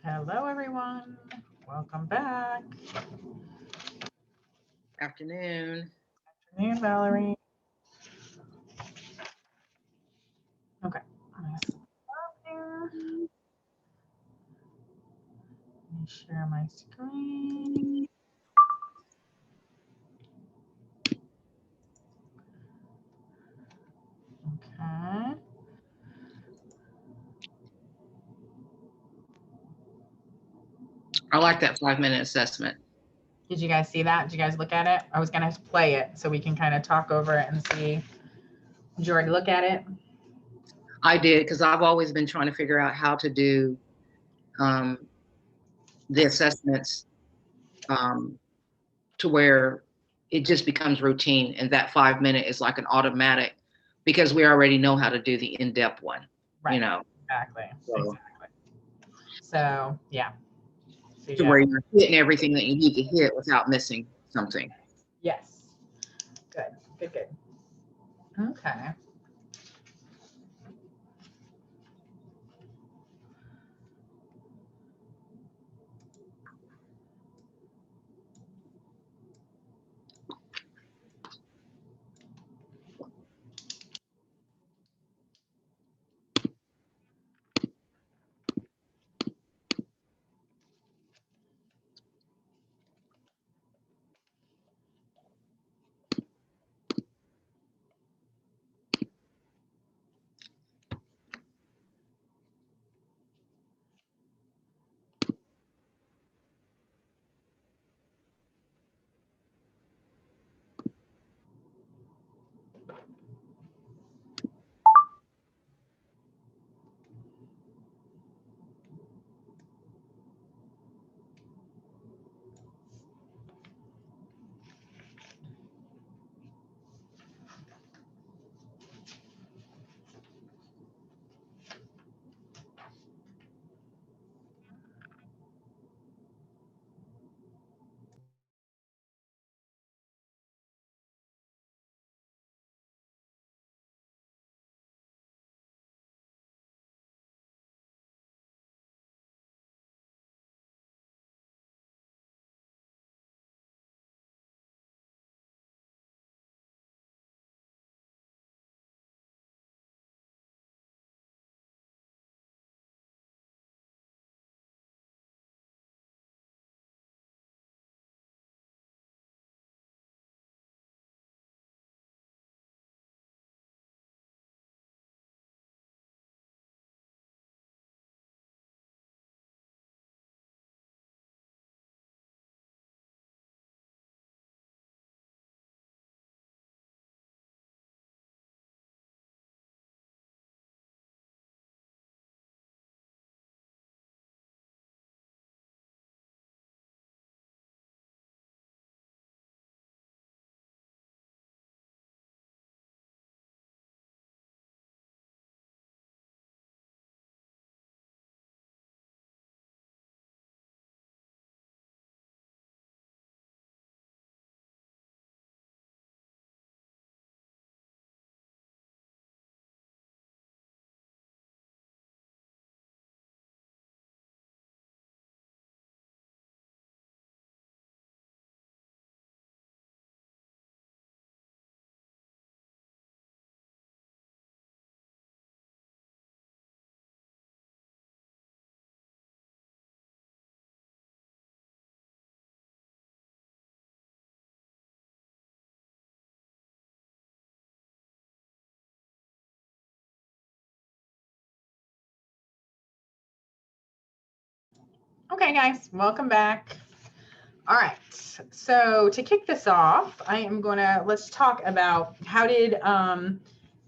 Hello, everyone. Welcome back. Afternoon. Afternoon, Valerie. Okay. Let me share my screen. Okay. I like that 5-minute assessment. Did you guys see that? Did you guys look at it? I was going to play it so we can kind of talk over it and see. Did you already look at it? I did, because I've always been trying to figure out how to do the assessments to where it just becomes routine, and that 5-minute is like an automatic, because we already know how to do the in-depth one. Right. You know. Exactly. Exactly. So yeah. So, to where you're hitting everything that you need to hit without missing something. Yes. Good. Good. Good. Okay. Okay, guys, welcome back. All right, so to kick this off, let's talk about how did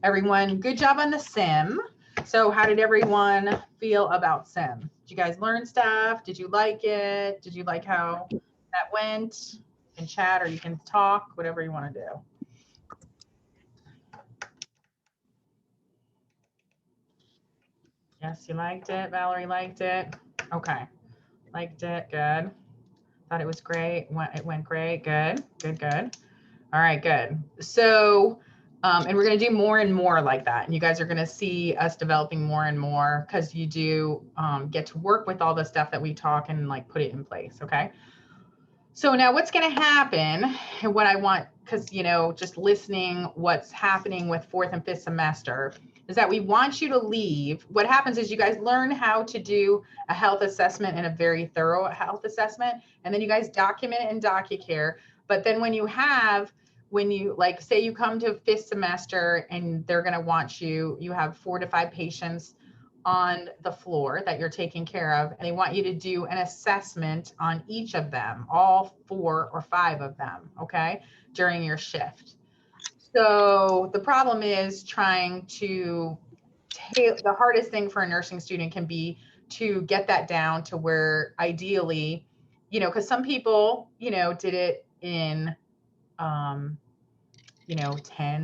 everyone, good job on the sim. So how did everyone feel about sim? Did you guys learn stuff? Did you like it? Did you like how that went? You can chat or you can talk, whatever you want to do. Yes, you liked it. Valerie liked it. Okay, liked it. Good. Thought it was great. It went great. Good, good, good. All right, good. So And we're going to do more and more like that. And you guys are going to see us developing more and more because you do get to work with all the stuff that we talk and like put it in place. Okay. So now what's going to happen and what I want, because, you know, just listening what's happening with 4th and 5th semester is that we want you to leave. What happens is you guys learn how to do a health assessment and a very thorough health assessment. And then you guys document it in DocuCare. But then when you like, say you come to 5th semester and they're going to want you have 4 to 5 patients on the floor that you're taking care of, and they want you to do an assessment on each of them, all 4 or 5 of them, okay, during your shift. So the problem is trying to the hardest thing for a nursing student can be to get that down to where ideally, you know, because some people, you know, did it in 10,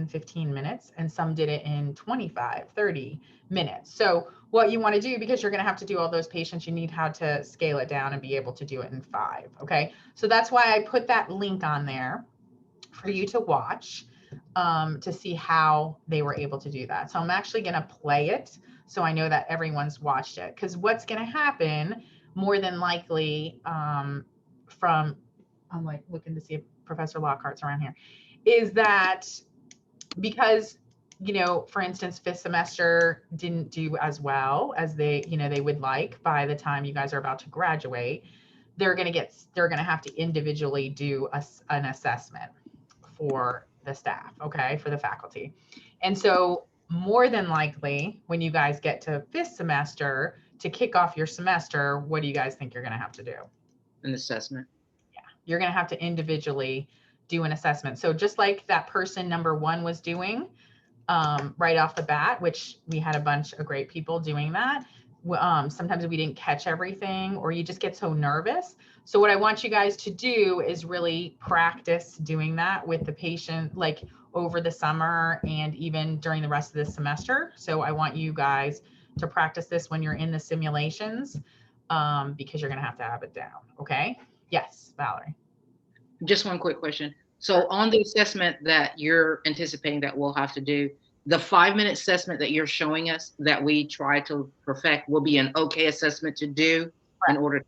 15 minutes, and some did it in 25, 30 minutes. So what you want to do, because you're going to have to do all those patients, you need how to scale it down and be able to do it in 5. Okay. So that's why I put that link on there for you to watch, to see how they were able to do that. So I'm actually going to play it so I know that everyone's watched it, because what's going to happen more than likely, I'm like looking to see if Professor Lockhart's around here, is that because, you know, for instance, 5th semester didn't do as well as they would like by the time you guys are about to graduate, they're going to have to individually do an assessment for the staff, okay, for the faculty. And so more than likely, when you guys get to 5th semester to kick off your semester, what do you guys think you're going to have to do? An assessment. Yeah, you're going to have to individually do an assessment. So just like that person number 1 was doing right off the bat, which we had a bunch of great people doing that. Sometimes we didn't catch everything, or you just get so nervous. So what I want you guys to do is really practice doing that with the patient, like over the summer and even during the rest of the semester. So I want you guys to practice this when you're in the simulations, because you're going to have it down. Okay. Yes, Valerie. Just one quick question. So on the assessment that you're anticipating that we'll have to do, the 5-minute assessment that you're showing us that we try to perfect will be an okay assessment to do in order to,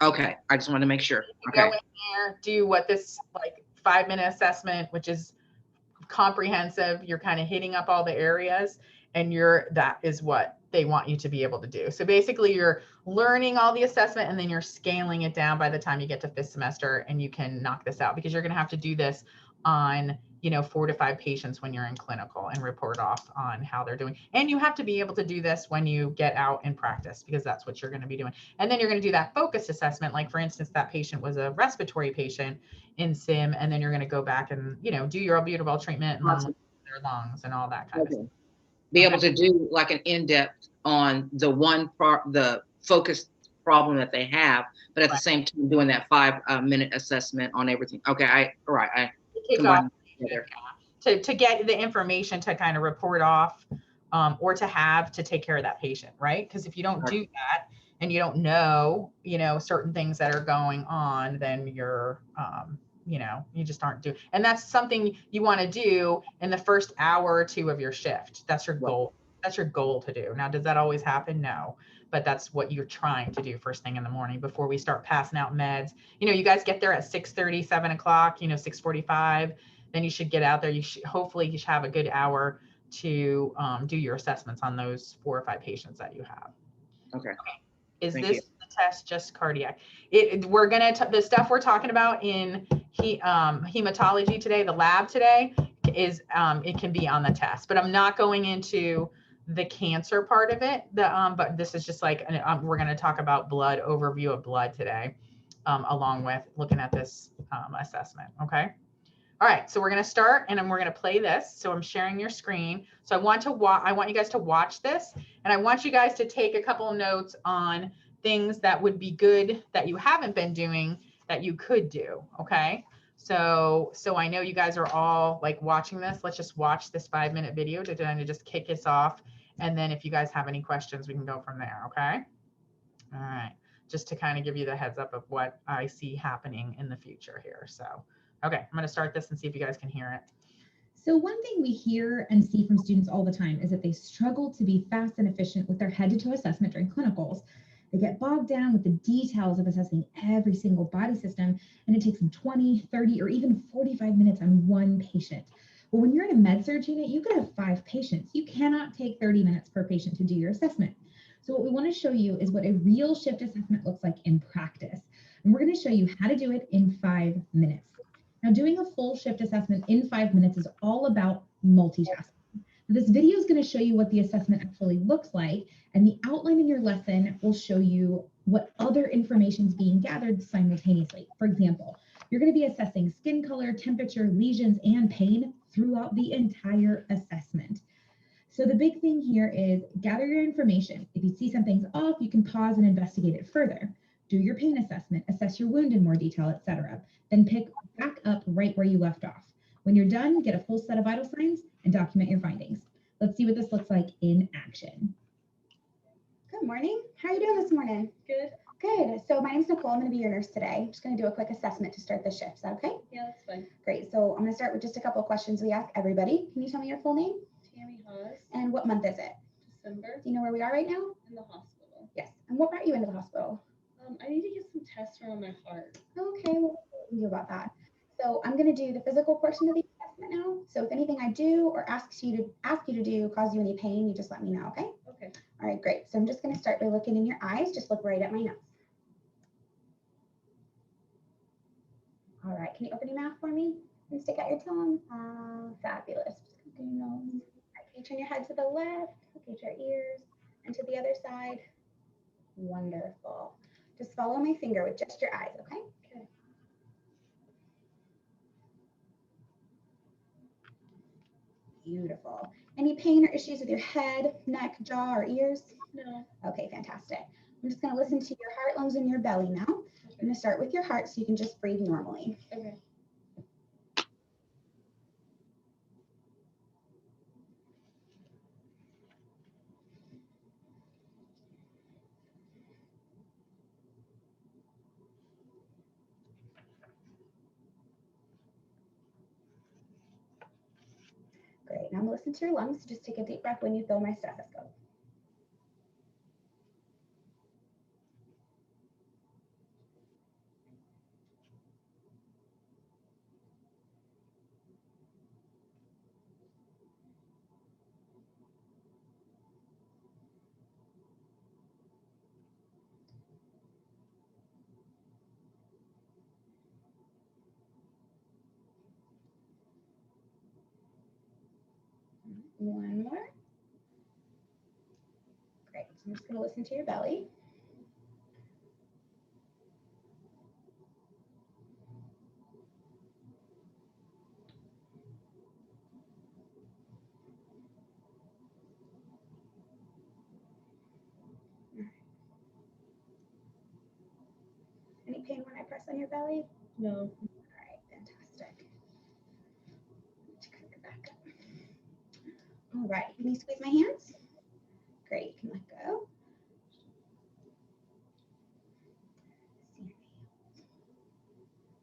okay, I just wanted to make sure. Okay. Go in there, do what this like 5-minute assessment, which is comprehensive. You're kind of hitting up all the areas, and that is what they want you to be able to do. So basically you're learning all the assessment, and then you're scaling it down by the time you get to 5th semester, and you can knock this out, because you're going to have to do this on, 4 to 5 patients when you're in clinical and report off on how they're doing. And you have to be able to do this when you get out and practice, because that's what you're going to be doing. And then you're going to do that focus assessment. Like for instance, that patient was a respiratory patient in sim, and then you're going to go back and, do your albuterol treatment and then their lungs and all that kind of stuff. Be able to do like an in-depth on the focused problem that they have, but at the same time doing that 5-minute assessment on everything. Okay, I combine together. To get the information to kind of report off, or to take care of that patient, right? Because if you don't do that and you don't know, certain things that are going on, then you're, you just aren't doing. And that's something you want to do in the first hour or 2 of your shift. That's your goal. That's your goal to do. Now, does that always happen? No, but that's what you're trying to do first thing in the morning before we start passing out meds. You guys get there at 6:30, 7 o'clock, 6:45. Then you should get out there. Hopefully you should have a good hour to do your assessments on those 4 or 5 patients that you have. Okay. Is this the test just cardiac? We're gonna the stuff we're talking about in hematology today, the lab today, is it can be on the test, but I'm not going into the cancer part of it. But this is just like we're gonna talk about blood, overview of blood today, along with looking at this assessment. Okay. All right, so we're going to start, and then we're going to play this. So I'm sharing your screen. So I want you guys to watch this, and I want you guys to take a couple of notes on things that would be good that you haven't been doing that you could do. Okay. So I know you guys are all like watching this. Let's just watch this 5-minute video to kind of just kick us off. And then if you guys have any questions, we can go from there. Okay. All right. Just to kind of give you the heads up of what I see happening in the future here. So okay, I'm going to start this and see if you guys can hear it. So one thing we hear and see from students all the time is that they struggle to be fast and efficient with their head-to-toe assessment during clinicals. They get bogged down with the details of assessing every single body system, and it takes them 20, 30, or even 45 minutes on one patient. Well, when you're in a med-surg unit, you could have 5 patients. You cannot take 30 minutes per patient to do your assessment. So what we want to show you is what a real shift assessment looks like in practice. And we're going to show you how to do it in 5 minutes. Now, doing a full shift assessment in 5 minutes is all about multitasking. This video is going to show you what the assessment actually looks like, and the outline in your lesson will show you what other information is being gathered simultaneously. For example, you're going to be assessing skin color, temperature, lesions, and pain throughout the entire assessment. So the big thing here is gather your information. If you see something's off, you can pause and investigate it further. Do your pain assessment, assess your wound in more detail, etc. Then pick back up right where you left off. When you're done, get a full set of vital signs and document your findings. Let's see what this looks like in action. Good morning. How are you doing this morning? Good. Good. So my name is Nicole. I'm going to be your nurse today. I'm just going to do a quick assessment to start the shift. Is that okay? Yeah, that's fine. Great. So I'm going to start with just a couple of questions we ask everybody. Can you tell me your full name? Tammy Haas, And what month is it? December, Do you know where we are right now? in the hospital. Yes. And what brought you into the hospital? I need to get some tests run on my heart. Okay, well, what can we do about that? So I'm going to do the physical portion of the assessment now. So if anything I do or ask you to do cause you any pain, you just let me know, okay? Okay. All right, great. So I'm just going to start by looking in your eyes. Just look right at my nose. All right, can you open your mouth for me and stick out your tongue? Fabulous. Just look at your nose. All right, can you turn your head to the left? Look at your ears and to the other side. Wonderful. Just follow my finger with just your eyes, okay? Okay. Beautiful. Any pain or issues with your head, neck, jaw, or ears? No. Okay, fantastic. I'm just going to listen to your heart, lungs, and your belly now. I'm going to start with your heart so you can just breathe normally. Okay. Great. Now I'm going to listen to your lungs. So just take a deep breath when you feel my stethoscope. One more. Great. So I'm just going to listen to your belly. Any pain when I press on your belly? No. All right, fantastic. Back up. All right, can you squeeze my hands? Great, you can let go.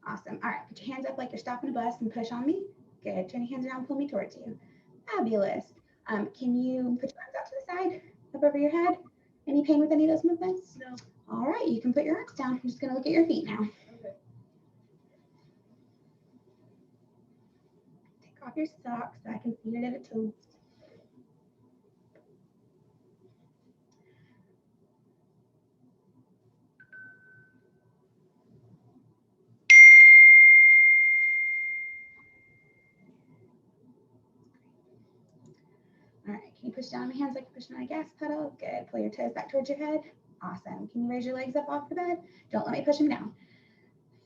Awesome. All right, put your hands up like you're stopping a bus and push on me. Good. Turn your hands around, pull me towards you. Fabulous. Can you put your arms out to the side, up over your head? Any pain with any of those movements? No. All right, you can put your arms down. I'm just going to look at your feet now. Okay. Take off your socks so I can see your little toes. All right, can you push down my hands like you're pushing on a gas pedal? Good. Pull your toes back towards your head. Awesome. Can you raise your legs up off the bed? Don't let me push them down.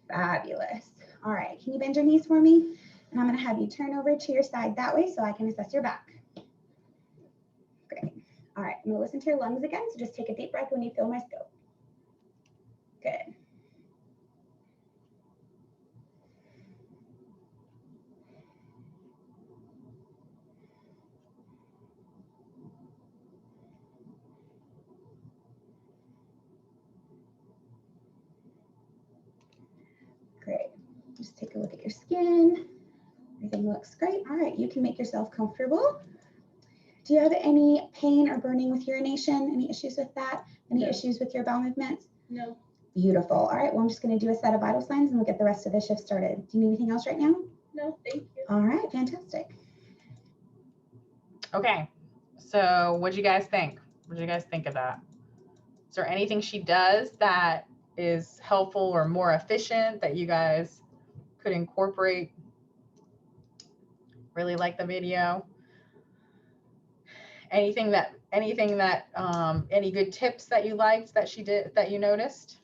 Fabulous. All right, can you bend your knees for me? And I'm going to have you turn over to your side that way so I can assess your back. Great. All right, I'm going to listen to your lungs again, so just take a deep breath when you feel my scope. Good. Great. Just take a look at your skin. If there's Everything looks great. All right, you can make yourself comfortable. Do you have any pain or burning with urination? Any issues with that? Any No. issues with your bowel movements? No. Beautiful. All right, well, I'm just going to do a set of vital signs and we'll get the rest of the shift started. Do you need anything else right now? No, thank you. All right, fantastic. Okay, so what do you guys think? What do you guys think of that? Is there anything she does that is helpful or more efficient that you guys could incorporate? Really like the video. Anything that any good tips that you liked that she did that you noticed?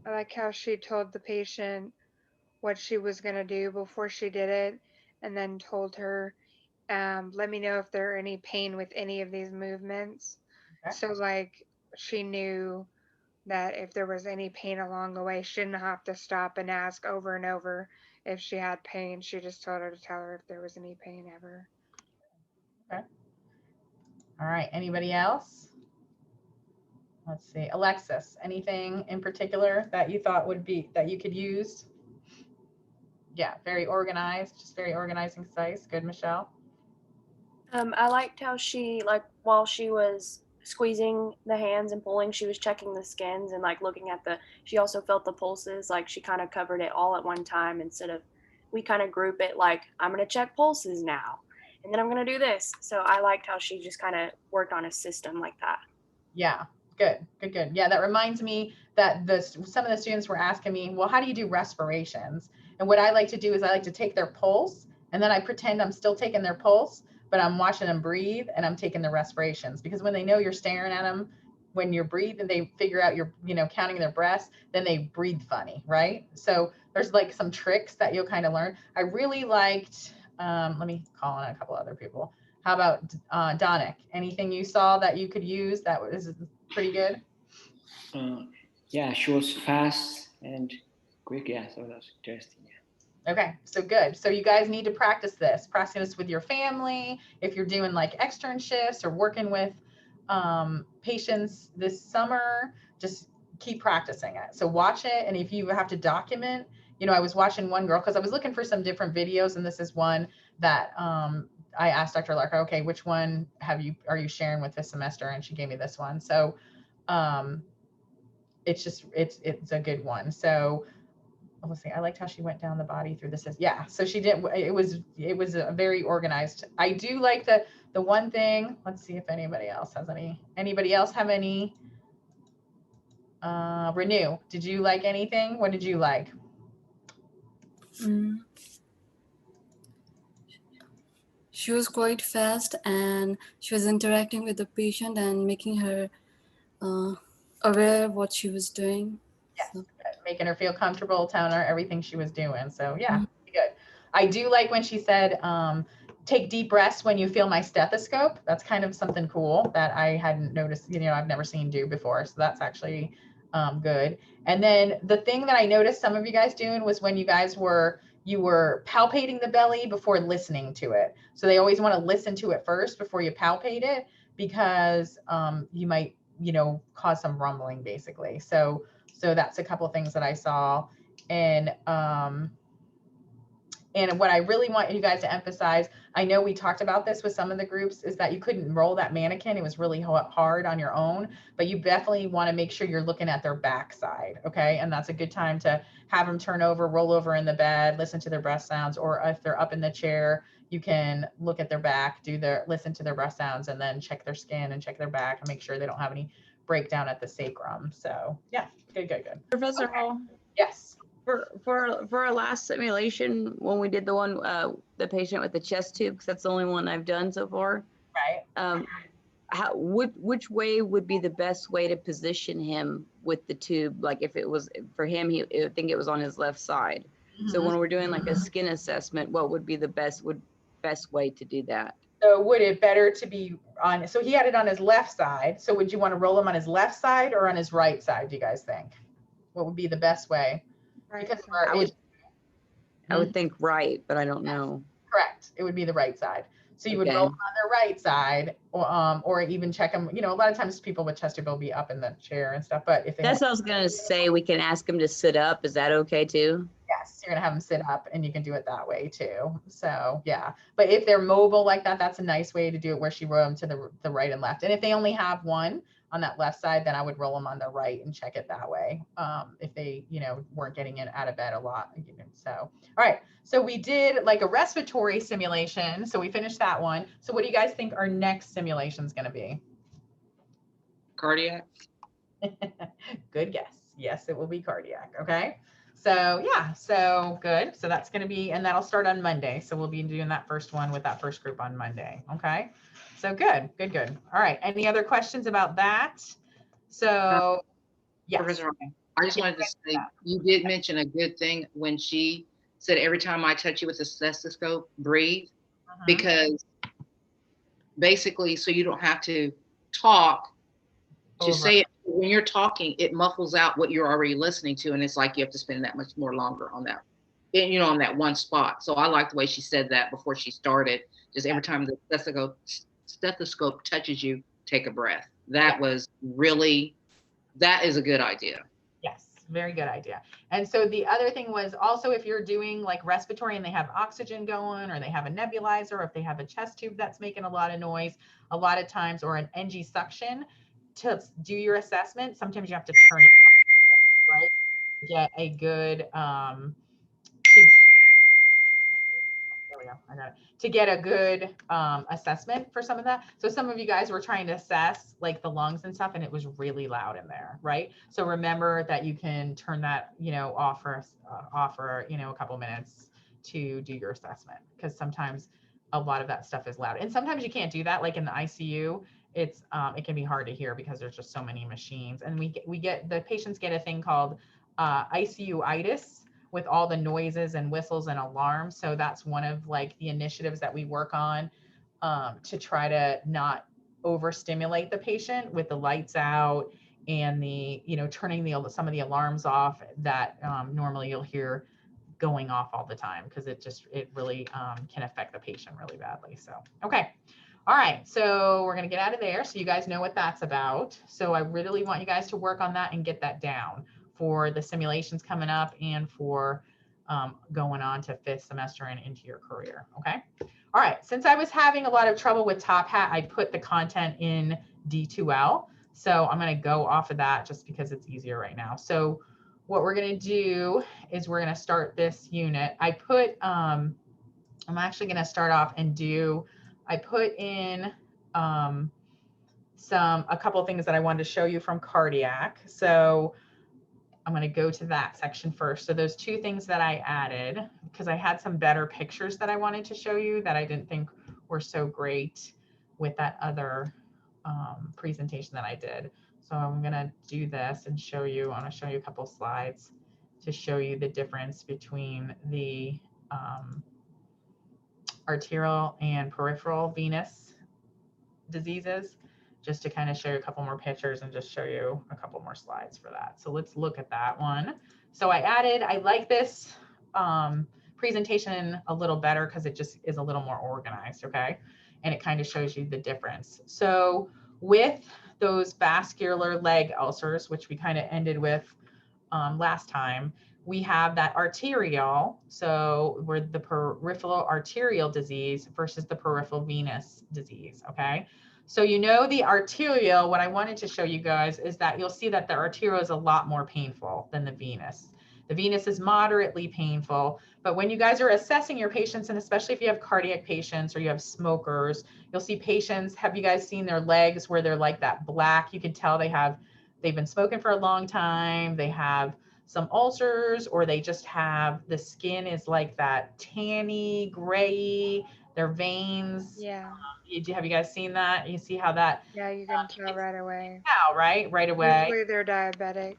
I like how she told the patient what she was going to do before she did it, and then told her, let me know if there are any pain with any of these movements. Okay. So like she knew that if there was any pain along the way, she didn't have to stop and ask over and over if she had pain. She just told her to tell her if there was any pain ever. Okay. All right. Anybody else? Let's see. Alexis, anything in particular that you thought would be that you could use? Yeah, very organized, just very organized and concise. Good, Michelle. I liked how she, like, while she was squeezing the hands and pulling, she was checking the skins and like looking at she also felt the pulses. Like she kind of covered it all at one time instead of, we kind of group it like, I'm going to check pulses now and then I'm going to do this. So I liked how she just kind of worked on a system like that. Yeah, good. Yeah, that reminds me that some of the students were asking me, well, how do you do respirations? And what I like to do is I like to take their pulse and then I pretend I'm still taking their pulse, but I'm watching them breathe and I'm taking their respirations, because when they know you're staring at them, when you're breathing, they figure out you're, counting their breaths, then they breathe funny, right? So there's like some tricks that you'll kind of learn. I really liked, let me call on a couple other people. How about Donick? Anything you saw that you could use that was pretty good? Yeah, she was fast and quick. Yeah, so that's interesting. Yeah. Okay, so good. So you guys need to practice this. Practice this with your family. If you're doing like extern shifts or working with patients this summer, just keep practicing it. So watch it, and if you have to document, I was watching one girl because I was looking for some different videos, and this is one that I asked Dr. Larker, okay, which one are you sharing with this semester? And she gave me this one. So it's a good one. So let's see, I liked how she went down the body through this. Yeah, so she did. It was a very organized. I do like the one thing. Let's see if anybody else has any. Anybody else have any? Renew, did you like anything? What did you like? She was quite fast and she was interacting with the patient and making her aware of what she was doing. Yes, So. Making her feel comfortable, telling her everything she was doing. So yeah, good. I do like when she said, take deep breaths when you feel my stethoscope. That's kind of something cool that I hadn't noticed, I've never seen do before. So that's actually good. And then the thing that I noticed some of you guys doing was when you were palpating the belly before listening to it. So they always want to listen to it first before you palpate it, because you might, cause some rumbling basically. So that's a couple of things that I saw. And what I really want you guys to emphasize, I know we talked about this with some of the groups, is that you couldn't roll that mannequin. It was really hard on your own, but you definitely want to make sure you're looking at their backside. Okay. And that's a good time to have them turn over, roll over in the bed, listen to their breath sounds, or if they're up in the chair, you can look at their back, listen to their breath sounds, and then check their skin and check their back and make sure they don't have any breakdown at the sacrum. So yeah, good. Professor Okay. Hall. Yes. For our last simulation, when we did the one, the patient with the chest tube, because that's the only one I've done so far. Right. Which way would be the best way to position him with the tube? Like if it was for him, I think it was on his left side. Mm-hmm. So when we're doing like a skin assessment, what would be the best way to do that? So would it better to be on, so he had it on his left side. So would you want to roll him on his left side or on his right side, do you guys think? What would be the best way? Right. Because I would think right, but I don't know. Correct. It would be the right side. So you would Okay. roll them on their right side, or even check them. You know, a lot of times people with Chesterfield will be up in the chair and stuff, but if they have, That's what I was gonna say. We can ask them to sit up. Is that okay too? yes, you're gonna have them sit up, and you can do it that way too. So yeah, but if they're mobile like that, that's a nice way to do it, where she roll them to the right and left. And if they only have one on that left side, then I would roll them on the right and check it that way. If they, you know, weren't getting in out of bed a lot. You know, so all right. So we did like a respiratory simulation. So we finished that one. So what do you guys think our next simulation is going to be? Cardiac. Good guess. Yes, it will be cardiac. Okay. So yeah, so good. So that's going to be, and that'll start on Monday. So we'll be doing that first one with that first group on Monday. Okay. So good, good, good. All right. Any other questions about that? So yes. Professor Ryan, I just wanted to say, you did mention a good thing when she said, every time I touch you with a stethoscope, breathe, because basically, so you don't have to talk to say it. When you're talking, it muffles out what you're already listening to, and it's like you have to spend that much more longer on that, you know, on that one spot. So I like the way she said that before she started. Just every time the stethoscope touches you, take a breath. That was really, that is a good idea. Yes, very good idea. And so the other thing was also, if you're doing like respiratory and they have oxygen going, or they have a nebulizer, or if they have a chest tube that's making a lot of noise, a lot of times, or an NG suction, to do your assessment, sometimes you have to turn it off, right? To get a good, to get a good assessment for some of that. So some of you guys were trying to assess like the lungs and stuff, and it was really loud in there, right? So remember that you can turn that, you know, off for you know, a couple minutes to do your assessment, because sometimes a lot of that stuff is loud, and sometimes you can't do that. Like in the ICU, it's it can be hard to hear because there's just so many machines, and we get the patients get a thing called ICU-itis, with all the noises and whistles and alarms. So that's one of like the initiatives that we work on to try to not overstimulate the patient with the lights out and the, you know, turning some of the alarms off that normally you'll hear going off all the time, because it really can affect the patient really badly. So, okay. All right, so we're gonna get out of there so you guys know what that's about. So I really want you guys to work on that and get that down for the simulations coming up, and for going on to 5th semester and into your career, okay? All right, since I was having a lot of trouble with Top Hat, I put the content in D2L. So I'm gonna go off of that just because it's easier right now. So what we're gonna do is we're gonna start this unit. I put, I'm actually gonna start off and I put in a couple of things that I wanted to show you from cardiac. So I'm going to go to that section first. So those 2 things that I added, because I had some better pictures that I wanted to show you that I didn't think were so great with that other presentation that I did. So I'm going to do this and show you, I'm going to show you a couple slides to show you the difference between the arterial and peripheral venous diseases, just to kind of show you a couple more pictures and just show you a couple more slides for that. So let's look at that one. So I like this presentation a little better because it just is a little more organized, okay? And it kind of shows you the difference. So with those vascular leg ulcers, which we kind of ended with last time, we have that arterial, so we're the peripheral arterial disease versus the peripheral venous disease, okay? So you know the arterial, what I wanted to show you guys is that you'll see that the arterial is a lot more painful than the venous. The venous is moderately painful, but when you guys are assessing your patients, and especially if you have cardiac patients or you have smokers, you'll see patients, have you guys seen their legs where they're like that black? You can tell they've been smoking for a long time, they have some ulcers, or they just have, the skin is like that tanny, gray, their veins. Yeah. Have you guys seen that? You see how that? Yeah, you can tell right away. Now, right away. Usually they're diabetic.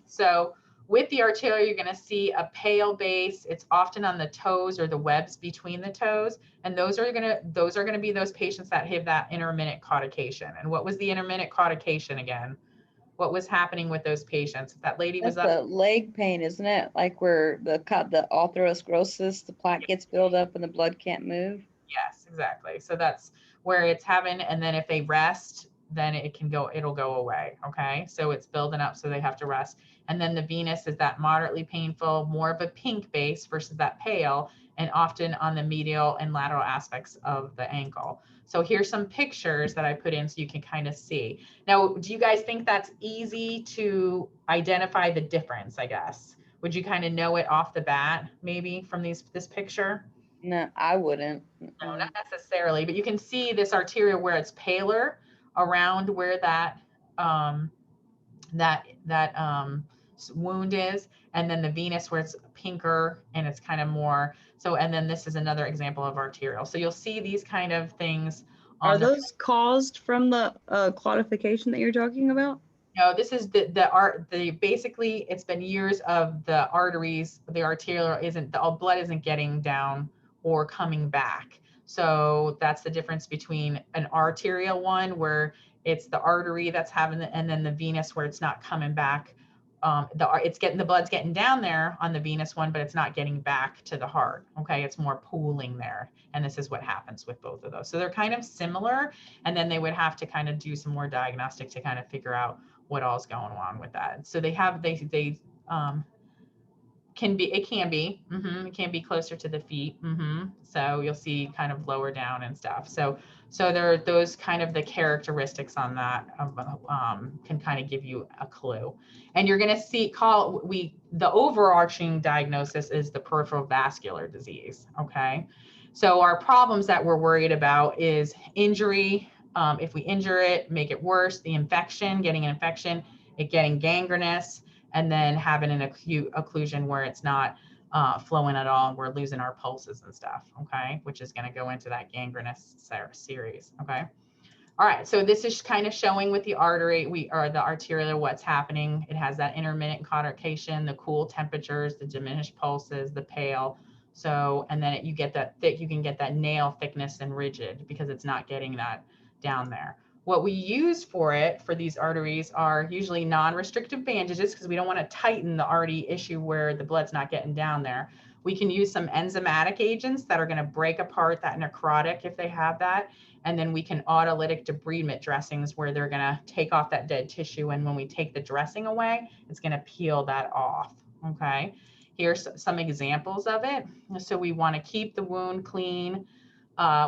So with the arterial, you're going to see a pale base. It's often on the toes or the webs between the toes, and those are going to be those patients that have that intermittent caudation. And what was the intermittent caudation again? What was happening with those patients? That lady was That's the leg pain, isn't it? Like where the atherosclerosis, the plaque gets built up and the blood can't move. Yes, exactly. So that's where it's having, and then if they rest, then it'll go away. Okay. So it's building up, so they have to rest. And then the venous is that moderately painful, more of a pink base versus that pale, and often on the medial and lateral aspects of the ankle. So here's some pictures that I put in so you can kind of see. Now, do you guys think that's easy to identify the difference, I guess? Would you kind of know it off the bat, maybe from this picture? No, I wouldn't. No, not necessarily, but you can see this arterial where it's paler around where that wound is, and then the venous where it's pinker and it's kind of more. So, and then this is another example of arterial. So you'll see these kind of things. Are those caused from the claudification that you're talking about? No, this is the basically it's been years of the arteries, the arterial isn't, the blood isn't getting down or coming back. So that's the difference between an arterial one where it's the artery that's having the, and then the venous where it's not coming back. The blood's getting down there on the venous one, but it's not getting back to the heart. Okay, it's more pooling there, and this is what happens with both of those. So they're kind of similar, and then they would have to kind of do some more diagnostic to kind of figure out what all's going on with that. So they it can be closer to the feet. So you'll see kind of lower down and stuff. So there are those kind of the characteristics on that can kind of give you a clue. And you're going to see the overarching diagnosis is the peripheral vascular disease. Okay. So our problems that we're worried about is injury. If we injure it, make it worse, the infection, getting an infection, it getting gangrenous, and then having an acute occlusion where it's not flowing at all, and we're losing our pulses and stuff, okay, which is going to go into that gangrenous series, okay. All right, so this is kind of showing with the artery, the arterial, what's happening. It has that intermittent claudication, the cool temperatures, the diminished pulses, the pale. So, and then you get that thick, you can get that nail thickness and rigid because it's not getting that down there. What we use for these arteries are usually non-restrictive bandages because we don't want to tighten the already issue where the blood's not getting down there. We can use some enzymatic agents that are going to break apart that necrotic if they have that. And then we can autolytic debridement dressings where they're going to take off that dead tissue. And when we take the dressing away, it's going to peel that off. Okay. Here's some examples of it. So we want to keep the wound clean.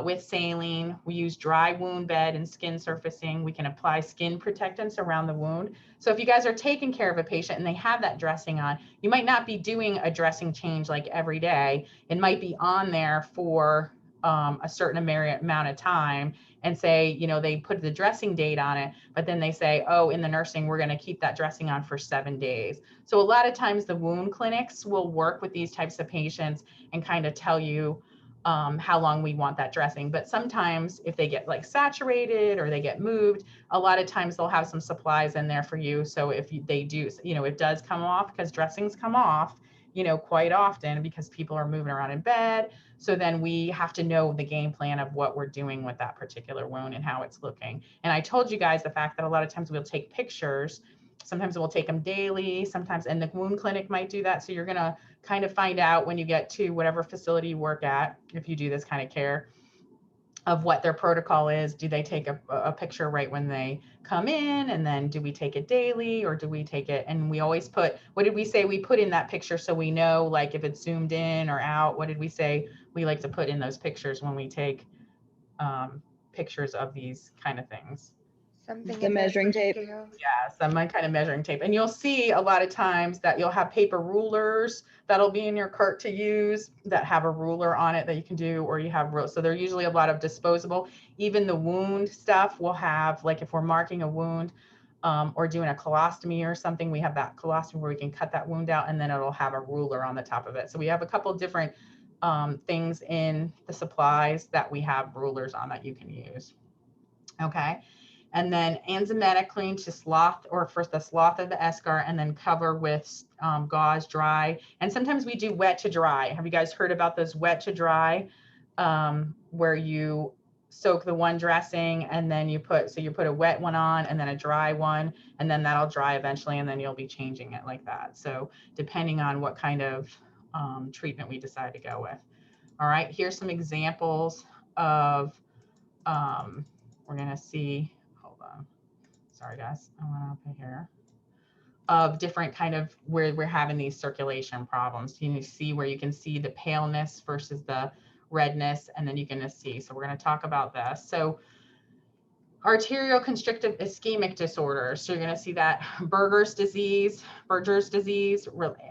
With saline, we use dry wound bed and skin surfacing. We can apply skin protectants around the wound. So if you guys are taking care of a patient and they have that dressing on, you might not be doing a dressing change like every day. It might be on there for a certain amount of time and say, they put the dressing date on it, but then they say, oh, in the nursing, we're going to keep that dressing on for 7 days. So a lot of times the wound clinics will work with these types of patients and kind of tell you how long we want that dressing. But sometimes if they get like saturated or they get moved, a lot of times they'll have some supplies in there for you. So if they do, it does come off because dressings come off, quite often because people are moving around in bed. So then we have to know the game plan of what we're doing with that particular wound and how it's looking. And I told you guys the fact that a lot of times we'll take pictures. Sometimes we'll take them daily, sometimes, and the wound clinic might do that. So you're going to kind of find out when you get to whatever facility you work at, if you do this kind of care, of what their protocol is. Do they take a picture right when they come in? And then do we take it daily or do we take it? And we always put, what did we say we put in that picture so we know like if it's zoomed in or out? What did we say we like to put in those pictures when we take pictures of these kind of things? Something The measuring tape. Scale. Yeah, some kind of measuring tape. And you'll see a lot of times that you'll have paper rulers that'll be in your cart to use that have a ruler on it that you can do, or you have, so they're usually a lot of disposable. Even the wound stuff will have, like if we're marking a wound or doing a colostomy or something, we have that colostomy where we can cut that wound out and then it'll have a ruler on the top of it. So we have a couple of different things in the supplies that we have rulers on that you can use. Okay. And then enzymatically to sloth, or first the sloth of the eschar, and then cover with gauze dry. And sometimes we do wet to dry. Have you guys heard about those wet to dry, where you soak the one dressing and then you put a wet one on and then a dry one, and then that'll dry eventually, and then you'll be changing it like that. So depending on what kind of treatment we decide to go with. All right, here's some examples of, we're going to see, hold on. Sorry, guys. I went up here. Of different kind of where we're having these circulation problems. You see where you can see the paleness versus the redness, and then you can see. So we're going to talk about this. So arterial constrictive ischemic disorder. So you're going to see that Berger's disease,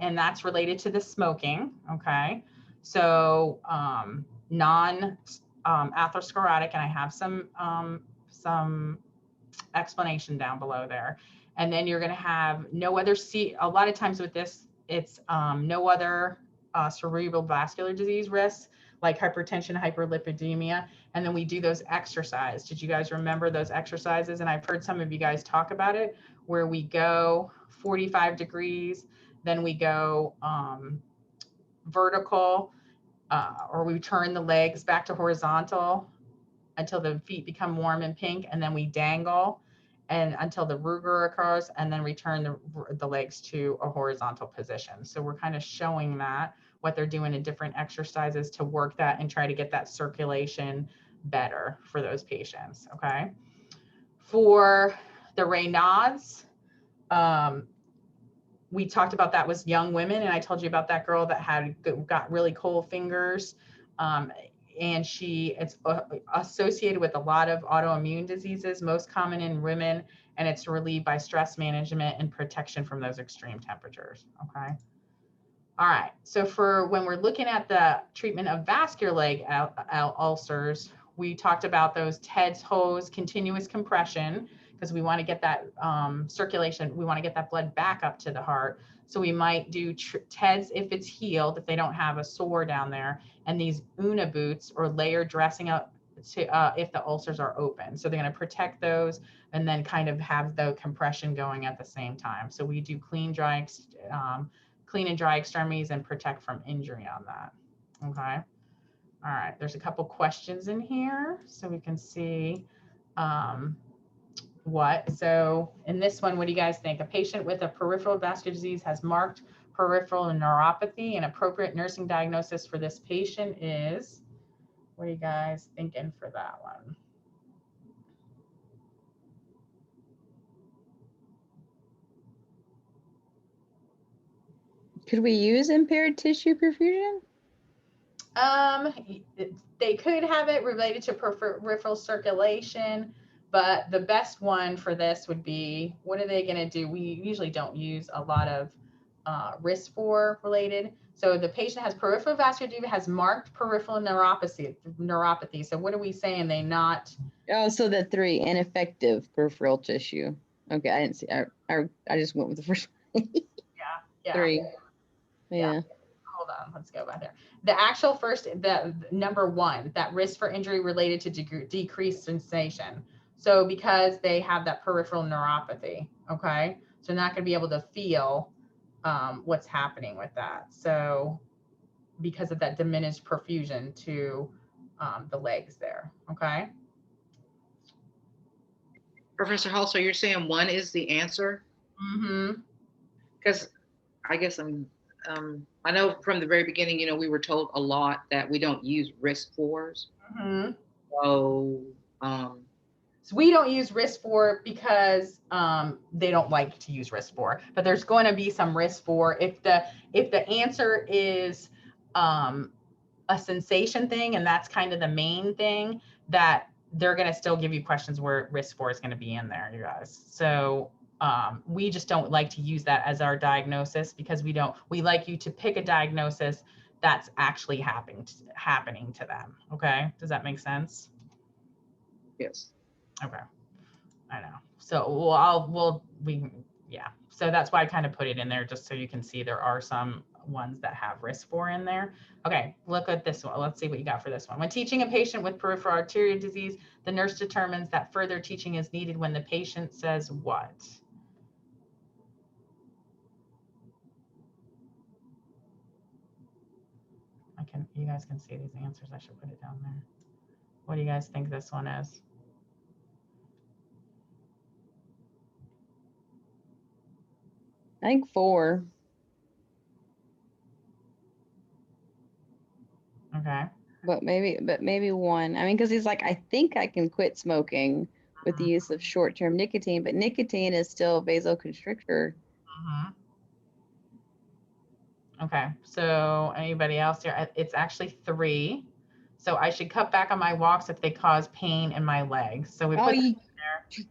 and that's related to the smoking. Okay. So non-atherosclerotic, and I have some explanation down below there. And then you're going to have no other a lot of times with this, it's no other cerebral vascular disease risks like hypertension, hyperlipidemia. And then we do those exercises. Did you guys remember those exercises? And I've heard some of you guys talk about it, where we go 45 degrees, then we go vertical, or we turn the legs back to horizontal until the feet become warm and pink, and then we dangle and until the Ruger occurs, and then return the legs to a horizontal position. So we're kind of showing that, what they're doing in different exercises to work that and try to get that circulation better for those patients, okay? For the Raynaud's, we talked about that was young women, and I told you about that girl that got really cold fingers, and it's associated with a lot of autoimmune diseases, most common in women, and it's relieved by stress management and protection from those extreme temperatures, okay? All right, so for when we're looking at the treatment of vascular leg ulcers, we talked about those TEDS hose, continuous compression, because we want to get that circulation, we want to get that blood back up to the heart. So we might do TEDS if it's healed, if they don't have a sore down there, and these Una boots or layer dressing up to if the ulcers are open. So they're going to protect those and then kind of have the compression going at the same time. So we do clean and dry extremities and protect from injury on that. Okay. All right. There's a couple questions in here so we can see so in this one, what do you guys think? A patient with a peripheral vascular disease has marked peripheral neuropathy. An appropriate nursing diagnosis for this patient is, what are you guys thinking for that one? Could we use impaired tissue perfusion? They could have it related to peripheral circulation, but the best one for this would be, what are they going to do? We usually don't use a lot of RIS4 related. So the patient has peripheral vascular disease, has marked peripheral neuropathy. So what are we saying? They not? Oh, so the 3, ineffective peripheral tissue. Okay, I didn't see. I just went with the first one. Yeah. 3. Yeah. Hold on, let's go back there. The actual the number 1, that risk for injury related to decreased sensation. So because they have that peripheral neuropathy, okay? So they're not going to be able to feel what's happening with that. So because of that diminished perfusion to the legs there, okay? Professor Hall, so you're saying 1 is the answer? Mm-hmm. Because I guess I know from the very beginning, we were told a lot that we don't use RIS4s. Mm-hmm. So we don't use RIS4 because they don't like to use RIS4, but there's going to be some RIS4 if the answer is a sensation thing, and that's kind of the main thing, that they're going to still give you questions where RIS4 is going to be in there, you guys. So we just don't like to use that as our diagnosis, because we like you to pick a diagnosis that's actually happening to them. Okay, does that make sense? Yes. Okay, I know. So so that's why I kind of put it in there, just so you can see there are some ones that have RIS4 in there. Okay, look at this one. Let's see what you got for this one. When teaching a patient with peripheral arterial disease, the nurse determines that further teaching is needed when the patient says what? You guys can see these answers. I should put it down there. What do you guys think this one is? I think 4. Okay. But maybe one. I mean, because he's like, I think I can quit smoking with the use of short-term nicotine, but nicotine is still vasoconstrictor. Mhm. Okay, so anybody else here? It's actually 3. So I should cut back on my walks if they cause pain in my legs. So we Oh, put you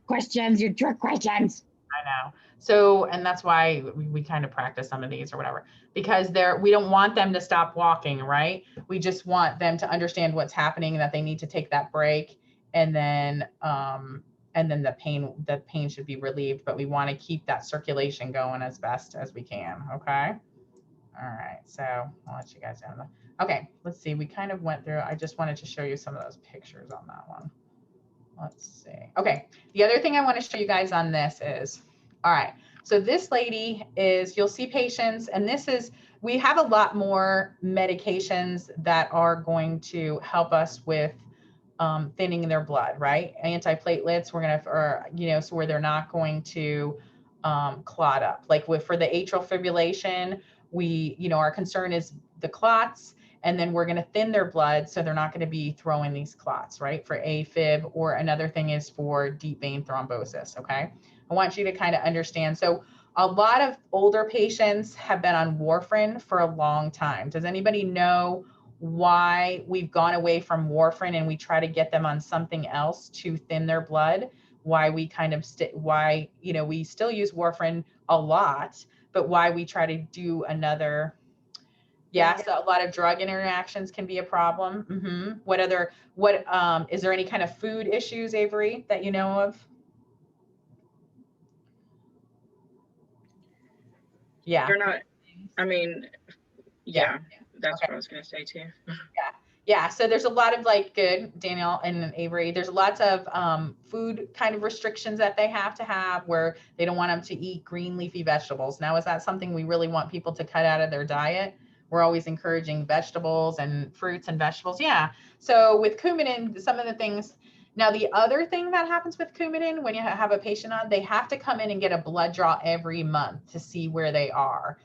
questions, your trick questions. I know. So, and that's why we kind of practice some of these or whatever, because we don't want them to stop walking, right? We just want them to understand what's happening, that they need to take that break, and then the pain should be relieved, but we want to keep that circulation going as best as we can. Okay. All right. So I'll let you guys know. Okay. Let's see. We kind of went through, I just wanted to show you some of those pictures on that one. Let's see. Okay. The other thing I want to show you guys on this is, all right. So this lady is, you'll see patients, and this is, we have a lot more medications that are going to help us with thinning their blood, right? Antiplatelets, we're going to, or, you know, so where they're not going to clot up. Like for the atrial fibrillation, our concern is the clots, and then we're going to thin their blood so they're not going to be throwing these clots, right? For AFib, or another thing is for deep vein thrombosis, okay? I want you to kind of understand. So a lot of older patients have been on warfarin for a long time. Does anybody know why we've gone away from warfarin and we try to get them on something else to thin their blood? Why we kind of we still use warfarin a lot, but why we try to do another. Yes, a lot of drug interactions can be a problem. Is there any kind of food issues, Avery, that you know of? Yeah. They're not, I mean, yeah, that's okay. what I was going to say too. Yeah, so there's a lot of good, Daniel and Avery, there's lots of food kind of restrictions that they have to have, where they don't want them to eat green leafy vegetables. Now, is that something we really want people to cut out of their diet? We're always encouraging vegetables and fruits and vegetables. Yeah. So with Coumadin, some of the things. Now, the other thing that happens with Coumadin, when you have a patient on, they have to come in and get a blood draw every month to see where they are.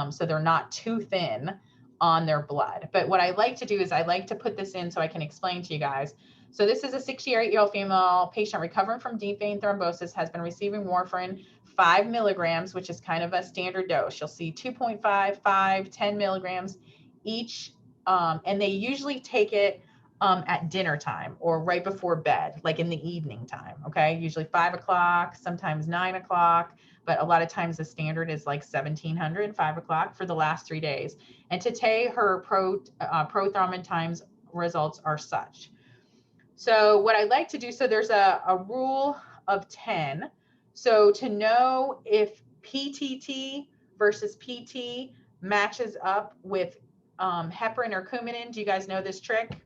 So they're not too thin on their blood. But what I like to do is I like to put this in so I can explain to you guys. So this is a 68-year-old female patient recovering from deep vein thrombosis, has been receiving warfarin 5 milligrams, which is kind of a standard dose. You'll see 2.5, 5, 10 milligrams each. And they usually take it at dinner time or right before bed, like in the evening time. Okay. Usually 5 o'clock, sometimes 9 o'clock, but a lot of times the standard is like 1700, 5 o'clock for the last 3 days. And today her prothrombin times results are such. So what I like to do, so there's a rule of 10. So to know if PTT versus PT matches up with heparin or Coumadin, do you guys know this trick?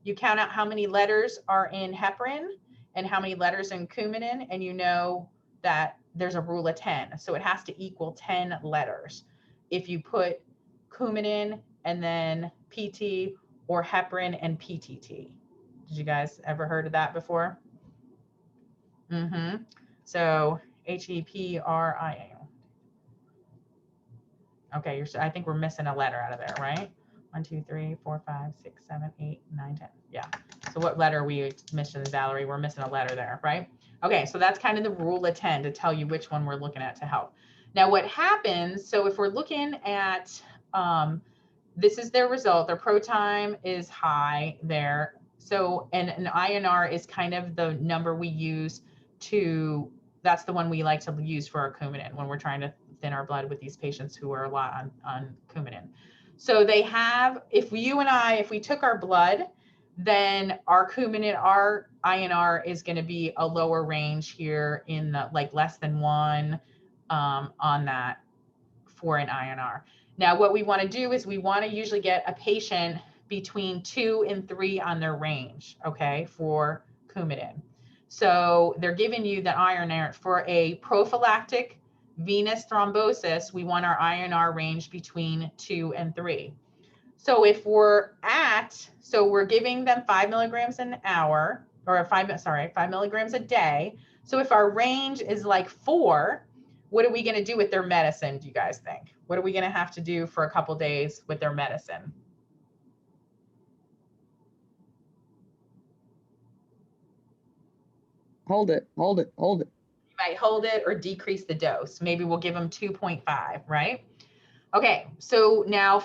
You count out how many letters are in heparin and how many letters in Coumadin, and you know that there's a rule of 10. So it has to equal 10 letters. If you put Coumadin and then PT, or heparin and PTT. Did you guys ever heard of that before? So HEPRIN. Okay, I think we're missing a letter out of there, right? 1, 2, 3, 4, 5, 6, 7, 8, 9, 10. Yeah. So what letter are we missing, Valerie? We're missing a letter there, right? Okay, so that's kind of the rule of 10 to tell you which one we're looking at to help. Now what happens, so if we're looking at, this is their result, their pro time is high there. So, and an INR is kind of the number we use to, that's the one we like to use for our Coumadin when we're trying to thin our blood with these patients who are a lot on Coumadin. So they have, if we took our blood, then our Coumadin, our INR is going to be a lower range here in the less than 1 on that for an INR. Now, what we want to do is we want to usually get a patient between 2 and 3 on their range, okay, for Coumadin. So they're giving you the INR for a prophylactic venous thrombosis. We want our INR range between 2 and 3. So if we're giving them 5 milligrams an hour, or 5 milligrams a day. So if our range is like 4, what are we going to do with their medicine, do you guys think? What are we going to have to do for a couple days with their medicine? Hold it. Hold it. Hold it. You might hold it or decrease the dose. Maybe we'll give them 2.5, right? Okay, so now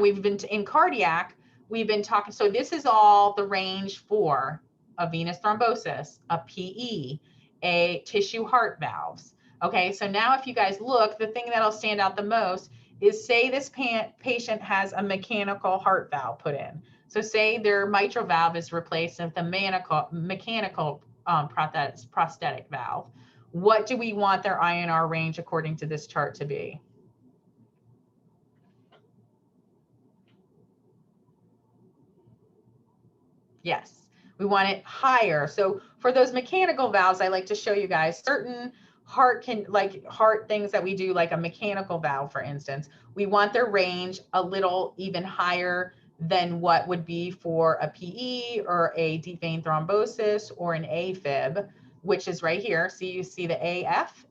we've been in cardiac, we've been talking, so this is all the range for a venous thrombosis, a PE, a tissue heart valves. Okay, so now if you guys look, the thing that'll stand out the most is, say this patient has a mechanical heart valve put in. So say their mitral valve is replaced with a mechanical prosthetic valve. What do we want their INR range according to this chart to be? Yes, we want it higher. So for those mechanical valves, I like to show you guys certain heart things that we do, like a mechanical valve, for instance, we want their range a little even higher than what would be for a PE or a deep vein thrombosis or an AFib, which is right here. So you see the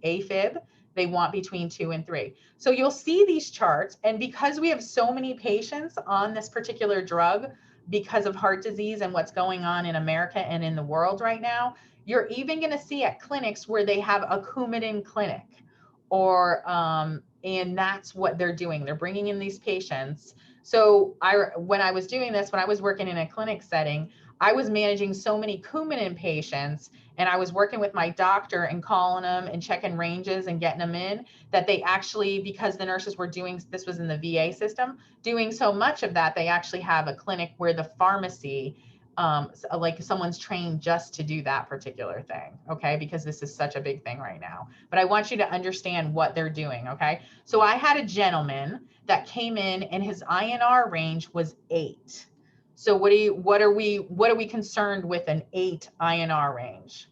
AFib, they want between 2 and 3. So you'll see these charts. And because we have so many patients on this particular drug, because of heart disease and what's going on in America and in the world right now, you're even going to see at clinics where they have a Coumadin clinic, or and that's what they're doing. They're bringing in these patients. So when I was doing this, when I was working in a clinic setting, I was managing so many Coumadin patients, and I was working with my doctor and calling them and checking ranges and getting them in, that they actually, because the nurses were doing, this was in the VA system, doing so much of that, they actually have a clinic where the pharmacy, like someone's trained just to do that particular thing, okay? Because this is such a big thing right now. But I want you to understand what they're doing, okay? So I had a gentleman that came in and his INR range was 8. So what are we concerned with an 8 INR range?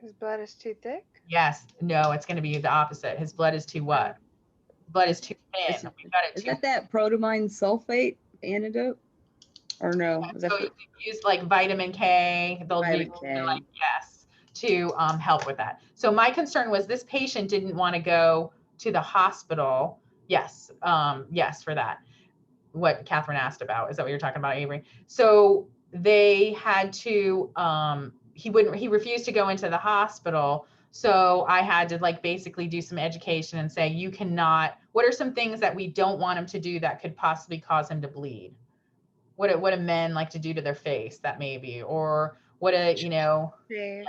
His blood is too thick? Yes. No, it's going to be the opposite. His blood is too what? Blood is too thin. We've got it Is too. that protamine sulfate antidote? Or no? Is that So you can use like vitamin K. They'll do vitamin K? like, yes, to help with that. So my concern was this patient didn't want to go to the hospital. Yes. Yes, for that. What Catherine asked about. Is that what you're talking about, Avery? So they had to, he refused to go into the hospital. So I had to like basically do some education and say, you cannot, what are some things that we don't want him to do that could possibly cause him to bleed? What do men like to do to their face, that maybe, or what Shave. yeah,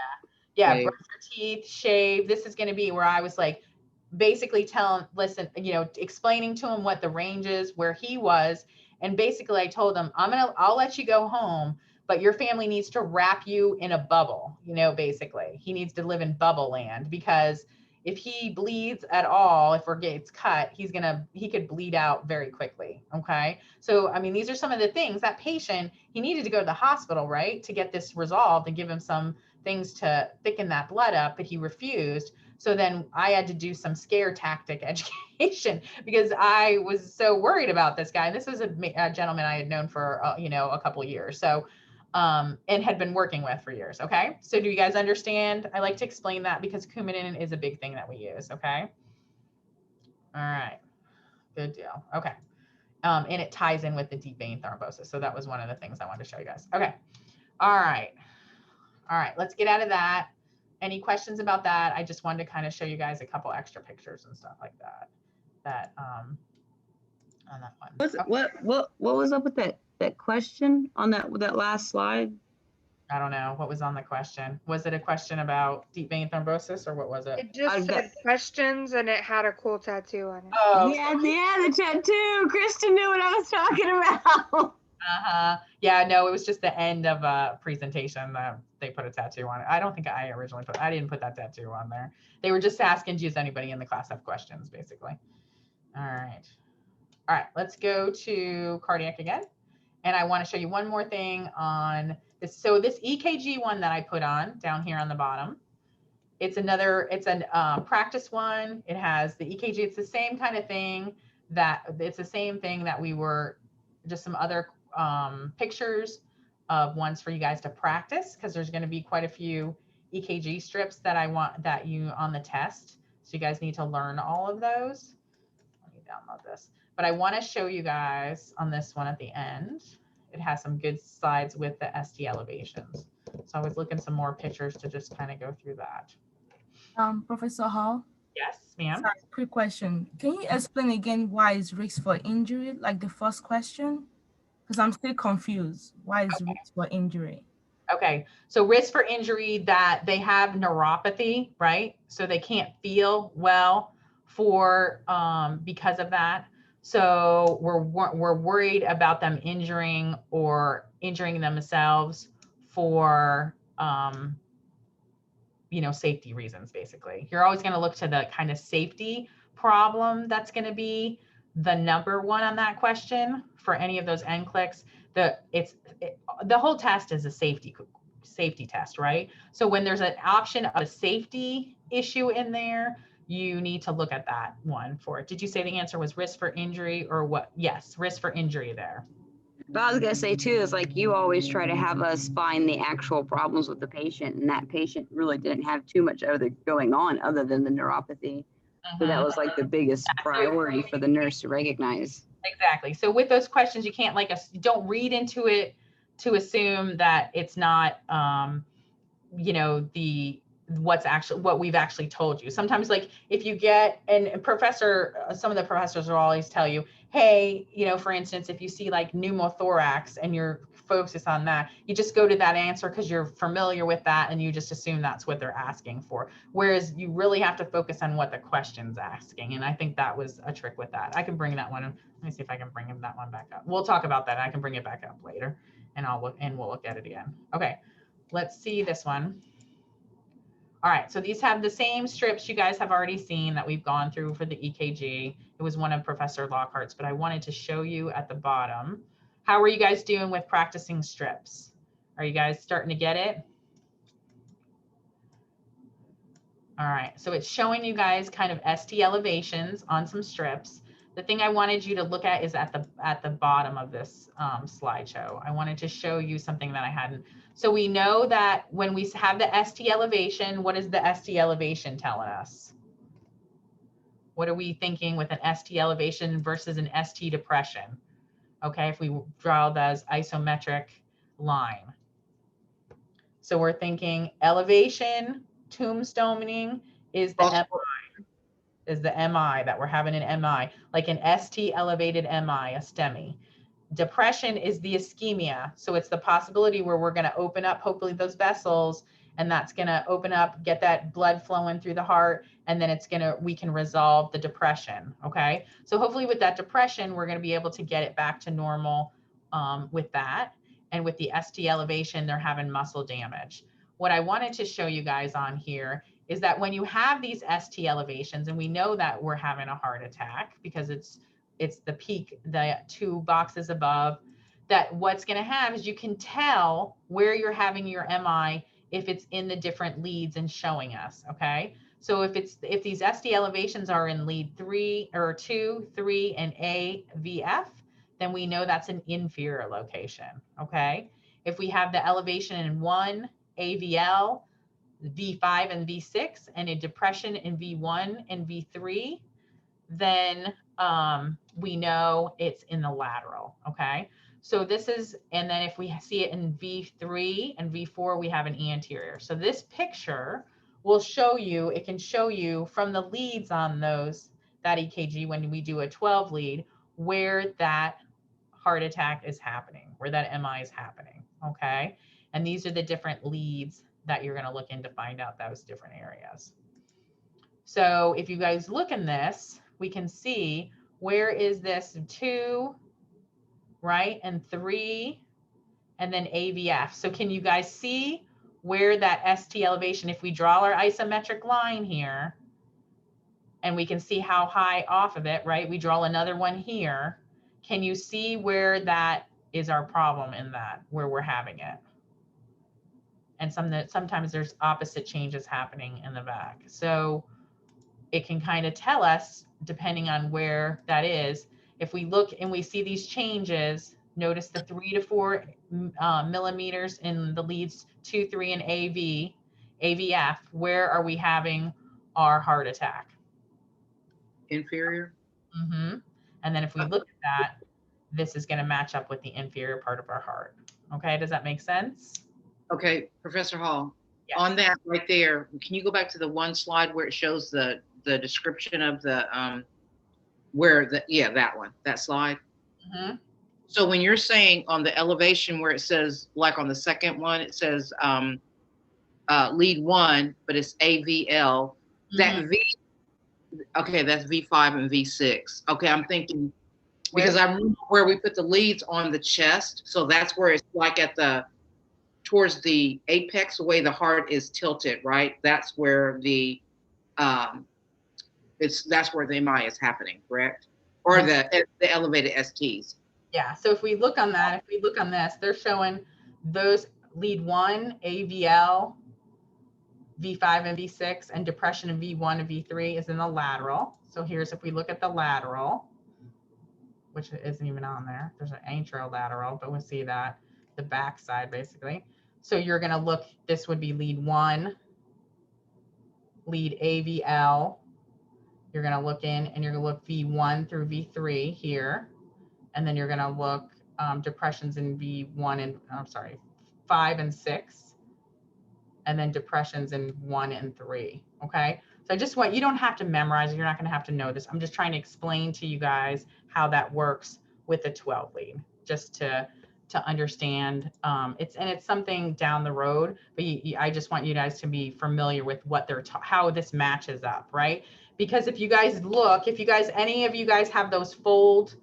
Shave. brush your teeth, shave. This is going to be where I was like, basically telling, listen, explaining to him what the range is, where he was. And basically I told him, I'll let you go home, but your family needs to wrap you in a bubble. Basically he needs to live in bubble land, because if he bleeds at all, if or gets cut, he could bleed out very quickly. Okay. So, I mean, these are some of the things that patient, he needed to go to the hospital, right, to get this resolved and give him some things to thicken that blood up, but he refused. So then I had to do some scare tactic education, because I was so worried about this guy. And this was a gentleman I had known for, a couple of years. So, and had been working with for years. Okay. So do you guys understand? I like to explain that because Coumadin is a big thing that we use. Okay. All right. Good deal. Okay. And it ties in with the deep vein thrombosis. So that was one of the things I wanted to show you guys. Okay. All right. All right. Let's get out of that. Any questions about that? I just wanted to kind of show you guys a couple extra pictures and stuff like that. On that one. What's Okay. what was up with that question on that last slide? I don't know what was on the question. Was it a question about deep vein thrombosis, or what was it? It just said questions, and it had a cool tattoo on it. Oh, yeah, the tattoo. Kristen knew what I was talking about. Yeah, no, it was just the end of a presentation that they put a tattoo on it. I don't think I didn't put that tattoo on there. They were just asking, does anybody in the class have questions, basically. All right. All right, let's go to cardiac again. And I want to show you one more thing on this. So this EKG one that I put on down here on the bottom, it's a practice one. It has the EKG. It's the same kind of thing that we were, just some other pictures of ones for you guys to practice, because there's going to be quite a few EKG strips that I want that you on the test. So you guys need to learn all of those. Let me download this. But I want to show you guys on this one at the end. It has some good slides with the ST elevations. So I was looking some more pictures to just kind of go through that. Professor Hall? Yes, ma'am. Sorry, quick question. Can you explain again why is risk for injury, like the first question? Because I'm still confused. Why is risk for injury? Okay, so risk for injury, that they have neuropathy, right? So they can't feel well for because of that. So we're worried about them injuring themselves for safety reasons. Basically, you're always going to look to the kind of safety problem that's going to be the number one on that question for any of those NCLEX. The whole test is a safety test, right? So when there's an option of a safety issue in there, you need to look at that one for it. Did you say the answer was risk for injury or what? Yes, risk for injury there. But I was gonna say too, is like you always try to have us find the actual problems with the patient, and that patient really didn't have too much other going on other than the neuropathy. So that was like the biggest priority for the nurse to recognize. Exactly. So with those questions, you can't don't read into it to assume that it's not what we've actually told you. Sometimes, like if you get, and some of the professors will always tell you, hey, for instance, if you see like pneumothorax and you're focused on that, you just go to that answer because you're familiar with that and you just assume that's what they're asking for. Whereas you really have to focus on what the question's asking. And I think that was a trick with that. I can bring that one. Let me see if I can bring that one back up. We'll talk about that. I can bring it back up later and we'll look at it again. Okay, let's see this one. All right, so these have the same strips you guys have already seen that we've gone through for the EKG. It was one of Professor Lockhart's, but I wanted to show you at the bottom. How are you guys doing with practicing strips? Are you guys starting to get it? All right, so it's showing you guys kind of ST elevations on some strips. The thing I wanted you to look at is at the bottom of this slideshow. I wanted to show you something that I hadn't. So we know that when we have the ST elevation, what is the ST elevation telling us? What are we thinking with an ST elevation versus an ST depression? Okay, if we draw those isometric line. So we're thinking elevation, tombstoning is the MI. Is the MI that we're having an MI, like an ST elevated MI, a STEMI. Depression is the ischemia. So it's the possibility where we're going to open up, hopefully, those vessels, and that's going to open up, get that blood flowing through the heart, and then we can resolve the depression. Okay. So hopefully with that depression, we're going to be able to get it back to normal with that. And with the ST elevation, they're having muscle damage. What I wanted to show you guys on here is that when you have these ST elevations, and we know that we're having a heart attack because it's the peak, the 2 boxes above, that what's going to have is you can tell where you're having your MI if it's in the different leads and showing us. Okay. So if these ST elevations are in lead 3 or 2, 3, and AVF, then we know that's an inferior location. Okay. If we have the elevation in 1, AVL, V5 and V6, and a depression in V1 and V3, then we know it's in the lateral. Okay. So this is, and then if we see it in V3 and V4, we have an anterior. So this picture will show you, it can show you from the leads on that EKG, when we do a 12 lead, where that heart attack is happening, where that MI is happening. Okay. And these are the different leads that you're going to look in to find out those different areas. So if you guys look in this, we can see where is this 2, right? And 3, and then AVF. So can you guys see where that ST elevation, if we draw our isometric line here, and we can see how high off of it, right? We draw another one here. Can you see where that is our problem in that, where we're having it? And sometimes there's opposite changes happening in the back. So it can kind of tell us, depending on where that is, if we look and we see these changes, notice the 3 to 4 millimeters in the leads 2, 3, and AVF, where are we having our heart attack? Inferior. Mm-hmm. And then if we look at that, this is going to match up with the inferior part of our heart. Okay, does that make sense? Okay, Professor Hall, Yes. on that right there, can you go back to the one slide where it shows the description of the that one, that slide. Mm-hmm. So when you're saying on the elevation where it says, like on the second one, it says lead 1, but it's AVL, that V, okay, that's V5 and V6. Okay, I'm thinking, because I remember where we put the leads on the chest, so that's where it's like at the, towards the apex, the way the heart is tilted, right? That's where the, that's where the MI is happening, correct? Or the elevated STs. Yeah, so if we look on that, if we look on this, they're showing those lead 1, AVL, V5 and V6, and depression in V1 and V3 is in the lateral. So here's, if we look at the lateral, which isn't even on there, there's an anterolateral, but we'll see that, the back side basically. So you're gonna look, this would be lead 1, lead AVL. You're gonna look in and you're gonna look V1 through V3 here. And then you're gonna look depressions in V1 and, I'm sorry, 5 and 6. And then depressions in 1 and 3, okay? So I just want, you don't have to memorize it, you're not gonna have to know this. I'm just trying to explain to you guys how that works with a 12 lead, just to understand. It's something down the road, but I just want you guys to be familiar with what they're, how this matches up, right? Because if you guys look, if you guys, any of you guys have those fold,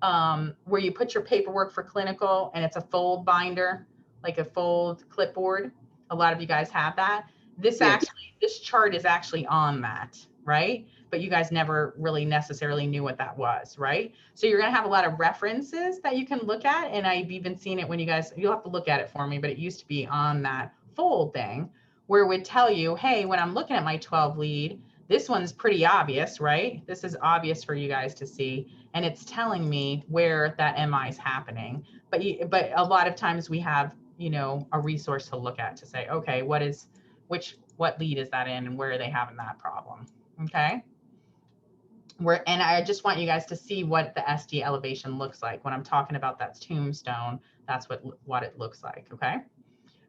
where you put your paperwork for clinical and it's a fold binder, like a fold clipboard. A lot of you guys have that. This actually, this chart is actually on that, right? But you guys never really necessarily knew what that was, right? So you're gonna have a lot of references that you can look at. And I've even seen it when you guys, you'll have to look at it for me, but it used to be on that fold thing where it would tell you, hey, when I'm looking at my 12 lead, this one's pretty obvious, right? This is obvious for you guys to see. And it's telling me where that MI is happening. But a lot of times we have, you know, a resource to look at to say, okay, what lead is that in and where are they having that problem? Okay. And I just want you guys to see what the SD elevation looks like. When I'm talking about that tombstone, that's what it looks like. Okay.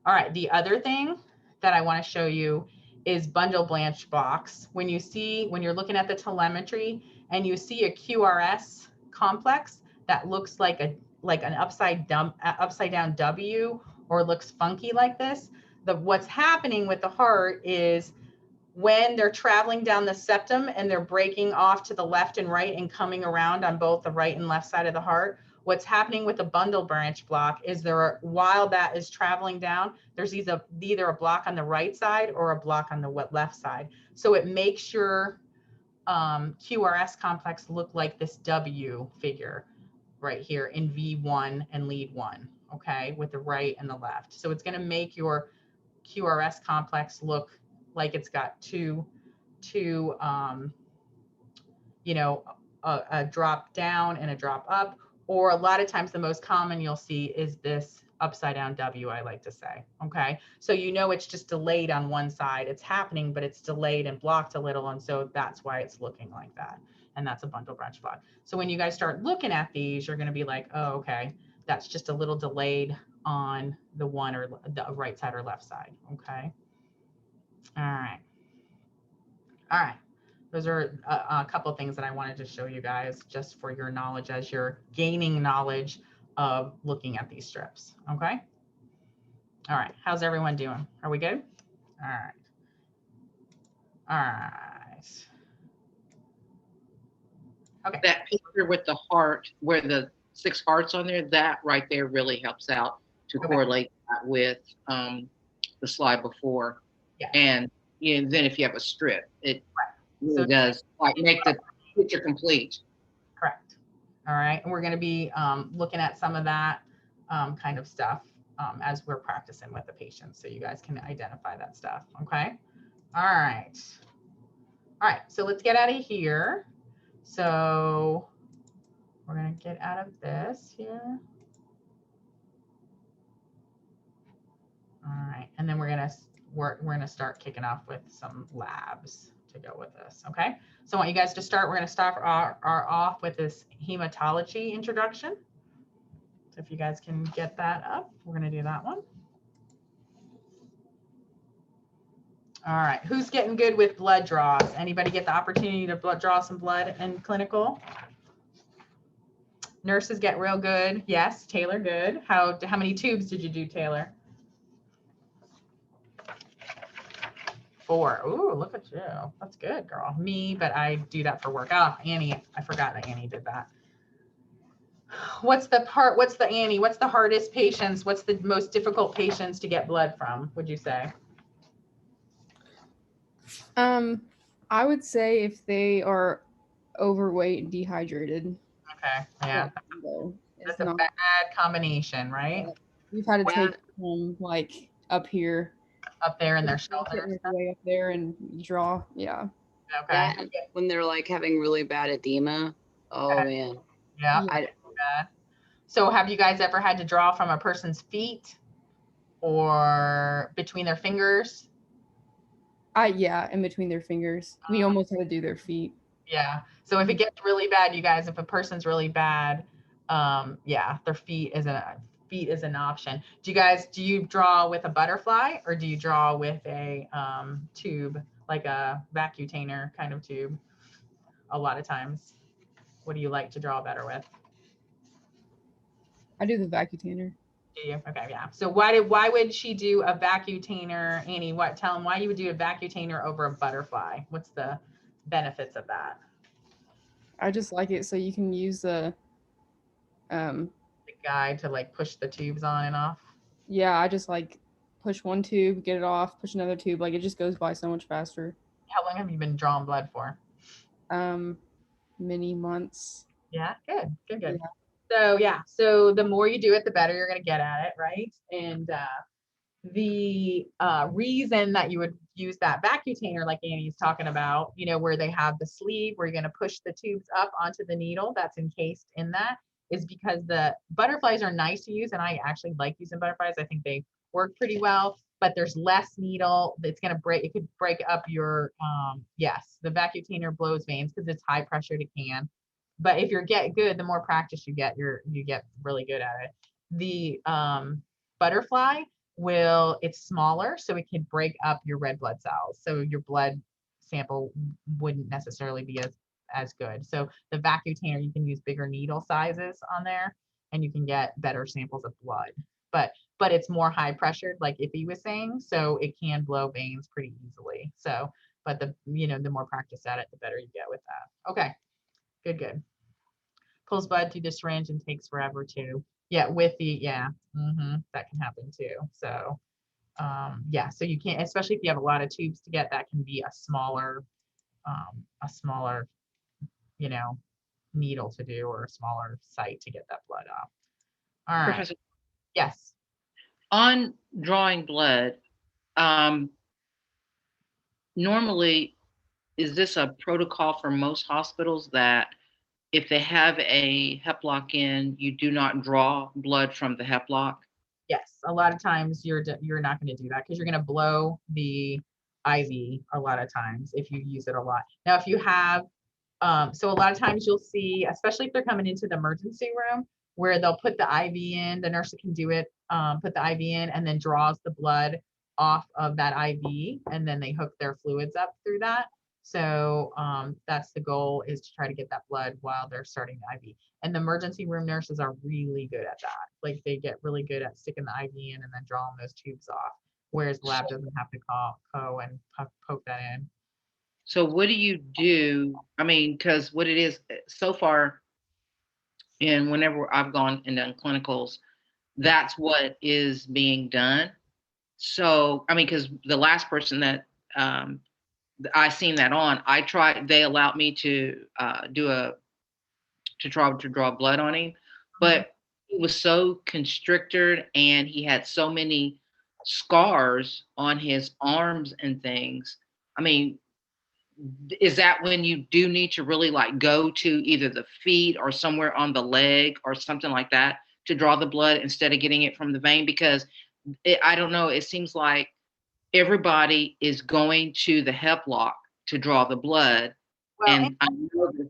All right. The other thing that I want to show you is bundle branch blocks. When you're looking at the telemetry and you see a QRS complex that looks like an upside down W, or looks funky like this, what's happening with the heart is when they're traveling down the septum and they're breaking off to the left and right and coming around on both the right and left side of the heart, what's happening with the bundle branch block is while that is traveling down, there's either a block on the right side or a block on the left side. So it makes your QRS complex look like this W figure right here in V1 and lead 1, okay, with the right and the left. So it's going to make your QRS complex look like it's got two you know, a drop down and a drop up, or a lot of times the most common you'll see is this upside down W, I like to say, okay? So you know it's just delayed on one side. It's happening, but it's delayed and blocked a little, and so that's why it's looking like that, and that's a bundle branch block. So when you guys start looking at these, you're gonna be like, oh, okay, that's just a little delayed on the one or the right side or left side, okay? All right. All right. Those are a couple of things that I wanted to show you guys just for your knowledge as you're gaining knowledge of looking at these strips. Okay. All right. How's everyone doing? Are we good? All right. All right. Okay. That picture with the heart, where the 6 hearts on there, that right there really helps out to correlate that with the slide before. Yeah. And then if you have a strip, it really does like make the picture complete. Correct. All right. And we're going to be looking at some of that kind of stuff as we're practicing with the patients, so you guys can identify that stuff. Okay. All right. All right. So let's get out of here. So we're going to get out of this here. All right. And then we're going to start kicking off with some labs to go with this. Okay. So I want you guys to start. We're going to start off with this hematology introduction. So if you guys can get that up, we're going to do that one. All right, who's getting good with blood draws? Anybody get the opportunity to draw some blood in clinical? Nurses get real good. Yes, Taylor, good. How many tubes did you do, Taylor? 4. Ooh, look at you. That's good, girl. Me, but I do that for work. Oh, Annie, I forgot that Annie did that. What's the Annie? What's the hardest patients? What's the most difficult patients to get blood from, would you say? I would say if they are overweight and dehydrated. Okay, yeah. That's a bad combination, right? We've had to take them like up here. Up there in their shoulders. Way up there and draw. Yeah. Okay. That, when they're like having really bad edema. Oh man. Yeah. So have you guys ever had to draw from a person's feet or between their fingers? Yeah, in between their fingers. We almost had to do their feet. Yeah. So if it gets really bad, you guys, if a person's really bad, yeah, their feet is an option. Do you draw with a butterfly or do you draw with a tube, like a vacutainer kind of tube? A lot of times. What do you like to draw better with? I do the vacutainer. Do you? Okay, yeah. So why would she do a vacutainer, Annie? Tell them why you would do a vacutainer over a butterfly. What's the benefits of that? I just like it so you can use the guide to like push the tubes on and off. Yeah, I just like push one tube, get it off, push another tube. Like it just goes by so much faster. How long have you been drawing blood for? Many months. Yeah, good. Yeah. So the more you do it, the better you're gonna get at it, right? And the reason that you would use that vacutainer, like Annie's talking about, where they have the sleeve where you're going to push the tubes up onto the needle that's encased in that, is because the butterflies are nice to use, and I actually like using butterflies. I think they work pretty well, but there's less needle. It's going to break. It could break up your yes, the vacutainer blows veins because it's high pressure to can. But if you're good, the more practice you get, you get really good at it. The butterfly it's smaller, so it can break up your red blood cells. So your blood sample wouldn't necessarily be as good. So the vacutainer, you can use bigger needle sizes on there and you can get better samples of blood. But it's more high pressured, like Iffy was saying, so it can blow veins pretty easily. So, but the more practice at it, the better you get with that. Okay, good. Pulls blood through the syringe and takes forever too. Yeah, that can happen too. So yeah, so you can't, especially if you have a lot of tubes to get, that can be a smaller needle to do, or a smaller site to get that blood off. All right. Professor, yes. On drawing blood, normally, is this a protocol for most hospitals that if they have a HEPLOC in, you do not draw blood from the HEPLOC? Yes, a lot of times you're not going to do that because you're going to blow the IV a lot of times if you use it a lot. Now, if you have, so a lot of times you'll see, especially if they're coming into the emergency room, where they'll put the IV in, the nurse can do it, put the IV in and then draws the blood off of that IV, and then they hook their fluids up through that. So that's the goal, is to try to get that blood while they're starting the IV. And the emergency room nurses are really good at that. Like they get really good at sticking the IV in and then drawing those tubes off, whereas the lab doesn't have to go and poke that in. So what do you do? I mean, because what it is so far, and whenever I've gone and done clinicals, that's what is being done. So, I mean, because the last person that I seen that on, they allowed me to draw blood on him, but he was so constricted and he had so many scars on his arms and things. I mean, is that when you do need to really like go to either the feet or somewhere on the leg or something like that to draw the blood instead of getting it from the vein? Because I don't know, it seems like everybody is going to the HEPLOC to draw the blood. Well, and I know that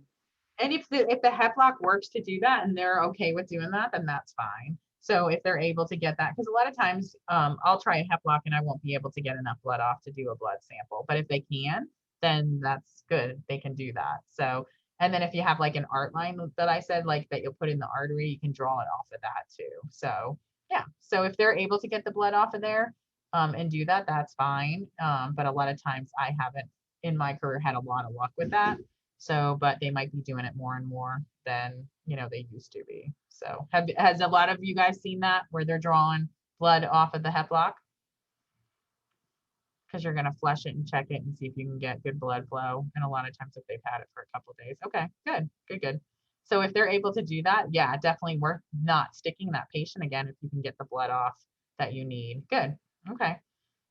if the HEPLOC works to do that and they're okay with doing that, then that's fine. So if they're able to get that, because a lot of times I'll try a hep lock and I won't be able to get enough blood off to do a blood sample. But if they can, then that's good. They can do that. So, and then if you have like an art line that I said, like that you'll put in the artery, you can draw it off of that too. So yeah, so if they're able to get the blood off of there and do that, that's fine. But a lot of times I haven't in my career had a lot of luck with that. So, but they might be doing it more and more than, you know, they used to be. So has a lot of you guys seen that where they're drawing blood off of the hep lock? Because you're going to flush it and check it and see if you can get good blood flow. And a lot of times if they've had it for a couple of days. Okay, good. So if they're able to do that, yeah, definitely worth not sticking that patient again if you can get the blood off that you need. Good. Okay.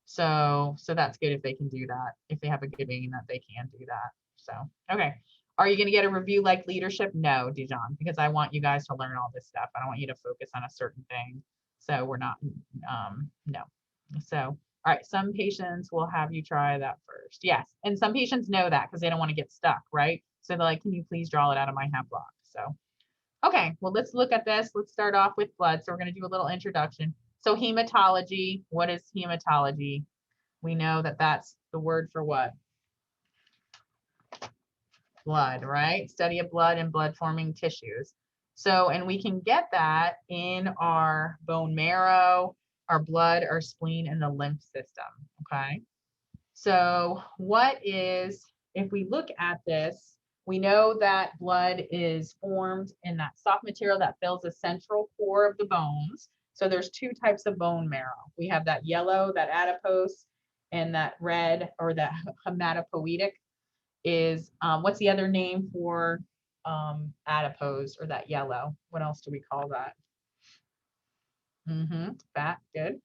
So that's good if they can do that. If they have a good vein that they can do that. So, okay. Are you going to get a review like leadership? No, Dijon, because I want you guys to learn all this stuff. I don't want you to focus on a certain thing. So we're not, no. So, all right. Some patients will have you try that first. Yes. And some patients know that because they don't want to get stuck, right? So they're like, can you please draw it out of my hep lock? So, okay. Well, let's look at this. Let's start off with blood. So we're going to do a little introduction. So hematology, what is hematology? We know that that's the word for what? Blood, right? Study of blood and blood forming tissues. So, and we can get that in our bone marrow, our blood, our spleen, and the lymph system, okay? So what is, if we look at this, we know that blood is formed in that soft material that fills the central core of the bones. So there's two types of bone marrow. We have that yellow, that adipose, and that red or that hematopoietic is, what's the other name for adipose or that yellow? What else do we call that? Fat, good.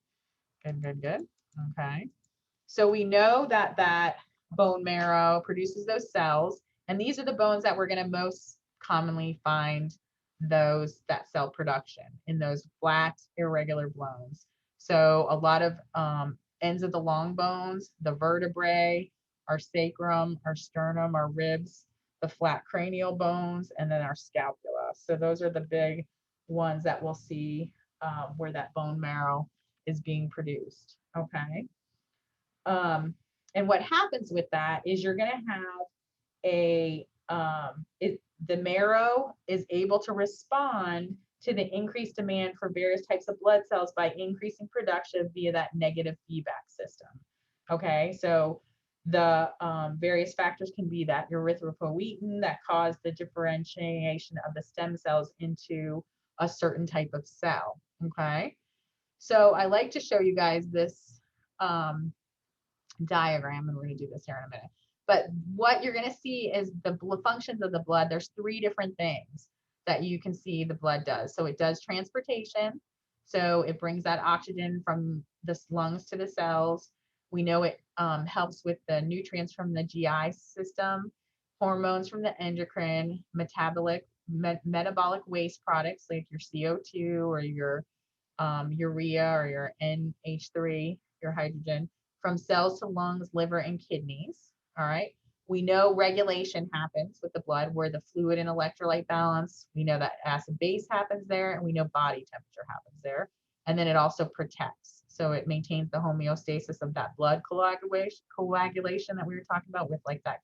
Okay. So we know that that bone marrow produces those cells, and these are the bones that we're going to most commonly find that cell production in those flat, irregular bones. So a lot of ends of the long bones, the vertebrae, our sacrum, our sternum, our ribs, the flat cranial bones, and then our scapula. So those are the big ones that we'll see where that bone marrow is being produced. Okay. And what happens with that is you're going to have the marrow is able to respond to the increased demand for various types of blood cells by increasing production via that negative feedback system. Okay, so the various factors can be that erythropoietin that cause the differentiation of the stem cells into a certain type of cell. Okay, so I like to show you guys this diagram, and we're going to do this here in a minute. But what you're going to see is the functions of the blood. There's three different things that you can see the blood does. So it does transportation. So it brings that oxygen from the lungs to the cells. We know it helps with the nutrients from the GI system, hormones from the endocrine, metabolic waste products like your CO2 or your urea or your NH3, your hydrogen, from cells to lungs, liver, and kidneys. All right. We know regulation happens with the blood where the fluid and electrolyte balance. We know that acid base happens there, and we know body temperature happens there. And then it also protects. So it maintains the homeostasis of that blood coagulation that we were talking about with like that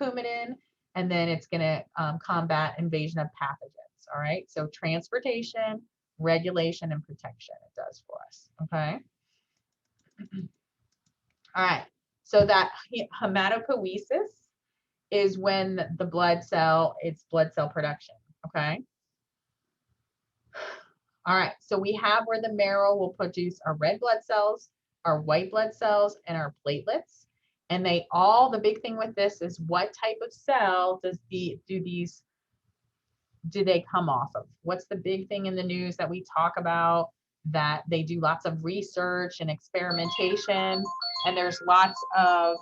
coumadin. And then it's going to combat invasion of pathogens. All right. So transportation, regulation, and protection it does for us. Okay. All right. So that hematopoiesis is when the it's blood cell production. Okay. All right. So we have where the marrow will produce our red blood cells, our white blood cells, and our platelets. And the big thing with this is what type of cell do they come off of? What's the big thing in the news that we talk about, that they do lots of research and experimentation, and there's lots of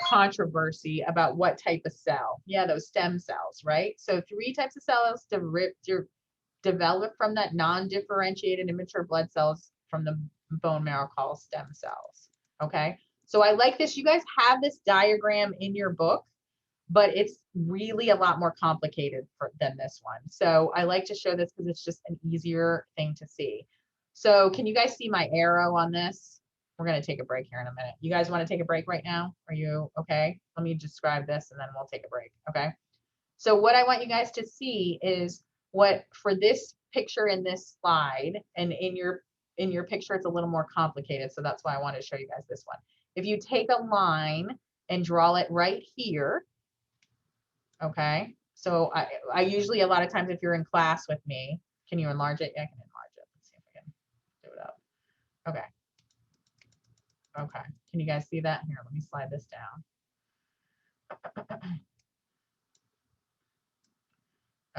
controversy about what type of cell. Yeah, those stem cells, right? So 3 types of cells develop from that non-differentiated immature blood cells from the bone marrow called stem cells. Okay, so I like this. You guys have this diagram in your book. but it's really a lot more complicated than this one. So I like to show this because it's just an easier thing to see. So can you guys see my arrow on this? We're going to take a break here in a minute. You guys want to take a break right now? Are you okay? Let me describe this and then we'll take a break. Okay. So what I want you guys to see is what for this picture in this slide, and in your picture, it's a little more complicated. So that's why I wanted to show you guys this one. If you take a line and draw it right here, okay. So I usually, a lot of times if you're in class with me, can you enlarge it? Yeah, I can enlarge it. Let's see if I can do it up. Okay. Okay. Can you guys see that? Here, let me slide this down.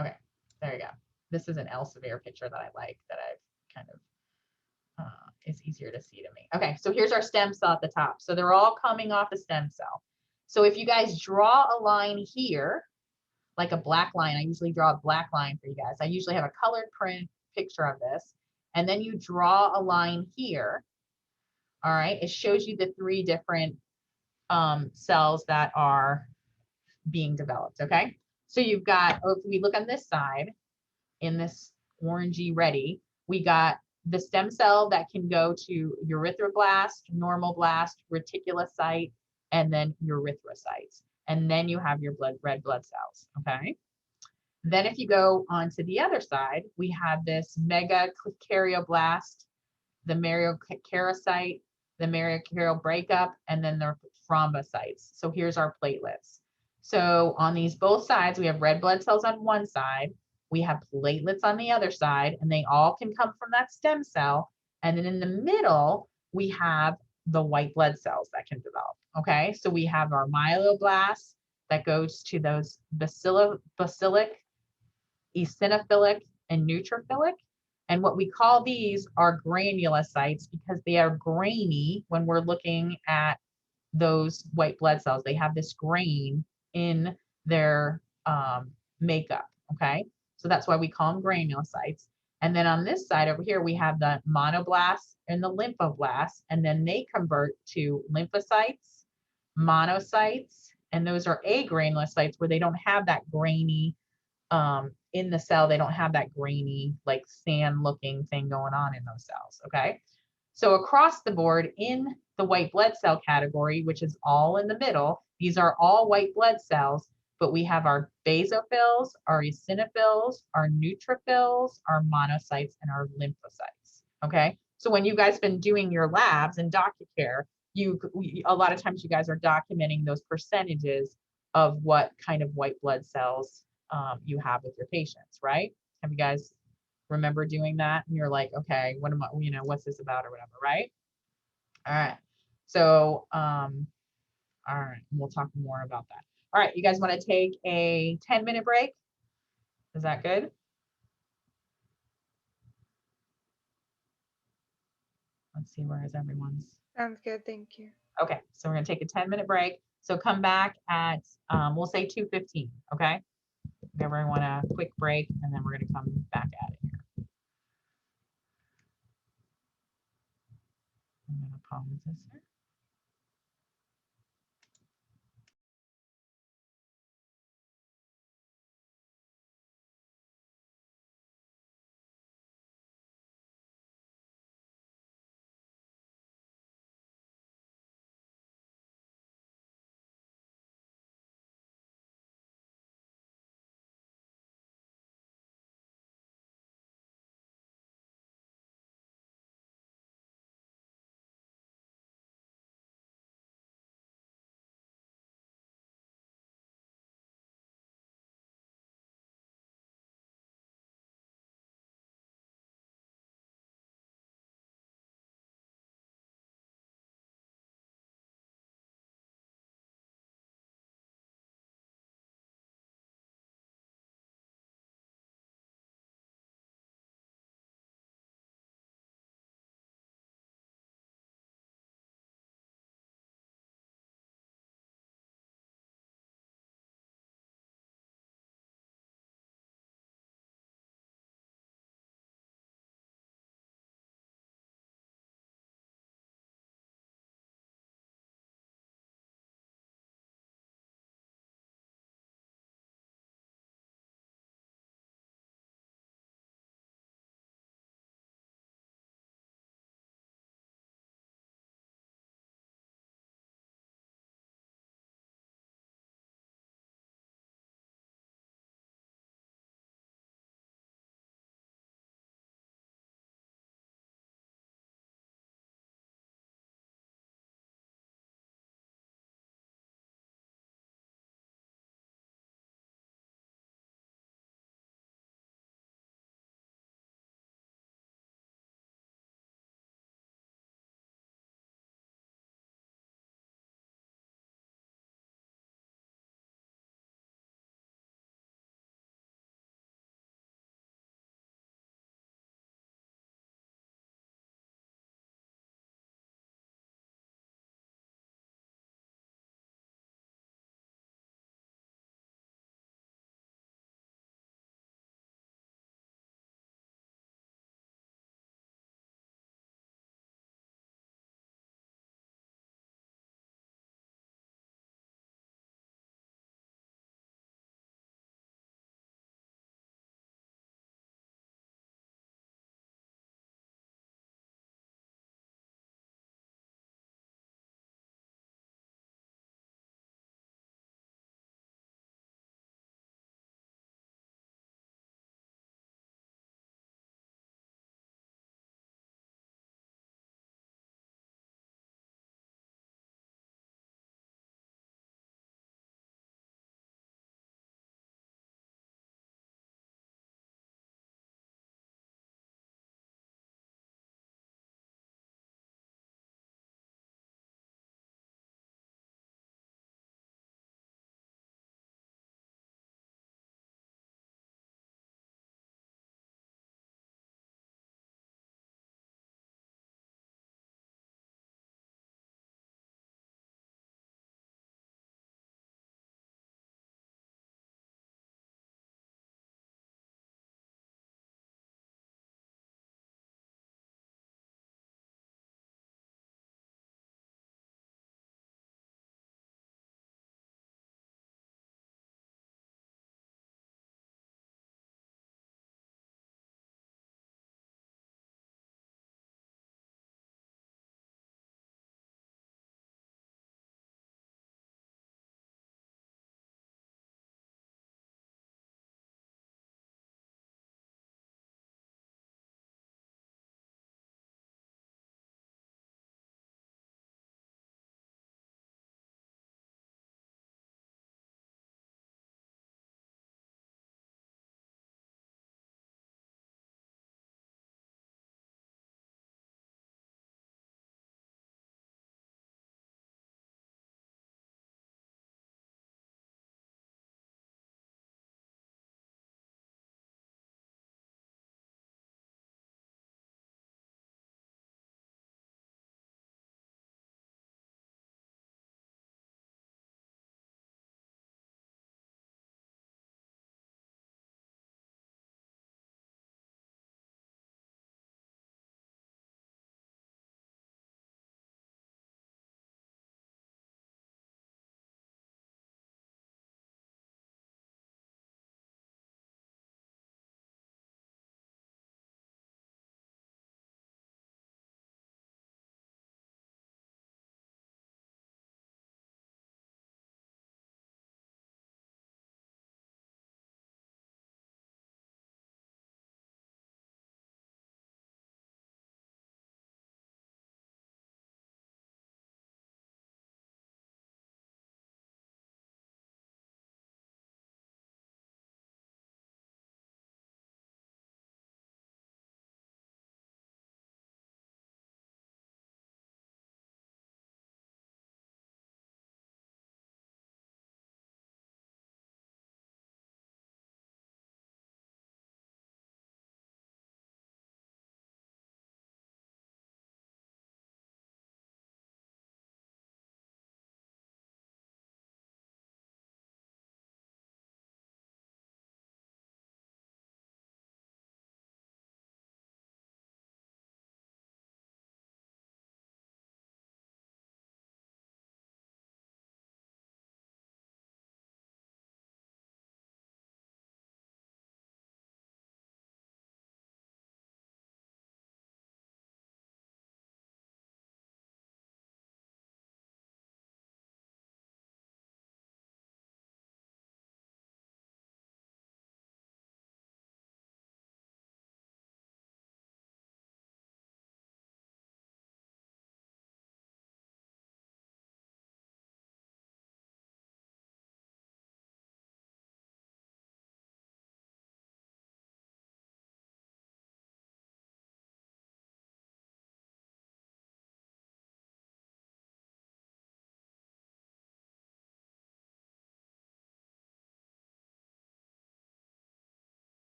Okay, there you go. This is an Elsevier picture that I like, that I've kind of, is easier to see to me. Okay, so here's our stem cell at the top. So they're all coming off a stem cell. So if you guys draw a line here, like a black line, I usually draw a black line for you guys. I usually have a colored print picture of this. And then you draw a line here. All right, it shows you the 3 different cells that are being developed, okay? So you've got, if we look on this side, in this orangey ready, we got the stem cell that can go to erythroblast, normal blast, reticulocyte, and then erythrocytes. And then you have your red blood cells, okay? Then if you go on to the other side, we have this megakaryoblast, the megakaryocyte, the megakaryocyte breakup, and then the thrombocytes. So here's our platelets. So on these both sides, we have red blood cells on one side, we have platelets on the other side, and they all can come from that stem cell. And then in the middle, we have the white blood cells that can develop, okay? So we have our myeloblast that goes to those basophilic, eosinophilic, and neutrophilic. And what we call these are granulocytes because they are grainy when we're looking at those white blood cells. They have this grain in their makeup, okay? So that's why we call them granulocytes. And then on this side over here, we have the monoblasts and the lymphoblasts, and then they convert to lymphocytes, monocytes, and those are agranulocytes where they don't have that grainy in the cell, they don't have that grainy, like sand looking thing going on in those cells, okay? So across the board in the white blood cell category, which is all in the middle, these are all white blood cells, but we have our basophils, our eosinophils, our neutrophils, our monocytes, and our lymphocytes, okay? So when you guys been doing your labs and DocuCare, a lot of times you guys are documenting those percentages of what kind of white blood cells you have with your patients, right? Have you guys remember doing that? And you're like, okay, what am I, what's this about or whatever, right? All right. So, all right, we'll talk more about that. All right, you guys want to take a 10-minute break? Is that good? Let's see, where is everyone's? Sounds good, thank you. Okay, so we're gonna take a 10-minute break. So come back at, we'll say 2:15, okay? Give everyone a quick break and then we're gonna come back at it here. I'm gonna pause this here.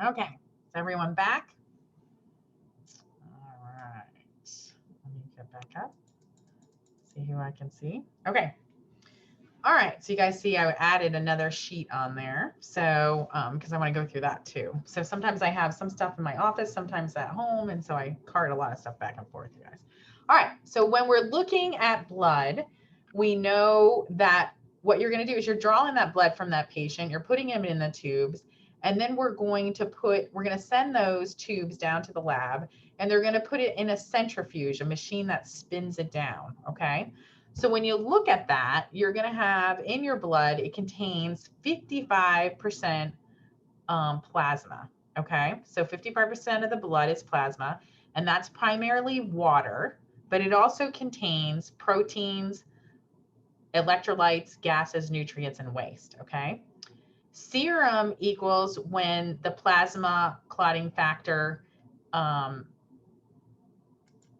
Okay, is everyone back? All right, let me get back up, see who I can see. Okay. All right, so you guys see I added another sheet on there. So, because I want to go through that too. So sometimes I have some stuff in my office, sometimes at home. And so I cart a lot of stuff back and forth, you guys. All right, so when we're looking at blood, we know that what you're going to do is you're drawing that blood from that patient, you're putting them in the tubes, and then we're going to send those tubes down to the lab, and they're going to put it in a centrifuge, a machine that spins it down, okay? So when you look at that, you're going to have in your blood, it contains 55% plasma, okay? So 55% of the blood is plasma, and that's primarily water, but it also contains proteins, electrolytes, gases, nutrients, and waste, okay? Serum equals when the plasma clotting factor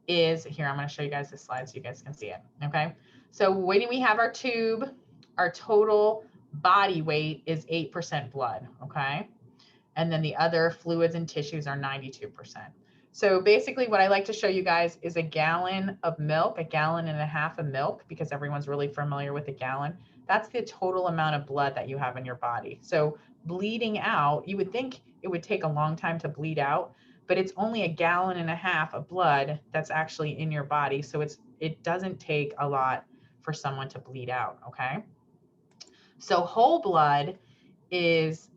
is, here, I'm going to show you guys this slide so you guys can see it, okay? So when we have our tube, our total body weight is 8% blood, okay? And then the other fluids and tissues are 92%. So basically what I like to show you guys is a gallon of milk, a gallon and a half of milk, because everyone's really familiar with a gallon. That's the total amount of blood that you have in your body. So bleeding out, you would think it would take a long time to bleed out, but it's only a gallon and a half of blood that's actually in your body. So it doesn't take a lot for someone to bleed out, okay? So whole blood is,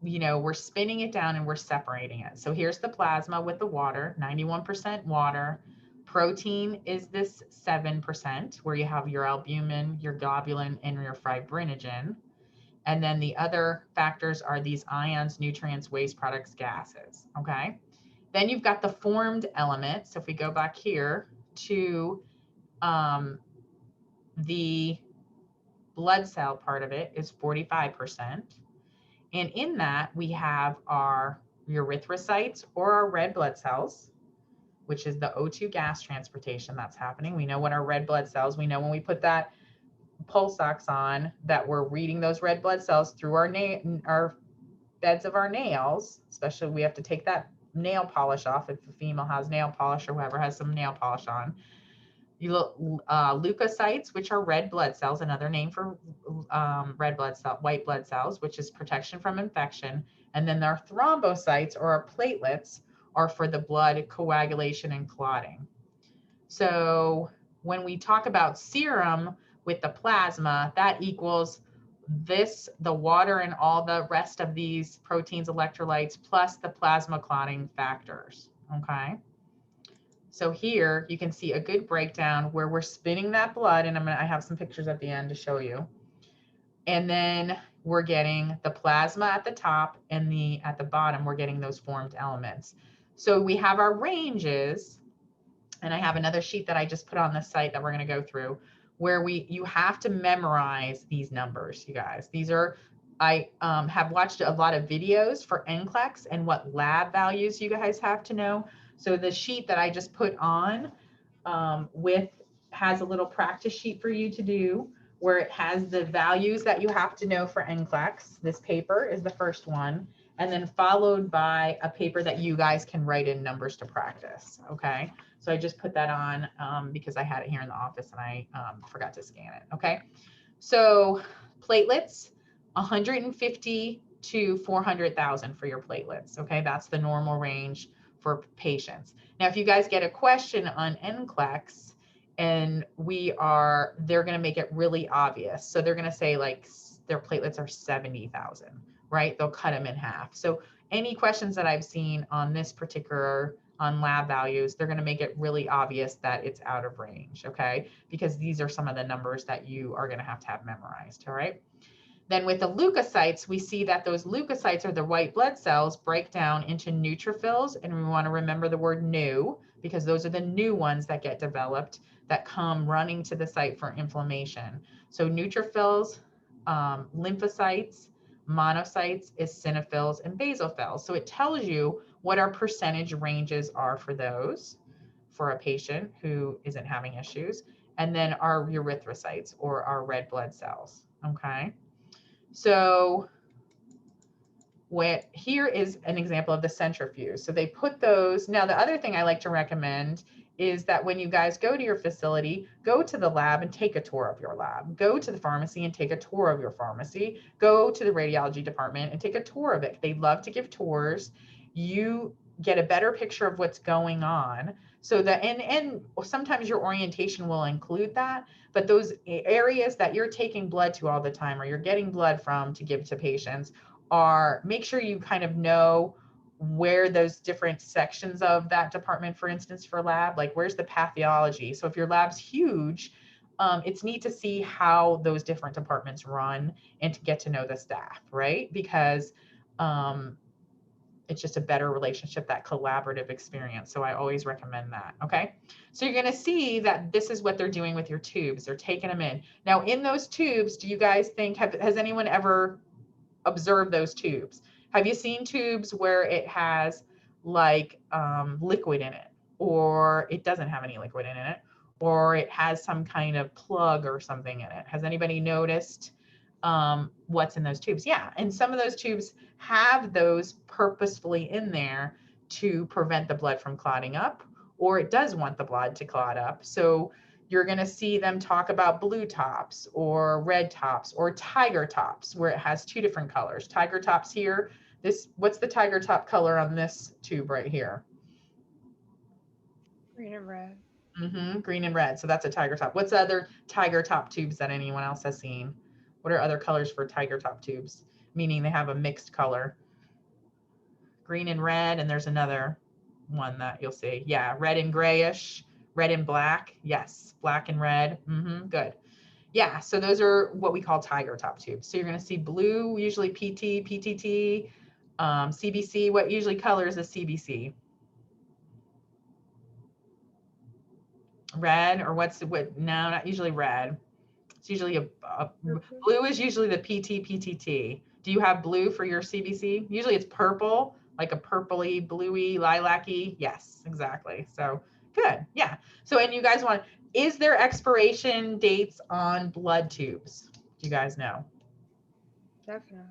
we're spinning it down and we're separating it. So here's the plasma with the water, 91% water. Protein is this 7%, where you have your albumin, your globulin, and your fibrinogen. And then the other factors are these ions, nutrients, waste products, gases, okay? Then you've got the formed element. So if we go back here to the blood cell part of it is 45%. And in that, we have our erythrocytes or our red blood cells, which is the O2 gas transportation that's happening. We know what our red blood cells, we know when we put that pulse ox on that we're reading those red blood cells through our beds of our nails, especially we have to take that nail polish off if a female has nail polish or whoever has some nail polish on. You look, leukocytes, which are red blood cells, another name for white blood cells, which is protection from infection. And then our thrombocytes or our platelets are for the blood coagulation and clotting. So when we talk about serum with the plasma, that equals the water and all the rest of these proteins, electrolytes, plus the plasma clotting factors, okay? So here you can see a good breakdown where we're spinning that blood, and I have some pictures at the end to show you. And then we're getting the plasma at the top, and at the bottom we're getting those formed elements. So we have our ranges, and I have another sheet that I just put on the site that we're going to go through, where you have to memorize these numbers, you guys. These are, I have watched a lot of videos for NCLEX and what lab values you guys have to know. So the sheet that I just put on has a little practice sheet for you to do, where it has the values that you have to know for NCLEX. This paper is the first one, and then followed by a paper that you guys can write in numbers to practice, okay? So I just put that on because I had it here in the office and I forgot to scan it, okay? So platelets, 150 to 400,000 for your platelets, okay? That's the normal range for patients. Now, if you guys get a question on NCLEX and they're gonna make it really obvious. So they're gonna say like their platelets are 70,000, right? They'll cut them in half. So any questions that I've seen on this particular, on lab values, they're gonna make it really obvious that it's out of range, okay? Because these are some of the numbers that you are gonna have memorized, all right? Then with the leukocytes, we see that those leukocytes, or the white blood cells, break down into neutrophils. And we want to remember the word new, because those are the new ones that get developed that come running to the site for inflammation. So neutrophils, lymphocytes, monocytes, eosinophils, and basophils. So it tells you what our percentage ranges are for those for a patient who isn't having issues. And then our erythrocytes, or our red blood cells, okay? So Here is an example of the centrifuge. So they put those. Now, the other thing I like to recommend is that when you guys go to your facility, go to the lab and take a tour of your lab. Go to the pharmacy and take a tour of your pharmacy. Go to the radiology department and take a tour of it. They love to give tours. You get a better picture of what's going on. So that, and sometimes your orientation will include that, but those areas that you're taking blood to all the time, or you're getting blood from to give to patients, are, make sure you kind of know where those different sections of that department, for instance, for lab, like where's the pathology. So if your lab's huge, it's neat to see how those different departments run and to get to know the staff, right? Because it's just a better relationship, that collaborative experience. So I always recommend that. Okay. So you're going to see that this is what they're doing with your tubes. They're taking them in. Now in those tubes, do you guys think, has anyone ever observed those tubes? Have you seen tubes where it has like liquid in it, or it doesn't have any liquid in it, or it has some kind of plug or something in it? Has anybody noticed what's in those tubes? Yeah, and some of those tubes have those purposefully in there to prevent the blood from clotting up, or it does want the blood to clot up. So you're going to see them talk about blue tops or red tops or tiger tops, where it has two different colors. Tiger tops here. What's the tiger top color on this tube right here? Green and red. Green and red. So that's a tiger top. What's the other tiger top tubes that anyone else has seen? What are other colors for tiger top tubes? Meaning they have a mixed color. Green and red, and there's another one that you'll see. Yeah, red and grayish, red and black. Yes, black and red. Good. Yeah, so those are what we call tiger top tubes. So you're going to see blue, usually PT, PTT, CBC. What usually colors is CBC? Red, or what? No, not usually red. It's usually blue is usually the PT, PTT. Do you have blue for your CBC? Usually it's purple, like a purpley, bluey, lilac-y. Yes, exactly. So good. Yeah. So, and you guys want, is there expiration dates on blood tubes? Do you guys know? Definitely.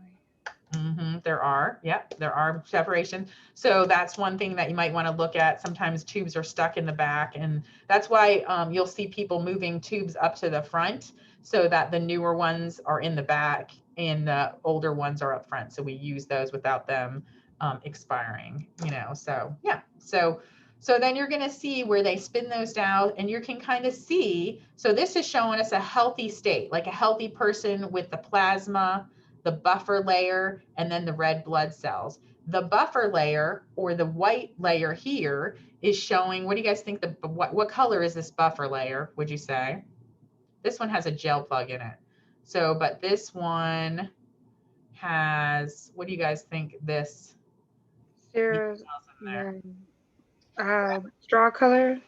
There are. Yep, there are separation. So that's one thing that you might want to look at. Sometimes tubes are stuck in the back, and that's why you'll see people moving tubes up to the front so that the newer ones are in the back and the older ones are up front. So we use those without them expiring, you know. So yeah. So then you're going to see where they spin those down, and you can kind of see. So this is showing us a healthy state, like a healthy person with the plasma, the buffer layer, and then the red blood cells. The buffer layer, or the white layer here, is showing, what do you guys think, what color is this buffer layer, would you say? This one has a gel plug in it. So, but this one has, what do you guys think this? Straw color.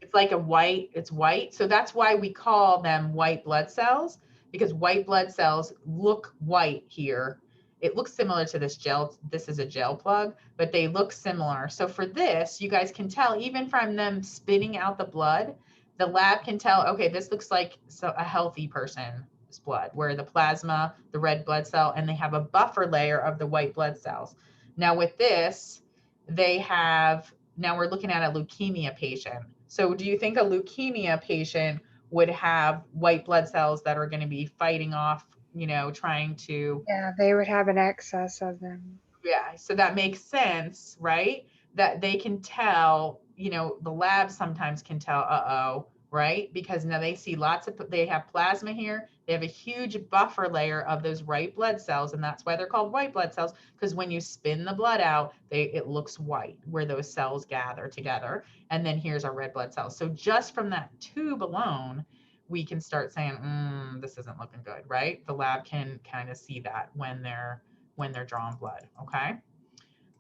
It's like a white, it's white. So that's why we call them white blood cells, because white blood cells look white here. It looks similar to this gel. This is a gel plug, but they look similar. So for this, you guys can tell, even from them spinning out the blood, the lab can tell, okay, this looks like a healthy person's blood, where the plasma, the red blood cell, and they have a buffer layer of the white blood cells. Now with this, they have, now we're looking at a leukemia patient. So do you think a leukemia patient would have white blood cells that are going to be fighting off, you know, trying to... Yeah, they would have an excess of them. Yeah, so that makes sense, right? That they can tell, you know, the lab sometimes can tell, right? Because now they see lots of, they have plasma here. They have a huge buffer layer of those white blood cells, and that's why they're called white blood cells, because when you spin the blood out, it looks white where those cells gather together. And then here's our red blood cells. So just from that tube alone, we can start saying, this isn't looking good, right? The lab can kind of see that when they're drawing blood, okay?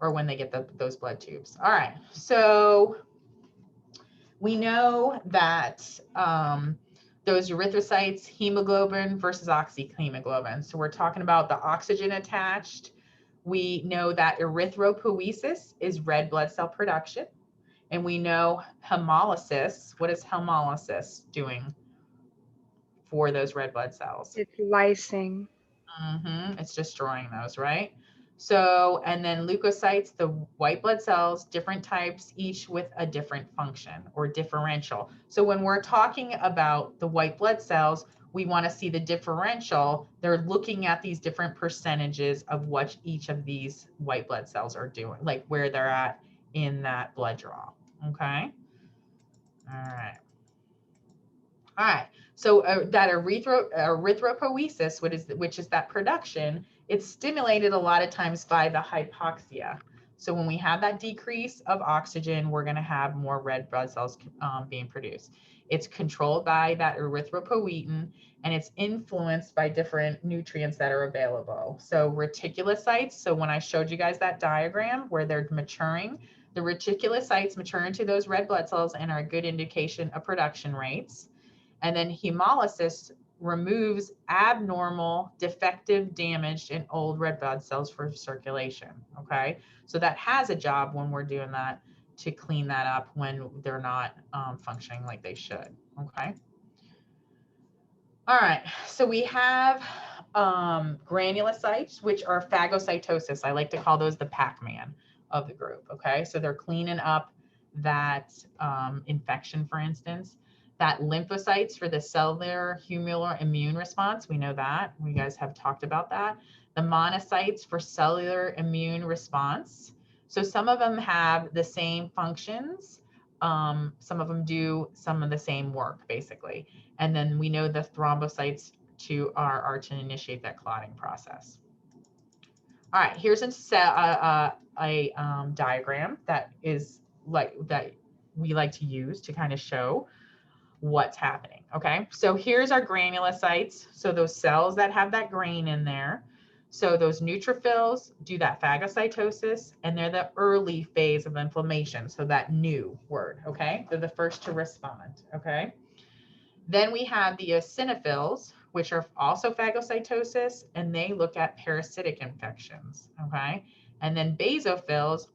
Or when they get those blood tubes. All right, so we know that those erythrocytes, hemoglobin versus oxyhemoglobin. So we're talking about the oxygen attached. We know that erythropoiesis is red blood cell production. And we know hemolysis, what is hemolysis doing for those red blood cells? It's lysing. It's destroying those, right? So, and then leukocytes, the white blood cells, different types, each with a different function or differential. So when we're talking about the white blood cells, we want to see the differential. They're looking at these different percentages of what each of these white blood cells are doing, like where they're at in that blood draw. Okay. All right. All right. So that erythropoiesis, which is that production, it's stimulated a lot of times by the hypoxia. So when we have that decrease of oxygen, we're going to have more red blood cells being produced. It's controlled by that erythropoietin, and it's influenced by different nutrients that are available. So reticulocytes, so when I showed you guys that diagram where they're maturing, the reticulocytes mature into those red blood cells and are a good indication of production rates. And then hemolysis removes abnormal, defective, damaged, and old red blood cells for circulation. Okay, so that has a job when we're doing that to clean that up when they're not functioning like they should. Okay. All right, so we have granulocytes, which are phagocytosis. I like to call those the Pac-Man of the group. Okay, so they're cleaning up that infection, for instance. That lymphocytes for the cellular humoral immune response, we know that. We guys have talked about that. The monocytes for cellular immune response. So some of them have the same functions. Some of them do some of the same work, basically. And then we know the thrombocytes are to initiate that clotting process. All right, here's a diagram that is that we like to use to kind of show what's happening. Okay, so here's our granulocytes. So those cells that have that grain in there. So those neutrophils do that phagocytosis, and they're the early phase of inflammation. So that new word, okay? They're the first to respond, okay? Then we have the eosinophils, which are also phagocytosis, and they look at parasitic infections, okay? And then basophils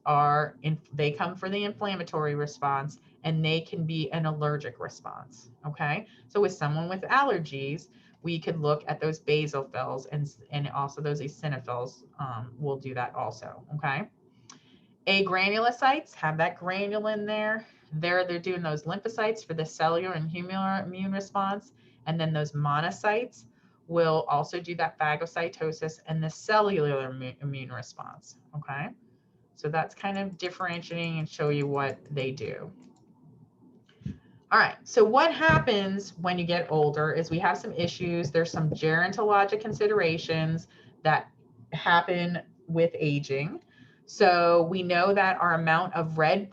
they come for the inflammatory response, and they can be an allergic response, okay? So with someone with allergies, we could look at those basophils, and also those eosinophils will do that also, okay? Agranulocytes have that granule in there. They're doing those lymphocytes for the cellular and humoral immune response. And then those monocytes will also do that phagocytosis and the cellular immune response, okay? So that's kind of differentiating and show you what they do. All right, so what happens when you get older is we have some issues. There's some gerontologic considerations that happen with aging. So we know that our amount of red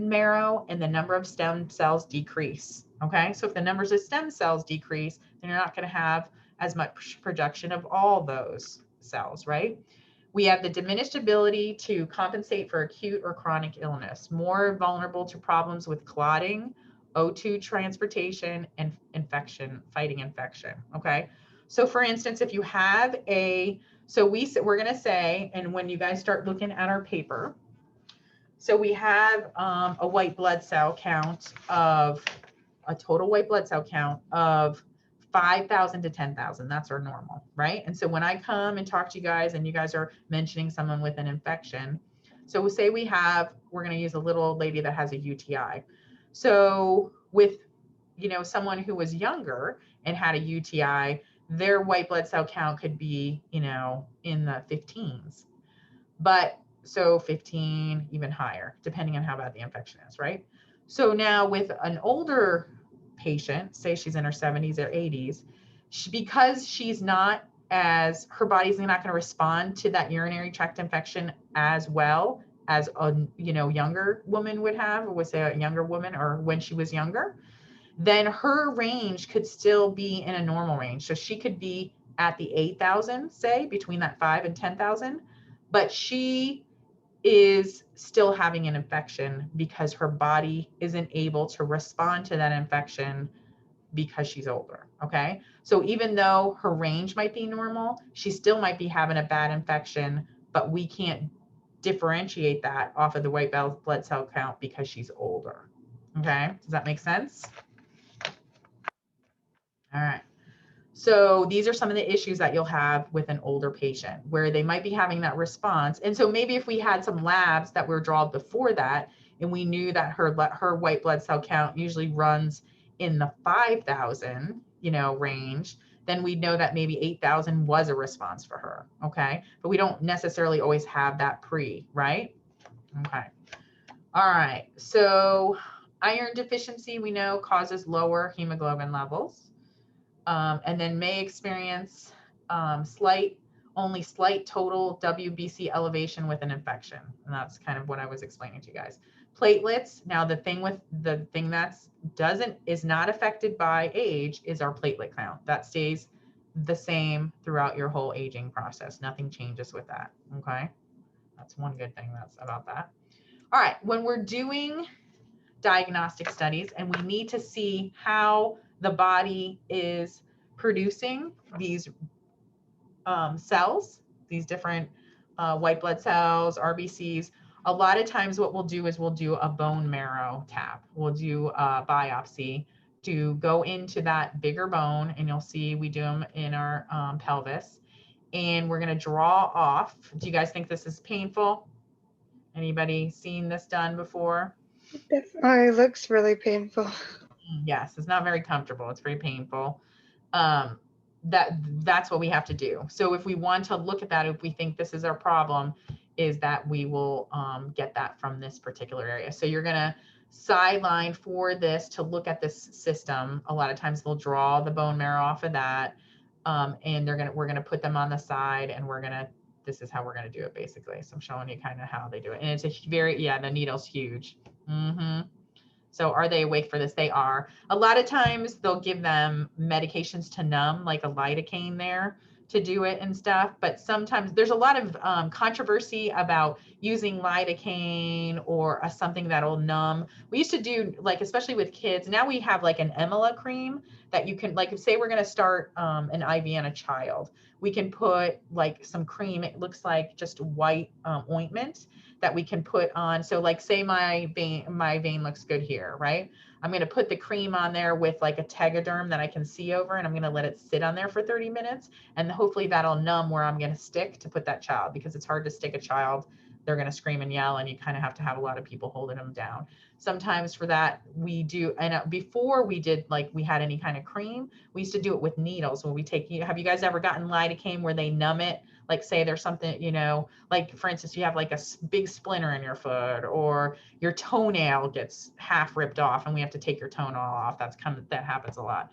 marrow and the number of stem cells decrease. Okay, so if the numbers of stem cells decrease, then you're not going to have as much production of all those cells, right? We have the diminished ability to compensate for acute or chronic illness, more vulnerable to problems with clotting, O2 transportation, and infection, fighting infection. Okay, so for instance, if you have we're going to say, and when you guys start looking at our paper, so we have a white blood cell count of a total white blood cell count of 5,000 to 10,000. That's our normal, right? And so when I come and talk to you guys and you guys are mentioning someone with an infection, so we'll say we're going to use a little lady that has a UTI. So with, someone who was younger and had a UTI, their white blood cell count could be, in the 15s. But so 15, even higher, depending on how bad the infection is, right? So now with an older patient, say she's in her 70s or 80s, because she's not her body's not going to respond to that urinary tract infection as well as a younger woman would have, or would say a younger woman, or when she was younger, then her range could still be in a normal range. So she could be at the 8,000, say between that 5 and 10,000, but she is still having an infection because her body isn't able to respond to that infection because she's older, okay? So even though her range might be normal, she still might be having a bad infection, but we can't differentiate that off of the white blood cell count because she's older, okay? Does that make sense? All right. So these are some of the issues that you'll have with an older patient where they might be having that response. And so maybe if we had some labs that were drawn before that, and we knew that her white blood cell count usually runs in the 5,000, range, then we'd know that maybe 8,000 was a response for her. Okay. But we don't necessarily always have that right? Okay. All right. So iron deficiency, we know, causes lower hemoglobin levels. And then may experience only slight total WBC elevation with an infection. And that's kind of what I was explaining to you guys. Platelets. Now the thing that's is not affected by age is our platelet count. That stays the same throughout your whole aging process. Nothing changes with that. Okay. That's one good thing that's about that. All right. When we're doing diagnostic studies and we need to see how the body is producing these cells, these different white blood cells, RBCs, a lot of times what we'll do is we'll do a bone marrow tap. We'll do a biopsy to go into that bigger bone, and you'll see we do them in our pelvis, and we're going to draw off. Do you guys think this is painful? Anybody seen this done before? Definitely looks really painful. Yes, it's not very comfortable. It's very painful. That's what we have to do. So if we want to look at that, if we think this is our problem, is that we will get that from this particular area. So you're going to sideline for this to look at this system. A lot of times they'll draw the bone marrow off of that, and we're going to put them on the side, and this is how we're going to do it basically. So I'm showing you kind of how they do it. And it's the needle's huge. So are they awake for this? They are. A lot of times they'll give them medications to numb, like a lidocaine there to do it and stuff. But sometimes there's a lot of controversy about using lidocaine or something that'll numb. We used to do, like, especially with kids, now we have like an Emila cream that you can, like, say we're going to start an IV on a child. We can put like some cream. It looks like just white ointment that we can put on. So like, say my vein looks good here, right? I'm going to put the cream on there with like a Tegaderm that I can see over, and I'm going to let it sit on there for 30 minutes. And hopefully that'll numb where I'm going to stick to put that child, because it's hard to stick a child. They're going to scream and yell, and you kind of have to have a lot of people holding them down. Sometimes for that we do, and before we did, like, we had any kind of cream, we used to do it with needles. When we take, have you guys ever gotten lidocaine where they numb it? Like, say there's something, like for instance, you have like a big splinter in your foot, or your toenail gets half ripped off and we have to take your toenail off. That happens a lot.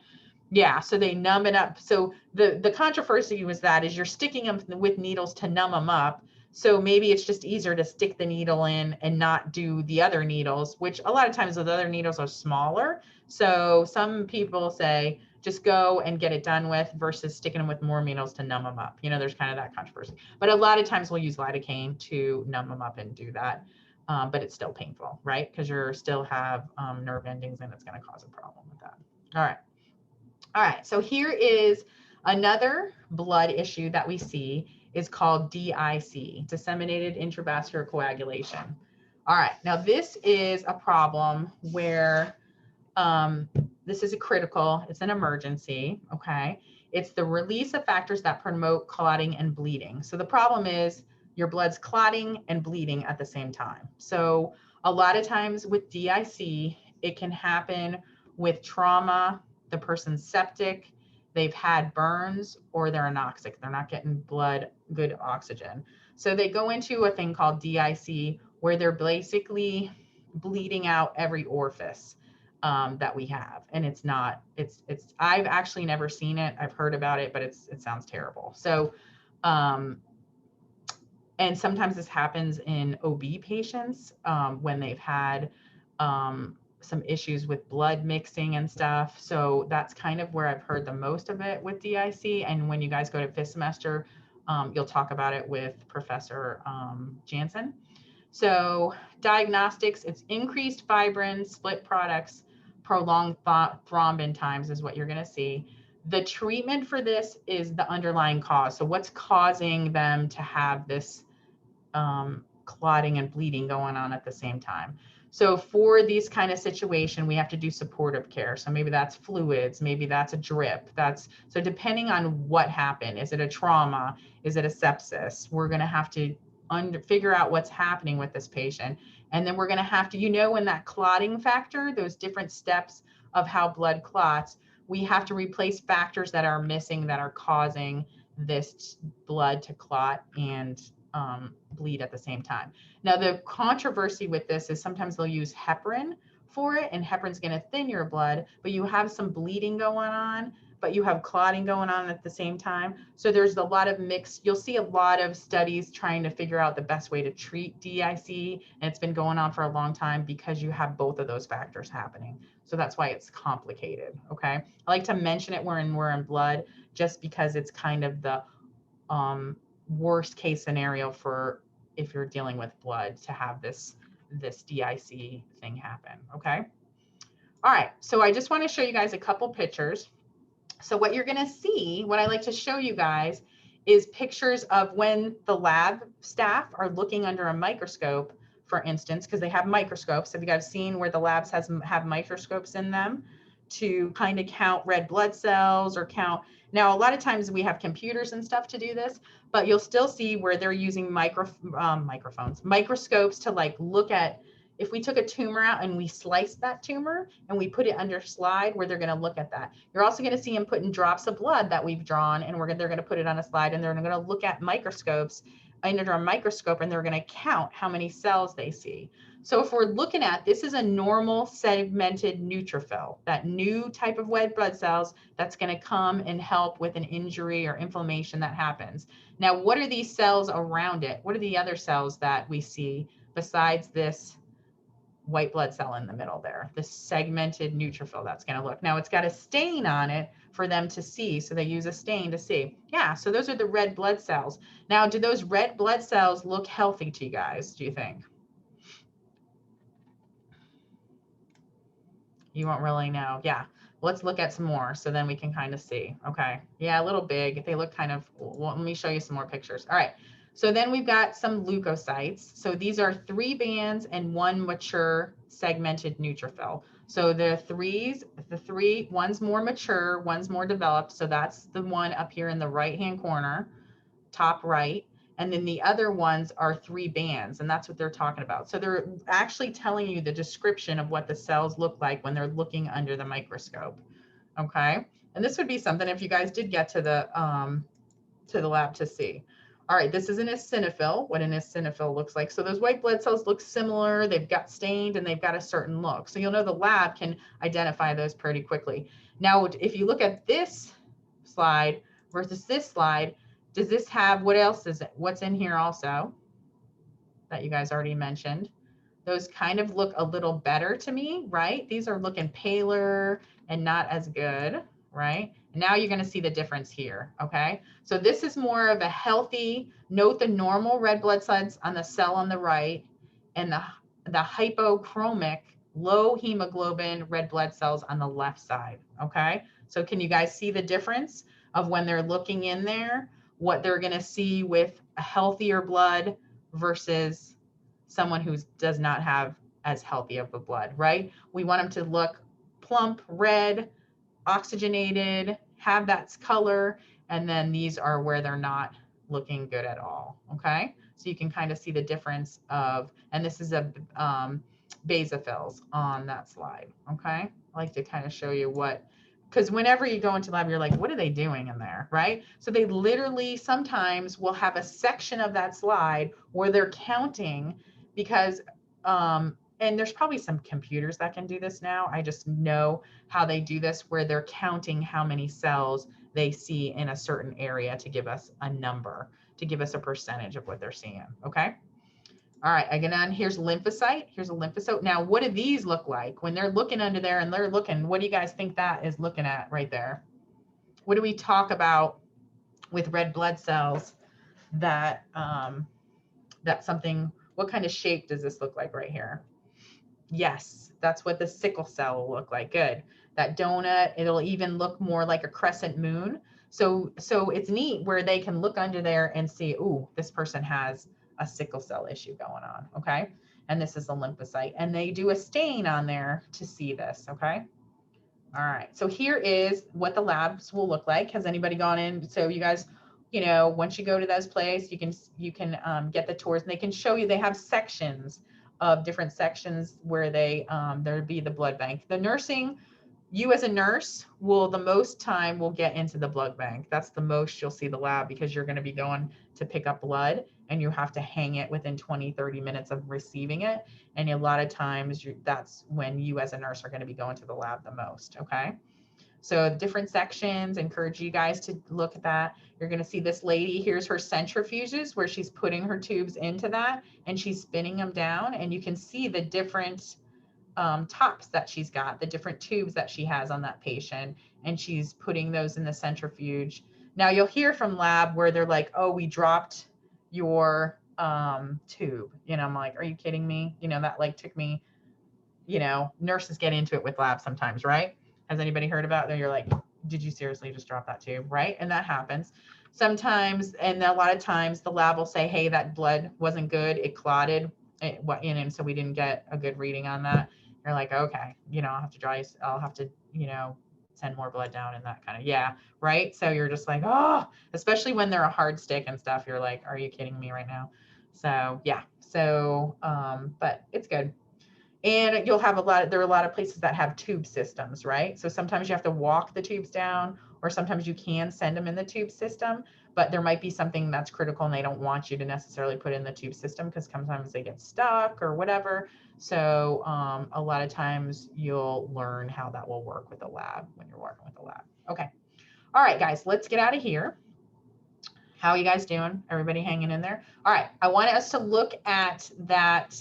Yeah, so they numb it up. So the controversy was that is you're sticking them with needles to numb them up. So maybe it's just easier to stick the needle in and not do the other needles, which a lot of times the other needles are smaller. So some people say just go and get it done with versus sticking them with more needles to numb them up. There's kind of that controversy. But a lot of times we'll use lidocaine to numb them up and do that. But it's still painful, right? Because you still have nerve endings, and it's going to cause a problem with that. All right. So here is another blood issue that we see is called DIC, disseminated intravascular coagulation. All right. Now this is a problem where this is critical. It's an emergency. Okay. It's the release of factors that promote clotting and bleeding. So the problem is your blood's clotting and bleeding at the same time. So a lot of times with DIC, it can happen with trauma. The person's septic, they've had burns, or they're anoxic. They're not getting good oxygen. So they go into a thing called DIC, where they're basically bleeding out every orifice that we have. And I've actually never seen it. I've heard about it, but it sounds terrible. So, and sometimes this happens in OB patients when they've had some issues with blood mixing and stuff. So that's kind of where I've heard the most of it with DIC. And when you guys go to 5th semester, you'll talk about it with Professor Jansen. So diagnostics, it's increased fibrin, split products, prolonged thrombin times is what you're going to see. The treatment for this is the underlying cause. So what's causing them to have this clotting and bleeding going on at the same time? So for these kind of situation, we have to do supportive care. So maybe that's fluids, maybe that's a drip. So depending on what happened, is it a trauma? Is it a sepsis? We're going to have to figure out what's happening with this patient. And then we're going to have to, in that clotting factor, those different steps of how blood clots, we have to replace factors that are missing that are causing this blood to clot and bleed at the same time. Now, the controversy with this is sometimes they'll use heparin for it, and heparin's going to thin your blood, but you have some bleeding going on, but you have clotting going on at the same time. So there's a lot of you'll see a lot of studies trying to figure out the best way to treat DIC, and it's been going on for a long time because you have both of those factors happening. So that's why it's complicated, okay? I like to mention it when we're in blood, just because it's kind of the worst case scenario for if you're dealing with blood to have this DIC thing happen, okay? All right, so I just want to show you guys a couple pictures. So what you're going to see, what I like to show you guys is pictures of when the lab staff are looking under a microscope, for instance, because they have microscopes. Have you guys seen where the labs have microscopes in them to kind of count red blood cells or count? Now, a lot of times we have computers and stuff to do this, but you'll still see where they're using microscopes to like look at, if we took a tumor out and we sliced that tumor and we put it under a slide where they're going to look at that. You're also going to see them putting drops of blood that we've drawn, and they're going to put it on a slide, and they're going to look at microscopes under a microscope, and they're going to count how many cells they see. So if we're looking at, this is a normal segmented neutrophil, that new type of red blood cells that's going to come and help with an injury or inflammation that happens. Now, what are these cells around it? What are the other cells that we see besides this white blood cell in the middle there, the segmented neutrophil that's going to look? Now it's got a stain on it for them to see. So they use a stain to see. Yeah, so those are the red blood cells. Now, do those red blood cells look healthy to you guys, do you think? You won't really know. Yeah, let's look at some more so then we can kind of see. Okay, yeah, a little big. They look kind of, well, let me show you some more pictures. All right. So then we've got some leukocytes. So these are 3 bands and 1 mature segmented neutrophil. So the three, one's more mature, one's more developed. So that's the one up here in the right-hand corner, top right. And then the other ones are 3 bands, and that's what they're talking about. So they're actually telling you the description of what the cells look like when they're looking under the microscope. Okay. And this would be something if you guys did get to the lab to see. All right, this is an eosinophil, what an eosinophil looks like. So those white blood cells look similar, they've got stained, and they've got a certain look. So you'll know the lab can identify those pretty quickly. Now, if you look at this slide versus this slide, does this have, what else is it? What's in here also that you guys already mentioned? Those kind of look a little better to me, right? These are looking paler and not as good, right? Now you're going to see the difference here, okay? So this is more of a healthy, note the normal red blood cells on the cell on the right and the hypochromic, low hemoglobin red blood cells on the left side, okay? So can you guys see the difference of when they're looking in there, what they're going to see with a healthier blood versus someone who does not have as healthy of a blood, right? We want them to look plump, red, oxygenated, have that color, and then these are where they're not looking good at all, okay? So you can kind of see the difference of, and this is a basophils on that slide, okay? I like to kind of show you what, because whenever you go into lab, you're like, what are they doing in there, right? So they literally sometimes will have a section of that slide where they're counting because, and there's probably some computers that can do this now. I just know how they do this, where they're counting how many cells they see in a certain area to give us a number, to give us a percentage of what they're seeing, okay? All right, again, here's lymphocyte. Here's a lymphocyte. Now, what do these look like? When they're looking under there and they're looking, what do you guys think that is looking at right there? What do we talk about with red blood cells that, that's something, what kind of shape does this look like right here? Yes, that's what the sickle cell will look like. Good. That donut, it'll even look more like a crescent moon. So it's neat where they can look under there and see, ooh, this person has a sickle cell issue going on. Okay. and this is a lymphocyte. And they do a stain on there to see this, okay? All right, so here is what the labs will look like. Has anybody gone in? So you guys, you know, once you go to those places, you can get the tours, and they can show you. They have sections of different sections where they there'd be the blood bank. The nursing, you as a nurse will the most time will get into the blood bank. That's the most you'll see the lab, because you're going to be going to pick up blood and you have to hang it within 20-30 minutes of receiving it. And a lot of times that's when you as a nurse are going to be going to the lab the most. Okay. So different sections, encourage you guys to look at that. You're going to see this lady, here's her centrifuges where she's putting her tubes into that and she's spinning them down, and you can see the different tops that she's got, the different tubes that she has on that patient, and she's putting those in the centrifuge. Now you'll hear from lab where they're like, oh, we dropped your tube. You know, I'm like, are you kidding me? You know, that like took me, you know, nurses get into it with lab sometimes, right? Has anybody heard about that? You're like, did you seriously just drop that tube, right? And that happens sometimes. And a lot of times the lab will say, hey, that blood wasn't good. It clotted. And so we didn't get a good reading on that. You're like, okay, you know, I'll have to, you know, send more blood down and that kind of, yeah, right? So you're just like, oh, especially when they're a hard stick and stuff, you're like, are you kidding me right now? So yeah, so, but it's good. And you'll have there are a lot of places that have tube systems, right? So sometimes you have to walk the tubes down, or sometimes you can send them in the tube system, but there might be something that's critical and they don't want you to necessarily put in the tube system because sometimes they get stuck or whatever. So a lot of times you'll learn how that will work with the lab when you're working with the lab. Okay. All right, guys, let's get out of here. How are you guys doing? Everybody hanging in there? All right. I want us to look at that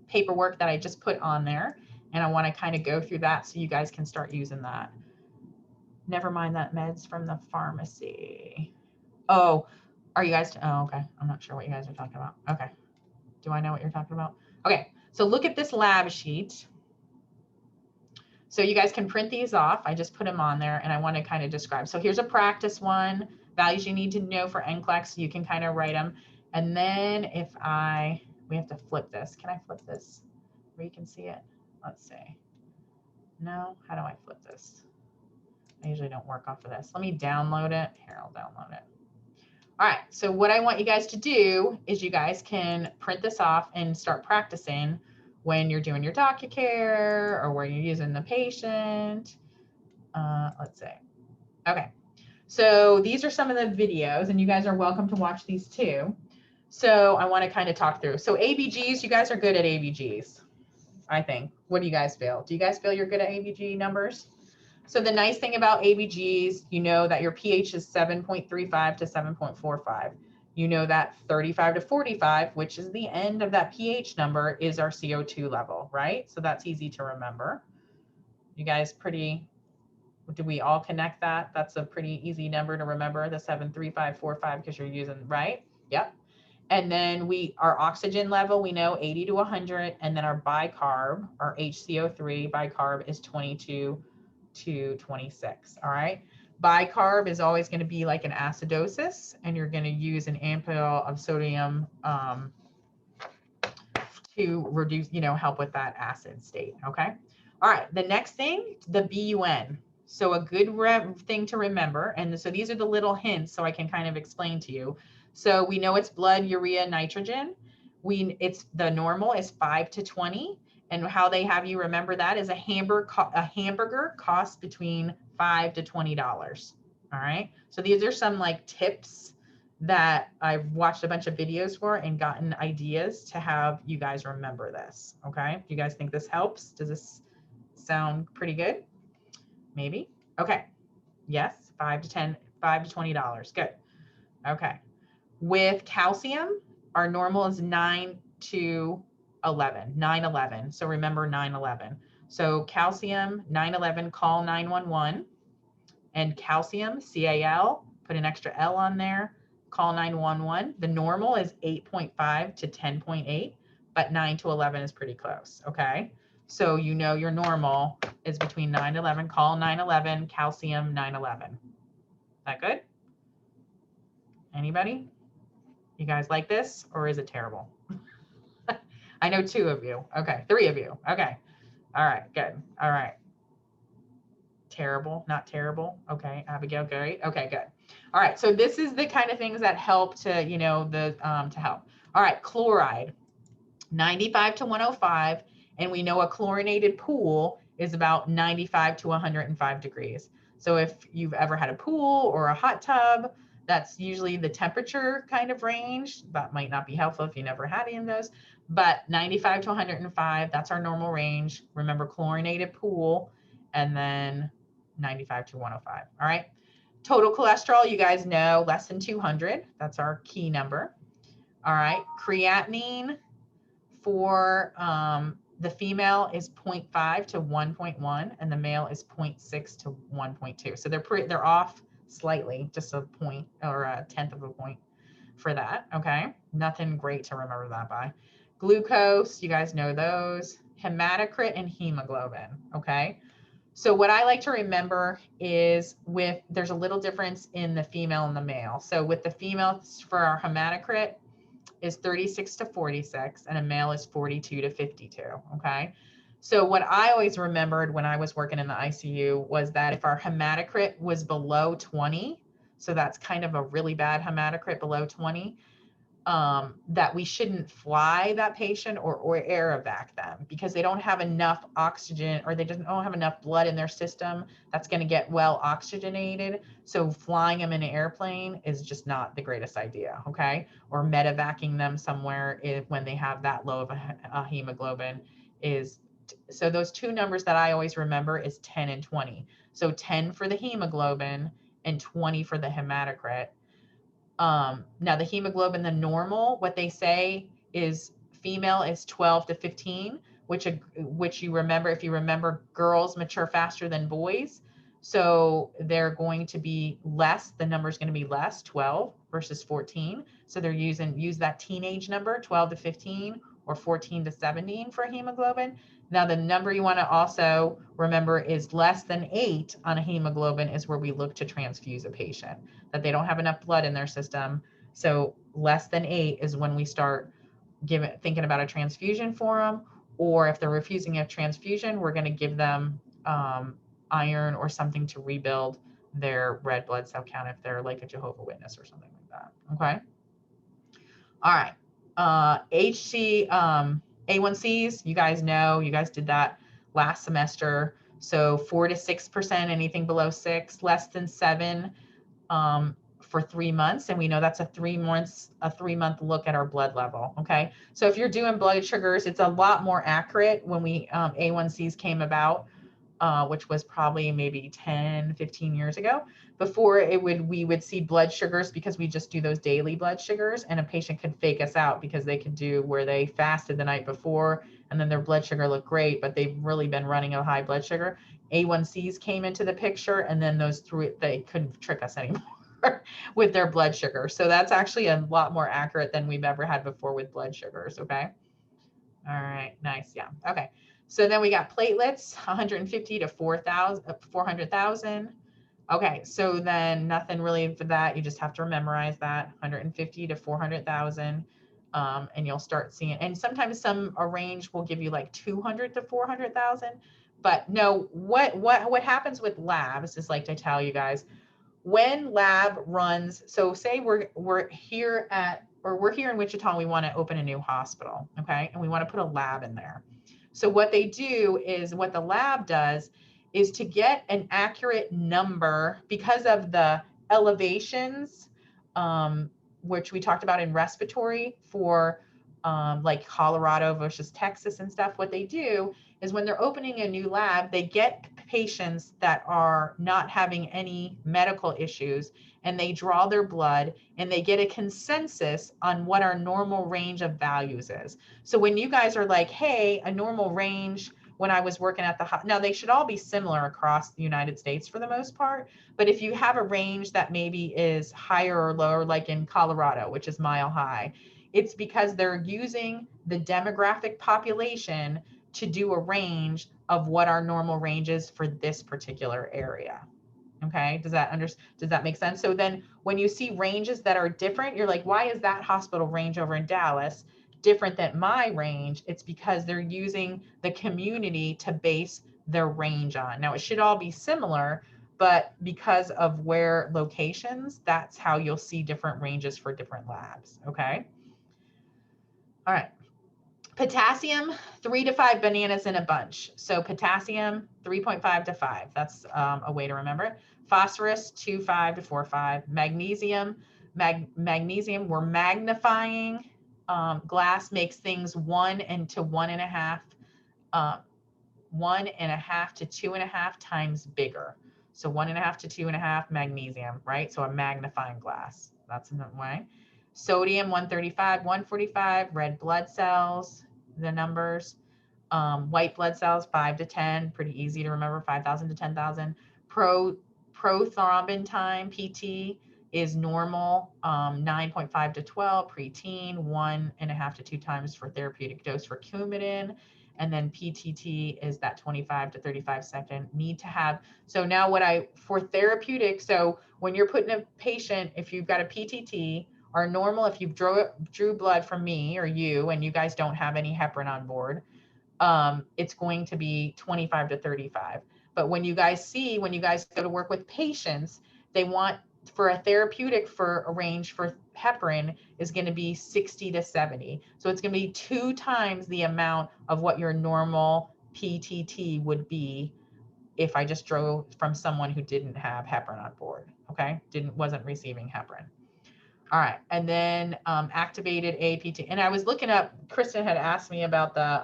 paperwork that I just put on there. And I want to kind of go through that so you guys can start using that. Never mind that meds from the pharmacy. Oh, are you guys? Oh, okay. I'm not sure what you guys are talking about. Okay. Do I know what you're talking about? Okay. So look at this lab sheet. So you guys can print these off. I just put them on there and I want to kind of describe. So here's a practice one, values you need to know for NCLEX. You can kind of write them. And then we have to flip this. Can I flip this where you can see it? Let's see. No, how do I flip this? I usually don't work off of this. Let me download it. Here, I'll download it. All right, so what I want you guys to do is you guys can print this off and start practicing when you're doing your DocuCare or when you're using the patient. Let's see. Okay, so these are some of the videos, and you guys are welcome to watch these too. So I want to kind of talk through. So ABGs, you guys are good at ABGs, I think. What do you guys feel? Do you guys feel you're good at ABG numbers? So the nice thing about ABGs, you know that your pH is 7.35 to 7.45. You know that 35 to 45, which is the end of that pH number, is our CO2 level, right? So that's easy to remember. You guys do we all connect that? That's a pretty easy number to remember, the 73545, because you're using, right? Yep. And then our oxygen level, we know 80 to 100. And then our bicarb, our HCO3 bicarb is 22 to 26. All right. Bicarb is always going to be like an acidosis, and you're going to use an ampule of sodium to reduce, help with that acid state. Okay. All right. The next thing, the BUN. So a good thing to remember. And so these are the little hints so I can kind of explain to you. So we know it's blood, urea, nitrogen. It's the normal is 5 to 20. And how they have you remember that is a hamburger costs between $5 to $20. All right. So these are some like tips that I've watched a bunch of videos for and gotten ideas to have you guys remember this. Okay. Do you guys think this helps? Does this sound pretty good? Maybe. Okay. Yes. $5 to $20. Good. Okay. With calcium, our normal is 9 to 11, 911. So remember 911. So calcium, 911, call 911. And calcium, CAL, put an extra L on there, call 911. The normal is 8.5 to 10.8, but 9 to 11 is pretty close, okay? So you know your normal is between 9 and 11, call 911, calcium 911. Is that good? Anybody? You guys like this, or is it terrible? I know 2 of you. Okay, 3 of you. Okay. All right, good. All right. Terrible, not terrible. Okay, Abigail, great. Okay, good. All right, so this is the kind of things that help to, you know, to help. All right, chloride, 95 to 105, and we know a chlorinated pool is about 95 to 105 degrees. So if you've ever had a pool or a hot tub, that's usually the temperature kind of range. That might not be helpful if you never had any of those, but 95 to 105, that's our normal range. Remember, chlorinated pool, and then 95 to 105. All right. Total cholesterol, you guys know, less than 200. That's our key number. All right. Creatinine for the female is 0.5 to 1.1, and the male is 0.6 to 1.2. So they're off slightly, just a point or a tenth of a point for that. Okay. Nothing great to remember that by. Glucose, you guys know those. Hematocrit and hemoglobin. Okay. So what I like to remember is there's a little difference in the female and the male. So with the female, for our hematocrit is 36 to 46, and a male is 42 to 52. Okay. So what I always remembered when I was working in the ICU was that if our hematocrit was below 20, so that's kind of a really bad hematocrit below 20, that we shouldn't fly that patient or air evac them, because they don't have enough oxygen, or they don't have enough blood in their system that's going to get well oxygenated. So flying them in an airplane is just not the greatest idea. Okay. Or medevacing them somewhere when they have that low of a hemoglobin is. So those 2 numbers that I always remember is 10 and 20. So 10 for the hemoglobin and 20 for the hematocrit. Now the hemoglobin, the normal, what they say is female is 12 to 15, which you remember, if you remember, girls mature faster than boys. So they're going to be less, the number is going to be less, 12 versus 14. So they're use that teenage number, 12 to 15 or 14 to 17 for hemoglobin. Now the number you want to also remember is less than 8 on a hemoglobin is where we look to transfuse a patient, that they don't have enough blood in their system. So less than 8 is when we start thinking about a transfusion for them, or if they're refusing a transfusion, we're going to give them iron or something to rebuild their red blood cell count if they're like a Jehovah's Witness or something like that. Okay. All right. A1Cs, you guys know, you guys did that last semester. So 4 to 6%, anything below 6, less than 7 for 3 months. And we know that's a 3-month look at our blood level. Okay. So if you're doing blood sugars, it's a lot more accurate when A1Cs came about, which was probably maybe 10, 15 years ago. Before we would see blood sugars because we just do those daily blood sugars, and a patient could fake us out because they could do where they fasted the night before and then their blood sugar looked great, but they've really been running a high blood sugar. A1Cs came into the picture, and then they couldn't trick us anymore with their blood sugar. So that's actually a lot more accurate than we've ever had before with blood sugars. Okay. All right. Nice. Yeah. Okay. So then we got platelets, 150 to 400,000. Okay. So then nothing really for that. You just have to memorize that, 150 to 400,000. And you'll start seeing, and sometimes a range will give you like 200 to 400,000. But no, what happens with labs is, like to tell you guys, when lab runs, so say we're here in Wichita and we want to open a new hospital, okay? And we want to put a lab in there. So what the lab does is to get an accurate number because of the elevations, which we talked about in respiratory for like Colorado versus Texas and stuff. What they do is when they're opening a new lab, they get patients that are not having any medical issues, and they draw their blood and they get a consensus on what our normal range of values is. So when you guys are like, hey, a normal range, when I was working at now they should all be similar across the United States for the most part. But if you have a range that maybe is higher or lower, like in Colorado, which is mile high, it's because they're using the demographic population to do a range of what our normal range is for this particular area. Okay, does that make sense? So then when you see ranges that are different, you're like, why is that hospital range over in Dallas different than my range, it's because they're using the community to base their range on. Now it should all be similar, but because of where locations, that's how you'll see different ranges for different labs, okay? All right. Potassium, 3 to 5 bananas in a bunch. So potassium, 3.5 to 5. That's a way to remember it. Phosphorus, 2.5 to 4.5. Magnesium, magnesium, we're magnifying. Glass makes things 1 to 1.5, 1.5 to 2.5 times bigger. So 1.5 to 2.5 magnesium, right? So a magnifying glass. That's in that way. Sodium, 135, 145. Red blood cells, the numbers. White blood cells, 5 to 10. Pretty easy to remember, 5,000 to 10,000. Prothrombin time, PT, is normal, 9.5 to 12. Preteen, 1.5 to 2 times for therapeutic dose for Coumadin. And then PTT is that 25 to 35 second need to have. So now for therapeutic, so when you're putting a patient, if you've got a PTT, or normal, if you've drew blood from me or you, and you guys don't have any heparin on board, it's going to be 25 to 35. But when you guys go to work with patients, they want, for a therapeutic, for a range for heparin is going to be 60 to 70. So it's going to be 2 times the amount of what your normal PTT would be if I just drew from someone who didn't have heparin on board, okay? Wasn't receiving heparin. All right, and then activated APT. And I was looking up, Kristen had asked me about the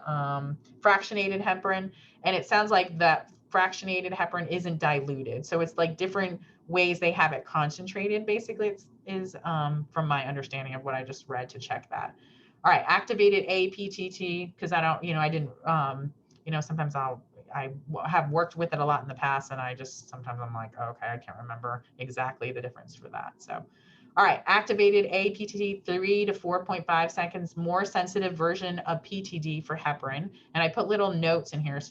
fractionated heparin, and it sounds like that fractionated heparin isn't diluted. So it's like different ways they have it concentrated, basically, is from my understanding of what I just read to check that. All right, activated APTT, because I don't, I didn't, sometimes I have worked with it a lot in the past, and sometimes I'm like, oh, okay, I can't remember exactly the difference for that. So. All right, activated APTT, 3 to 4.5 seconds, more sensitive version of PTD for heparin. And I put little notes in here.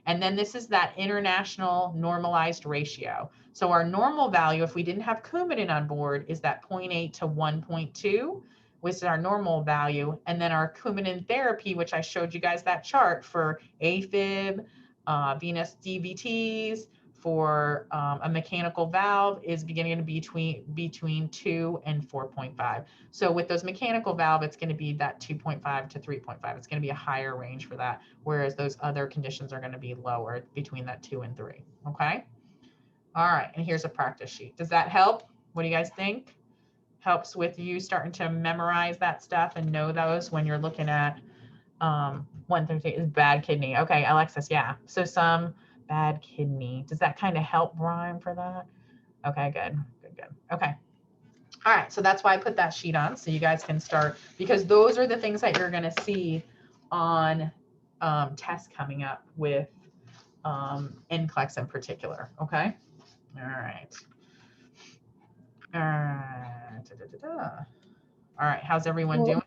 And then this is that international normalized ratio. So our normal value, if we didn't have Coumadin on board, is that 0.8 to 1.2, which is our normal value. And then our Coumadin therapy, which I showed you guys that chart for AFib, venous DVTs, for a mechanical valve, is beginning to be between 2 and 4.5. So with those mechanical valve, it's going to be that 2.5 to 3.5. It's going to be a higher range for that, whereas those other conditions are going to be lower, between that 2 and 3. Okay. All right. And here's a practice sheet. Does that help? What do you guys think? Helps with you starting to memorize that stuff and know those when you're looking at 1 through 3 is bad kidney. Okay, Alexis. Yeah. So some bad kidney. Does that kind of help rhyme for that? Okay, good. Okay. All right, so that's why I put that sheet on, so you guys can start, because those are the things that you're going to see on tests coming up with NCLEX in particular. Okay. All right. All right. How's everyone doing?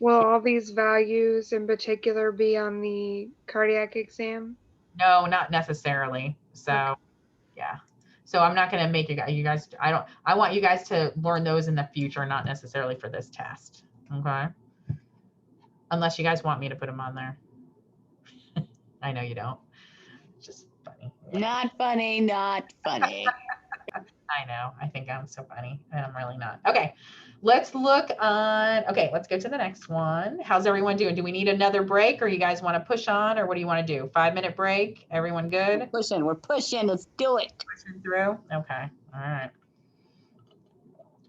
Will all these values in particular be on the cardiac exam? No, not necessarily. So, okay. Yeah. So I'm not going to make you guys, I want you guys to learn those in the future, not necessarily for this test. Okay. Unless you guys want me to put them on there. I know you don't. It's just funny. Not funny, not funny. I know. I think I'm so funny, and I'm really not. Okay. Let's look on, okay, let's go to the next one. How's everyone doing? Do we need another break, or you guys want to push on, or what do you want to do? 5-minute break? Everyone good? We're pushing. Let's do it. Pushing through? Okay. All right.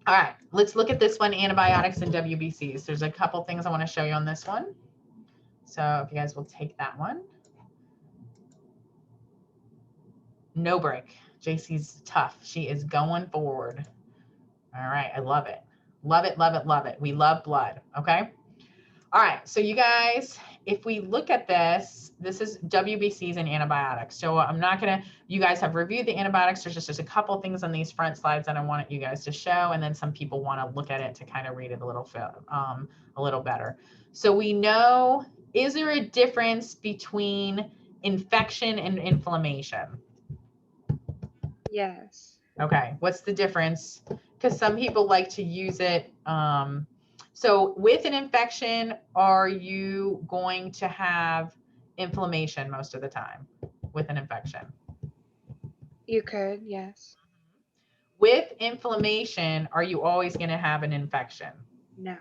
All right. Let's look at this one, antibiotics and WBCs. There's a couple things I want to show you on this one. So if you guys will take that one. No break. JC's tough. She is going forward. All right. I love it. Love it, love it, love it. We love blood. Okay. All right. So you guys, if we look at this, this is WBCs and antibiotics. So I'm not going to, you guys have reviewed the antibiotics. There's just a couple things on these front slides that I want you guys to show. And then some people want to look at it to kind of read it a little better. So we know, is there a difference between infection and inflammation? Yes. Okay. What's the difference? Because some people like to use it So with an infection, are you going to have inflammation most of the time with an infection? You could, yes. With inflammation, are you always going to have an infection? No.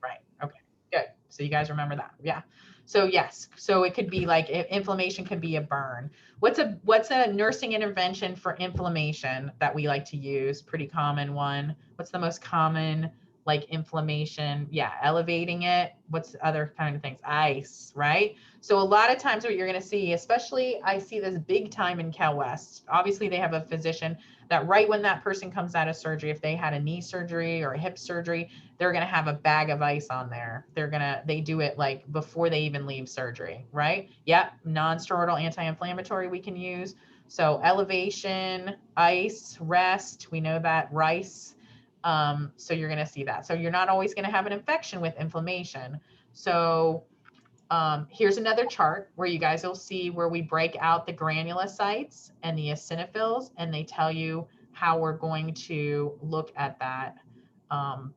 Right. Okay. Good. So you guys remember that. Yeah. So yes. So it could be like inflammation could be a burn. What's a nursing intervention for inflammation that we like to use? Pretty common one. What's the most common like inflammation? Yeah, elevating it. What's the other kind of things? Ice, right? So a lot of times what you're going to see, especially I see this big time in Cal West. Obviously they have a physician that right when that person comes out of surgery, if they had a knee surgery or a hip surgery, they're going to have a bag of ice on there. They do it like before they even leave surgery, right? Yep. Non-steroidal anti-inflammatory we can use. So elevation, ice, rest, we know that, rice. So you're going to see that. So you're not always going to have an infection with inflammation. So here's another chart where you guys will see where we break out the granulocytes and the eosinophils, and they tell you how we're going to look at that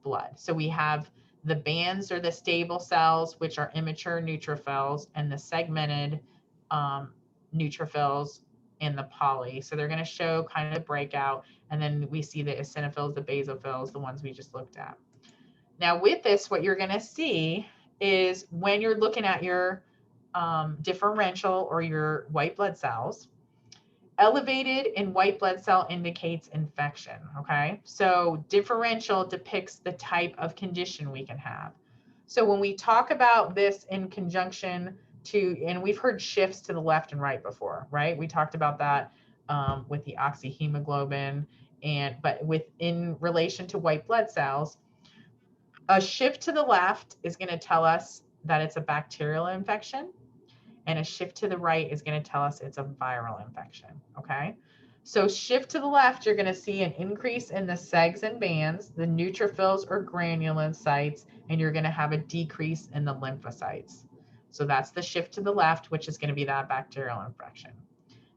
blood. So we have the bands or the stable cells, which are immature neutrophils, and the segmented neutrophils in the poly. So they're going to show kind of the breakout, and then we see the eosinophils, the basophils, the ones we just looked at. Now with this, what you're going to see is when you're looking at your differential or your white blood cells, elevated in white blood cell indicates infection, okay? So differential depicts the type of condition we can have. So when we talk about this in conjunction to, and we've heard shifts to the left and right before, right? We talked about that with the oxyhemoglobin, but in relation to white blood cells, a shift to the left is going to tell us that it's a bacterial infection, and a shift to the right is going to tell us it's a viral infection, okay? So shift to the left, you're going to see an increase in the segs and bands, the neutrophils or granulocytes, and you're going to have a decrease in the lymphocytes. So that's the shift to the left, which is going to be that bacterial infection.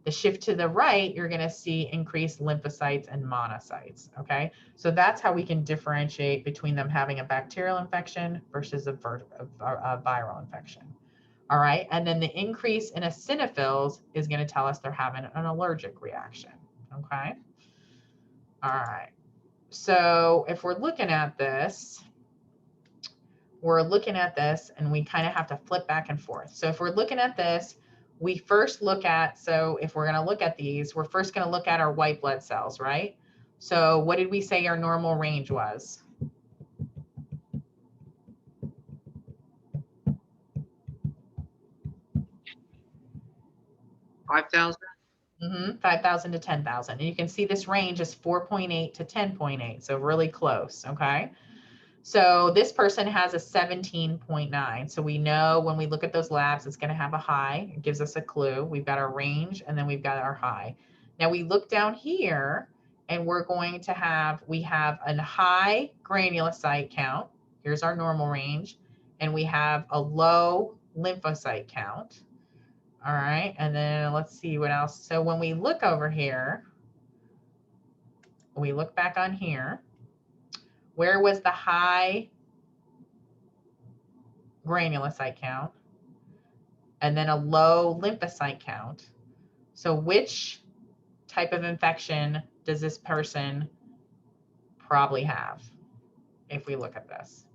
The shift to the right, you're going to see increased lymphocytes and monocytes, okay? So that's how we can differentiate between them having a bacterial infection versus a viral infection. All right, and then the increase in eosinophils is going to tell us they're having an allergic reaction, okay? All right, so if we're looking at this, and we kind of have to flip back and forth. So if we're looking at this, we first look at, so if we're going to look at these, we're first going to look at our white blood cells, right? So what did we say our normal range was? 5,000. 5,000 to 10,000. And you can see this range is 4.8 to 10.8. So really close. Okay. So this person has a 17.9. So we know when we look at those labs, it's going to have a high. It gives us a clue. We've got our range and then we've got our high. Now we look down here and we're going to have, we have a high granulocyte count. Here's our normal range. And we have a low lymphocyte count. All right, and then let's see what else. So when we look over here, we look back on here, where was the high granulocyte count? And then a low lymphocyte count. So which type of infection does this person probably have if we look at this?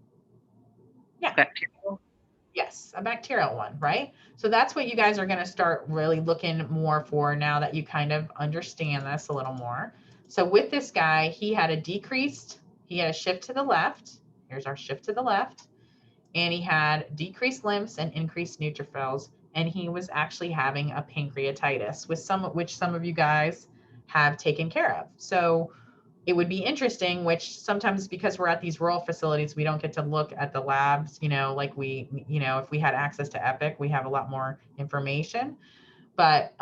Yeah. Bacterial. Yes, a bacterial one, right? So that's what you guys are going to start really looking more for now that you kind of understand this a little more. So with this guy, he had a shift to the left. Here's our shift to the left. And he had decreased lymphs and increased neutrophils. And he was actually having a pancreatitis, which some of you guys have taken care of. So it would be interesting, which sometimes because we're at these rural facilities, we don't get to look at the labs, like if we had access to Epic, we have a lot more information. But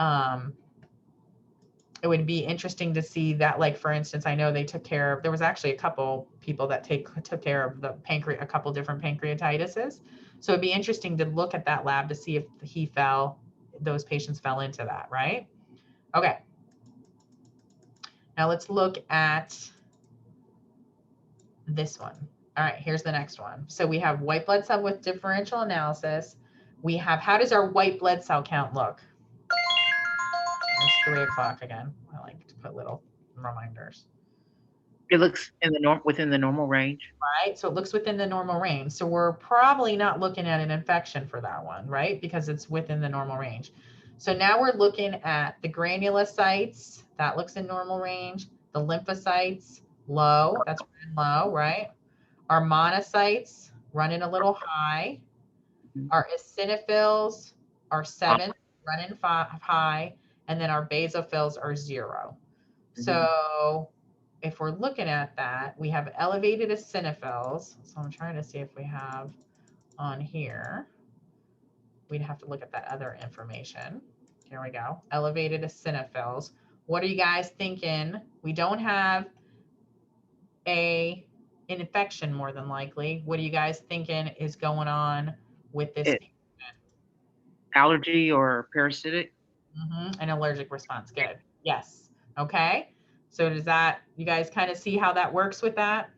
it would be interesting to see that, like, for instance, I know they took care of, there was actually a couple people that took care of a couple different pancreatitises. So it'd be interesting to look at that lab to see if those patients fell into that, right? Okay. Now let's look at this one. All right, here's the next one. So we have white blood cell with differential analysis. We have, how does our white blood cell count look? It's 3 o'clock again. I like to put little reminders. It looks in the within the normal range. Right, so it looks within the normal range. So we're probably not looking at an infection for that one, right? Because it's within the normal range. So now we're looking at the granulocytes. That looks in normal range. The lymphocytes, low. That's low, right? Our monocytes running a little high. Our eosinophils are 7, running high, and then our basophils are 0. So if we're looking at that, we have elevated eosinophils. So I'm trying to see if we have on here. We'd have to look at that other information. Here we go. Elevated eosinophils. What are you guys thinking? We don't have an infection more than likely. What are you guys thinking is going on with this? Allergy or parasitic? An allergic response. Good. Yes. Okay. So does that, you guys kind of see how that works with that?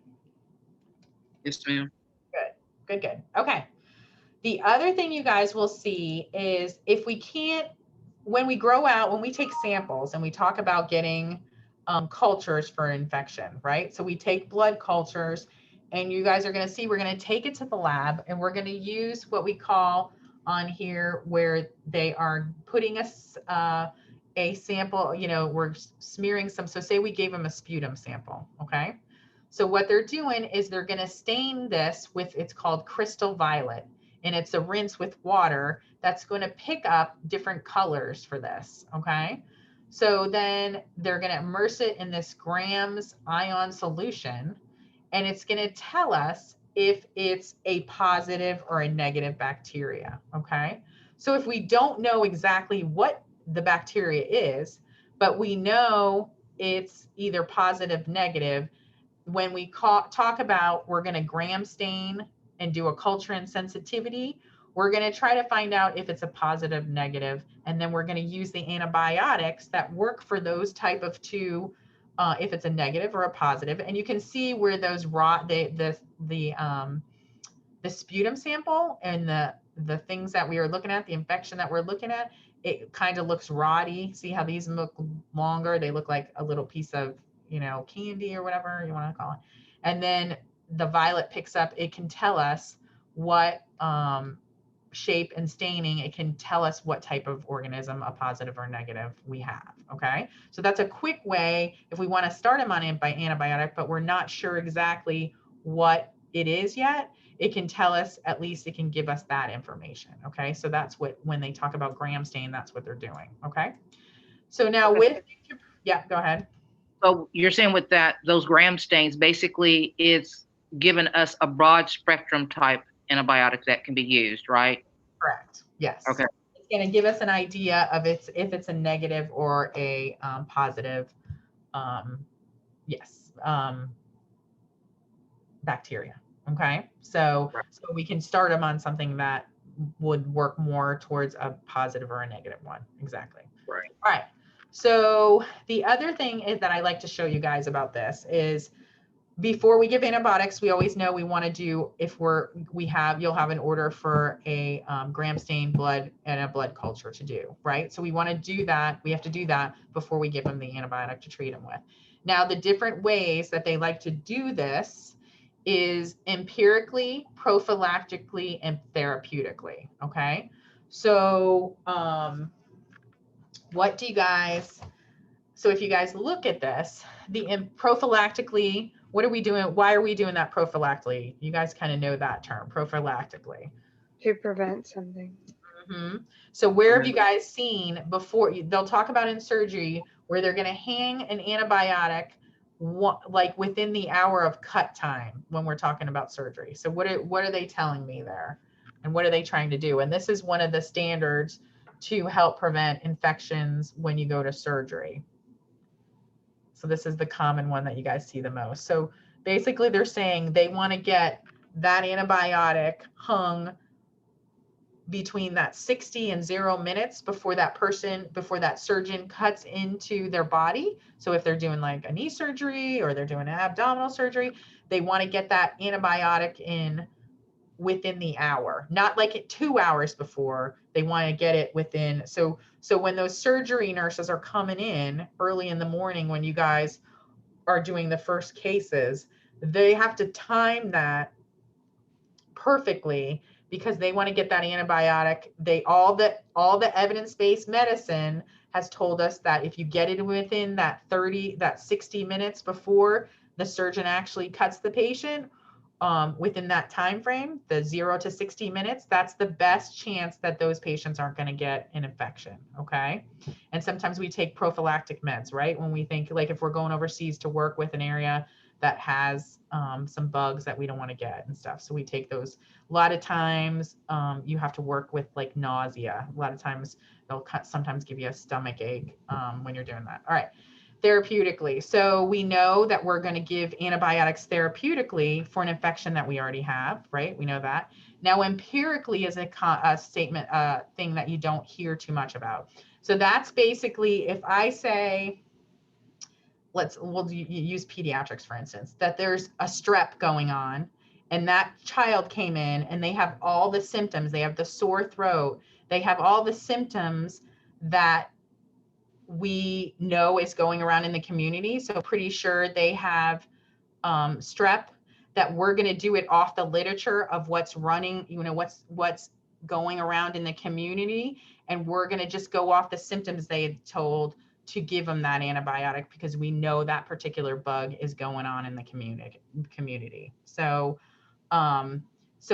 Yes, ma'am. Good. Okay. The other thing you guys will see is if we can't, when we grow out, when we take samples and we talk about getting cultures for infection, right? So we take blood cultures and you guys are going to see, we're going to take it to the lab and we're going to use what we call on here where they are putting us a sample, you know, we're smearing some. So say we gave them a sputum sample. Okay. So what they're doing is they're going to stain this with, it's called crystal violet. And it's a rinse with water that's going to pick up different colors for this, okay? So then they're going to immerse it in this grams ion solution, and it's going to tell us if it's a positive or a negative bacteria, okay? So if we don't know exactly what the bacteria is, but we know it's either positive, negative, when we talk about we're going to gram stain and do a culture and sensitivity, we're going to try to find out if it's a positive, negative, and then we're going to use the antibiotics that work for those type of two, if it's a negative or a positive. And you can see where those the sputum sample and the things that we are looking at, the infection that we're looking at, it kind of looks rotty. See how these look longer? They look like a little piece of, you know, candy or whatever you want to call it. And then the violet picks up, it can tell us what shape and staining, it can tell us what type of organism, a positive or negative, we have. Okay. So that's a quick way if we want to start them on by antibiotic, but we're not sure exactly what it is yet. It can tell us, at least it can give us that information. Okay. So that's what, when they talk about gram stain, that's what they're doing. Okay. So now with, yeah, go ahead. So you're saying with that, those gram stains, basically it's given us a broad spectrum type antibiotic that can be used, right? Correct. Yes. Okay. It's going to give us an idea of if it's a negative or a positive, bacteria. Okay. So we can start them on something that would work more towards a positive or a negative one. Exactly. Right. All right. So the other thing is that I like to show you guys about this is before we give antibiotics, we always know we want to do, if you'll have an order for a gram stain blood and a blood culture to do, right? So we want to do that. We have to do that before we give them the antibiotic to treat them with. Now, the different ways that they like to do this is empirically, prophylactically, and therapeutically. Okay. So, what do you guys, so if you guys look at this, the prophylactically, what are we doing? Why are we doing that prophylactically? You guys kind of know that term, prophylactically. To prevent something. So where have you guys seen before, they'll talk about in surgery where they're going to hang an antibiotic like within the hour of cut time when we're talking about surgery. So what are they telling me there? And what are they trying to do? And this is one of the standards to help prevent infections when you go to surgery. So this is the common one that you guys see the most. So basically they're saying they want to get that antibiotic hung between that 60 and 0 minutes before that surgeon cuts into their body. So if they're doing like a knee surgery or they're doing an abdominal surgery, they want to get that antibiotic in within the hour, not like 2 hours before. They want to get it within. So when those surgery nurses are coming in early in the morning, when you guys are doing the first cases, they have to time that perfectly because they want to get that antibiotic. All the evidence-based medicine has told us that if you get it within that 60 minutes before the surgeon actually cuts the patient, within that time frame, the 0 to 60 minutes, that's the best chance that those patients aren't going to get an infection. Okay. And sometimes we take prophylactic meds, right? When we think like if we're going overseas to work with an area that has some bugs that we don't want to get and stuff. So we take those. A lot of times you have to work with like nausea. A lot of times they'll sometimes give you a stomach ache when you're doing that. All right. Therapeutically. So we know that we're going to give antibiotics therapeutically for an infection that we already have, right? We know that. Now, empirically is a statement, thing that you don't hear too much about. So that's basically if I say, we'll use pediatrics, for instance, that there's a strep going on and that child came in and they have all the symptoms. They have the sore throat. They have all the symptoms that we know is going around in the community. So pretty sure they have strep, that we're going to do it off the literature of what's running, what's going around in the community. And we're going to just go off the symptoms they had told to give them that antibiotic because we know that particular bug is going on in the community. So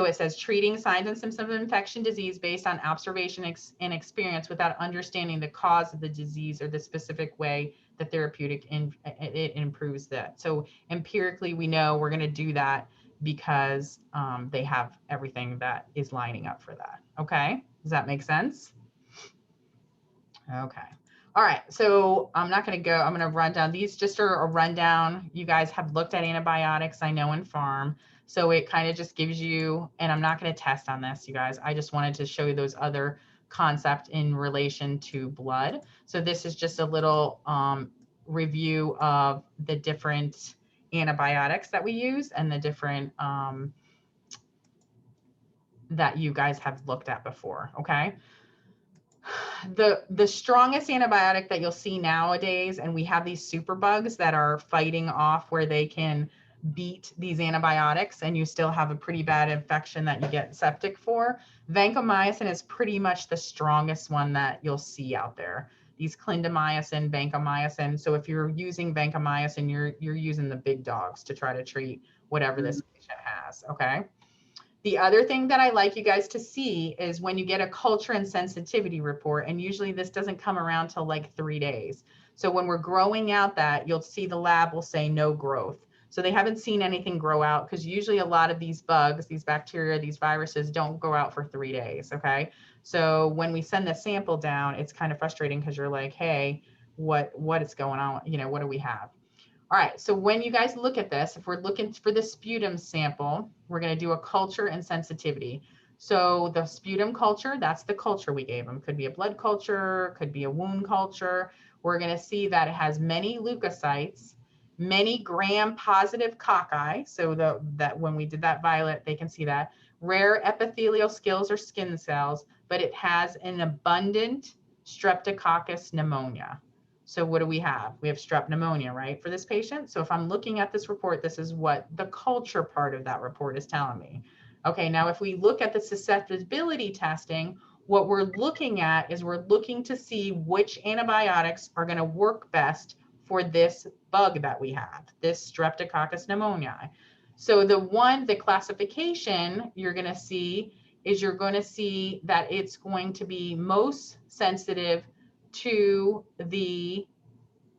it says treating signs and symptoms of infection disease based on observation and experience without understanding the cause of the disease or the specific way the therapeutic it improves that. So empirically, we know we're going to do that because they have everything that is lining up for that. Okay. Does that make sense? Okay. All right. So I'm not going to go, I'm going to run down these, just a rundown. You guys have looked at antibiotics, I know, in pharm. So it kind of just gives you, and I'm not going to test on this, you guys. I just wanted to show you those other concepts in relation to blood. So this is just a little review of the different antibiotics that we use and the different that you guys have looked at before. Okay. The strongest antibiotic that you'll see nowadays, and we have these super bugs that are fighting off where they can beat these antibiotics and you still have a pretty bad infection that you get septic for. Vancomycin is pretty much the strongest one that you'll see out there. These clindamycin, vancomycin. So if you're using vancomycin, you're using the big dogs to try to treat whatever this patient has. Okay. The other thing that I like you guys to see is when you get a culture and sensitivity report, and usually this doesn't come around till like 3 days. So when we're growing out that, you'll see the lab will say no growth. So they haven't seen anything grow out because usually a lot of these bugs, these bacteria, these viruses don't grow out for 3 days. Okay. So when we send the sample down, it's kind of frustrating because you're like, hey, what is going on? What do we have? All right, so when you guys look at this, if we're looking for the sputum sample, we're going to do a culture and sensitivity. So the sputum culture, that's the culture we gave them. Could be a blood culture, could be a wound culture. We're going to see that it has many leukocytes, many gram-positive cocci. So that when we did that violet, they can see that. Rare epithelial scales or skin cells, but it has an abundant Streptococcus pneumonia. So what do we have? We have strep pneumonia, right, for this patient. So if I'm looking at this report, this is what the culture part of that report is telling me. Okay, now if we look at the susceptibility testing, what we're looking at is we're looking to see which antibiotics are going to work best for this bug that we have, this Streptococcus pneumoniae. So the classification you're going to see is you're going to see that it's going to be most sensitive to the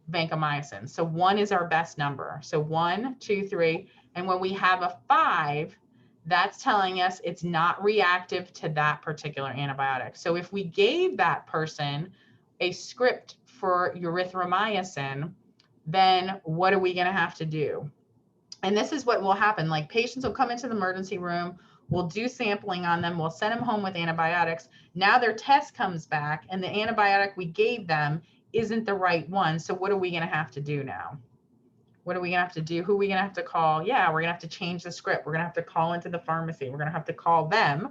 vancomycin. So 1 is our best number. So 1, 2, 3. And when we have a 5, that's telling us it's not reactive to that particular antibiotic. So if we gave that person a script for erythromycin, then what are we going to have to do? And this is what will happen. Like patients will come into the emergency room We'll do sampling on them. We'll send them home with antibiotics. Now their test comes back and the antibiotic we gave them isn't the right one. So what are we going to have to do now? What are we going to have to do? Who are we going to have to call? Yeah, we're going to have to change the script. We're going to have to call into the pharmacy. We're going to have to call them.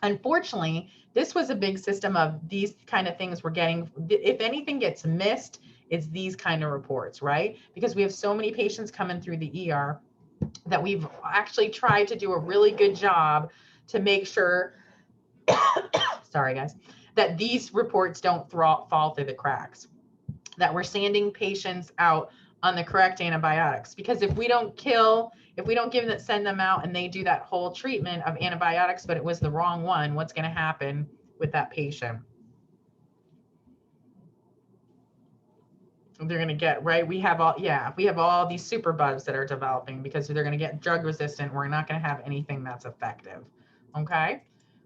Unfortunately, this was a big system of these kind of things we're getting. If anything gets missed, it's these kind of reports, right? Because we have so many patients coming through the ER that we've actually tried to do a really good job to make sure, sorry guys, that these reports don't fall through the cracks, that we're sending patients out on the correct antibiotics. Because if we don't send them out and they do that whole treatment of antibiotics, but it was the wrong one, what's going to happen with that patient? They're going to get, right? We have all these super bugs that are developing because they're going to get drug resistant. We're not going to have anything that's effective. Okay.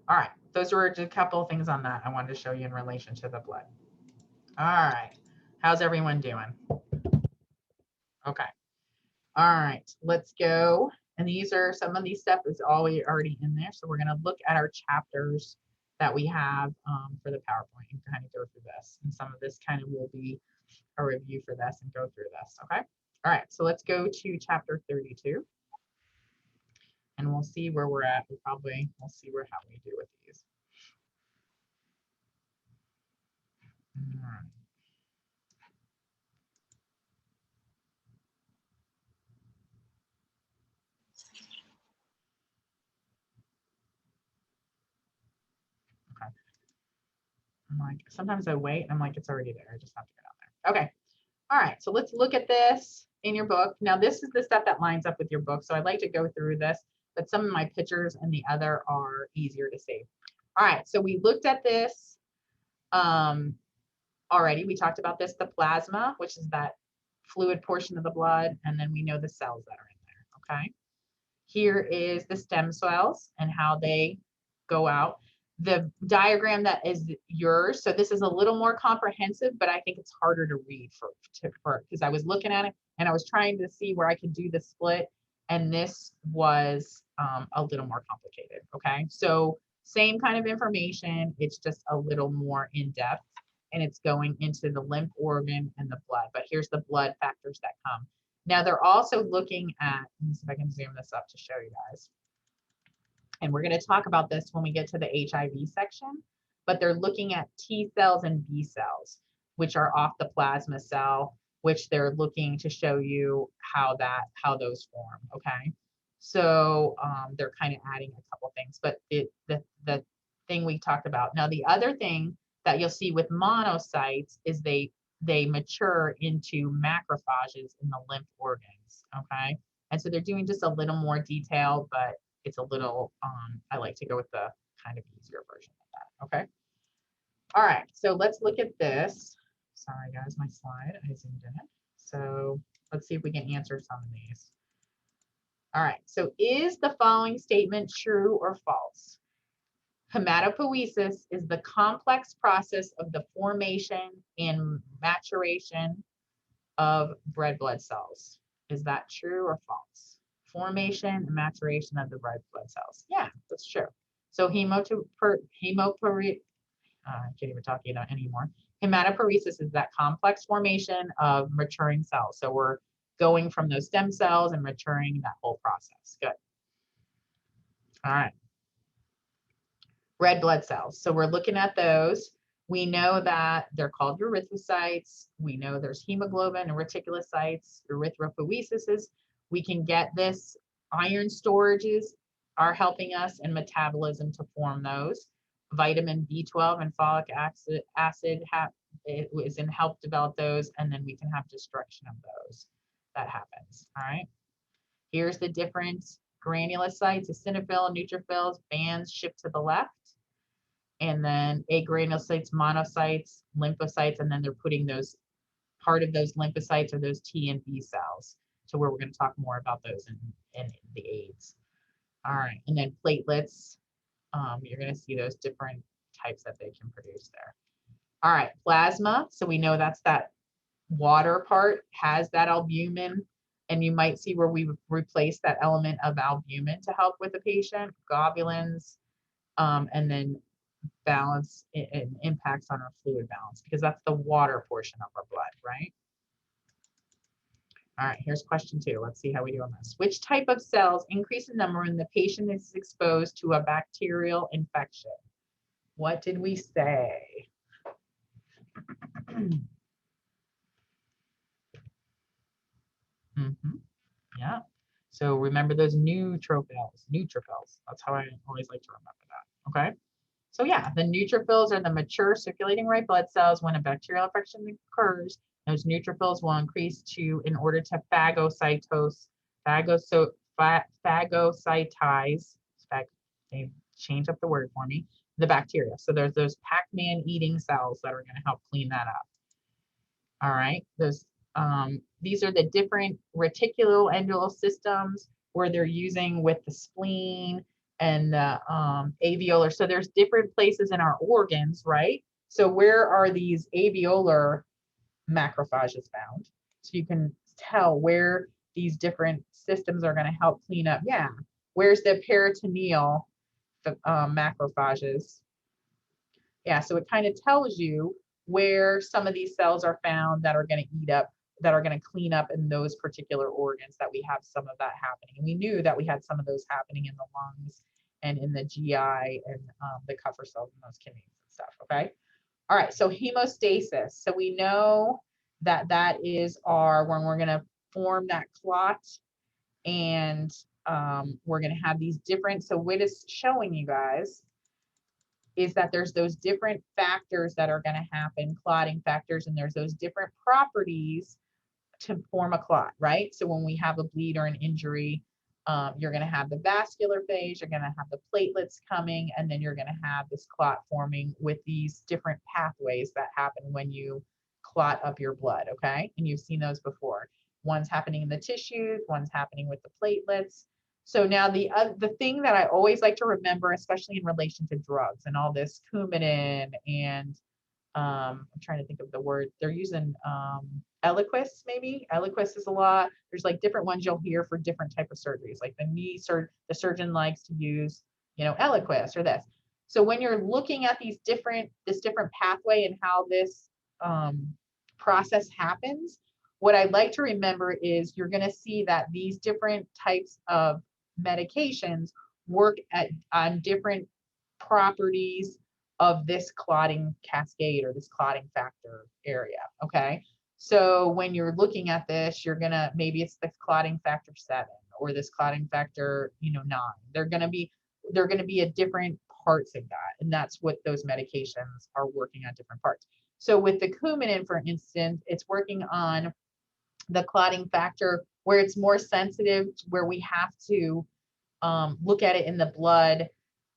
All right. Those were just a couple of things on that I wanted to show you in relation to the blood. All right. How's everyone doing? Okay. All right, let's go. And these are, some of these stuff is already in there. So we're going to look at our chapters that we have for the PowerPoint and kind of go through this. And some of this kind of will be a review for this and go through this. Okay. All right. So let's go to chapter 32 and we'll see where we're at. We'll see how we do with these. All right. Okay. I'm like, sometimes I wait and I'm like, it's already there. I just have to get on there. Okay. All right. So let's look at this in your book. Now, this is the stuff that lines up with your book. So I'd like to go through this, but some of my pictures and the other are easier to see. All right. So we looked at this already. We talked about this, the plasma, which is that fluid portion of the blood. And then we know the cells that are in there. Okay. Here is the stem cells and how they go out. The diagram that is yours. So this is a little more comprehensive, but I think it's harder to read because I was looking at it and I was trying to see where I could do the split. And this was a little more complicated. Okay. So same kind of information. It's just a little more in depth and it's going into the lymph organ and the blood, but here's the blood factors that come. Now they're also looking at, let me see if I can zoom this up to show you guys. And we're going to talk about this when we get to the HIV section, but they're looking at T cells and B cells, which are off the plasma cell, which they're looking to show you how those form. Okay. So they're kind of adding a couple things, but the thing we talked about. Now, the other thing that you'll see with monocytes is they mature into macrophages in the lymph organs. Okay. And so they're doing just a little more detail, but it's a little, I like to go with the kind of easier version of that. Okay. All right. So let's look at this. Sorry, guys, my slide, I zoomed in it. So let's see if we can answer some of these. All right. So is the following statement true or false? Hematopoiesis is the complex process of the formation and maturation of red blood cells. Is that true or false? Formation and maturation of the red blood cells. Yeah, that's true. So I can't even talk anymore. Hematopoiesis is that complex formation of maturing cells. So we're going from those stem cells and maturing that whole process. Good. All right. Red blood cells. So we're looking at those. We know that they're called erythrocytes. We know there's hemoglobin and reticulocytes, erythropoiesis. We can get this. Iron storages are helping us in metabolism to form those. Vitamin B12 and folic acid is in help develop those, and then we can have destruction of those. That happens. All right. Here's the difference. Granulocytes, eosinophil, neutrophils, bands shift to the left. And then agranulocytes, monocytes, lymphocytes, and then they're putting those part of those lymphocytes or those T and B cells. So where we're going to talk more about those in the AIDS. All right, and then platelets, you're going to see those different types that they can produce there. All right, plasma. So we know that's that water part, has that albumin And you might see where we replace that element of albumin to help with the patient, globulins, and then balance it impacts on our fluid balance because that's the water portion of our blood, right? All right, here's question 2. Let's see how we do on this. Which type of cells increase in number when the patient is exposed to a bacterial infection? What did we say? Yeah. So remember those neutrophils. That's how I always like to remember that. Okay. So yeah, the neutrophils are the mature circulating red blood cells. When a bacterial infection occurs, those neutrophils will increase in order to phagocytize. They change up the word for me. The bacteria. So there's those Pac-Man eating cells that are going to help clean that up. All right. These are the different reticuloendocrine systems where they're using with the spleen and the alveolar. So there's different places in our organs, right? So where are these alveolar macrophages found? So you can tell where these different systems are going to help clean up. Yeah. Where's the peritoneal macrophages? Yeah, so it kind of tells you where some of these cells are found that are going to eat up, that are going to clean up in those particular organs that we have some of that happening. And we knew that we had some of those happening in the lungs and in the GI and the Kupffer cells in those kidneys and stuff, okay? All right, so hemostasis. So we know that that is when we're going to form that clot and we're going to have these different, so what it's showing you guys is that there's those different factors that are going to happen, clotting factors, and there's those different properties to form a clot, right? So when we have a bleed or an injury, you're going to have the vascular phase, you're going to have the platelets coming, and then you're going to have this clot forming with these different pathways that happen when you clot up your blood, okay? And you've seen those before. One's happening in the tissues, one's happening with the platelets. So now the thing that I always like to remember, especially in relation to drugs and all this Coumadin and I'm trying to think of the word, they're using Eliquis maybe. Eliquis is a lot. There's like different ones you'll hear for different type of surgeries. Like the surgeon likes to use, Eliquis or this. So when you're looking at this different pathway and how this process happens, what I'd like to remember is you're going to see that these different types of medications work on different properties of this clotting cascade or this clotting factor area, okay? So when you're looking at this, maybe it's the clotting factor 7 or this clotting factor, 9. They're gonna be at different parts of that, and that's what those medications are working on, different parts. So with the Coumadin, for instance, it's working on the clotting factor where it's more sensitive, where we have to look at it in the blood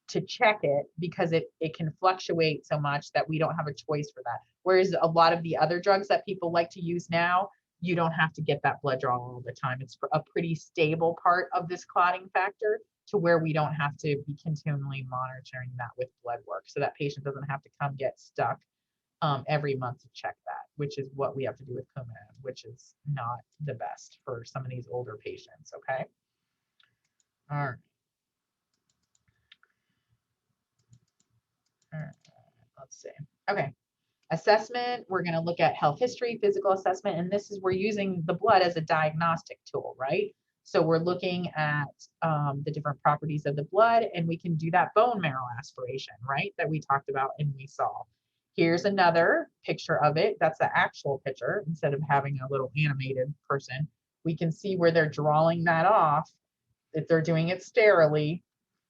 to check it because it can fluctuate so much that we don't have a choice for that. Whereas a lot of the other drugs that people like to use now, you don't have to get that blood draw all the time. It's a pretty stable part of this clotting factor to where we don't have to be continually monitoring that with blood work. So that patient doesn't have to come get stuck every month to check that, which is what we have to do with Coumadin, which is not the best for some of these older patients, okay? All right. Let's see. Okay. Assessment, we're going to look at health history, physical assessment, and this is we're using the blood as a diagnostic tool, right? So we're looking at the different properties of the blood, and we can do that bone marrow aspiration, right? That we talked about and we saw. Here's another picture of it. That's the actual picture instead of having a little animated person. We can see where they're drawing that off. If they're doing it sterilely,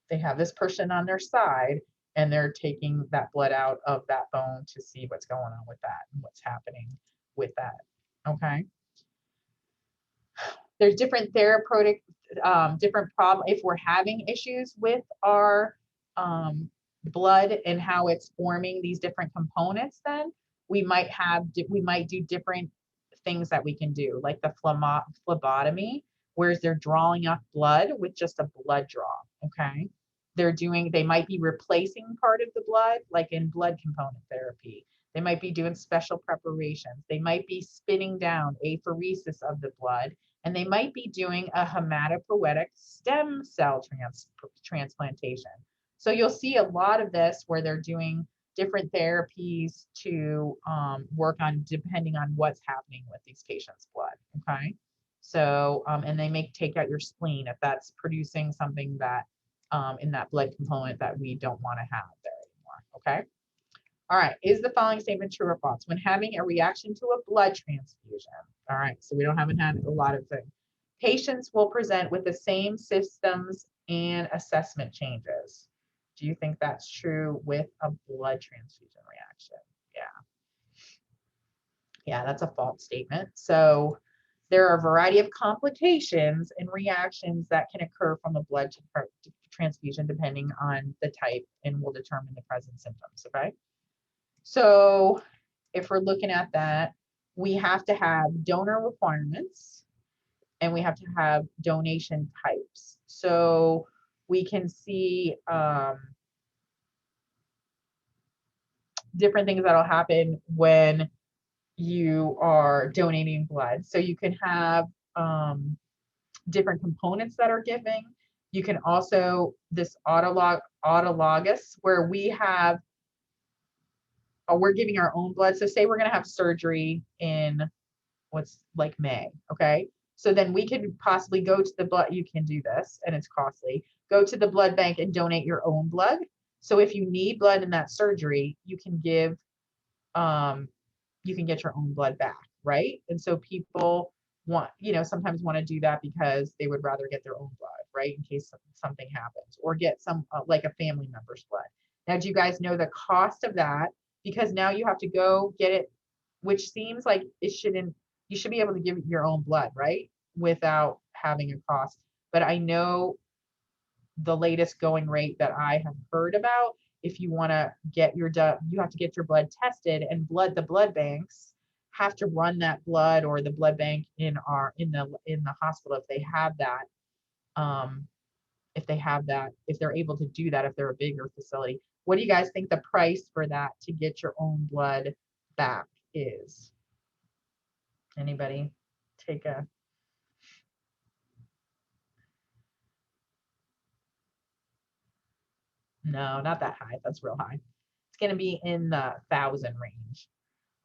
they have this person on their side and they're taking that blood out of that bone to see what's going on with that and what's happening with that, okay? There's different therapeutic, different problem. If we're having issues with our blood and how it's forming these different components, then we might do different things that we can do, like the phlebotomy, whereas they're drawing off blood with just a blood draw, okay? They might be replacing part of the blood, like in blood component therapy. They might be doing special preparations. They might be spinning down apheresis of the blood and they might be doing a hematopoietic stem cell transplantation. So you'll see a lot of this where they're doing different therapies to work on depending on what's happening with these patients' blood. Okay. So, and they may take out your spleen if that's producing something that in that blood component that we don't want to have there anymore. Okay. All right. Is the following statement true or false? When having a reaction to a blood transfusion. All right. So we haven't had a lot of things. Patients will present with the same symptoms and assessment changes. Do you think that's true with a blood transfusion reaction? Yeah. Yeah, that's a false statement. So there are a variety of complications and reactions that can occur from a blood transfusion depending on the type, and will determine the present symptoms. Okay. So if we're looking at that, we have to have donor requirements and we have to have donation types. So we can see different things that'll happen when you are donating blood. So you can have different components that are giving. You can also, this autologous, where we have, we're giving our own blood. So say we're going to have surgery in what's like May. Okay. So then we could possibly go to the blood. You can do this and it's costly. Go to the blood bank and donate your own blood. So if you need blood in that surgery, you can give, you can get your own blood back. Right. And so people want, sometimes want to do that because they would rather get their own blood, right, in case something happens, or get some like a family member's blood. Now, do you guys know the cost of that? Because now you have to go get it, which seems like it shouldn't, you should be able to give your own blood, right, without having a cost. But I know the latest going rate that I have heard about, if you want to get your you have to get your blood tested, and the blood banks have to run that blood, or the blood bank in the hospital, if they have that, if they're able to do that, if they're a bigger facility. What do you guys think the price for that to get your own blood back is? Anybody take a, no, not that high. That's real high. It's going to be in the 1,000 range,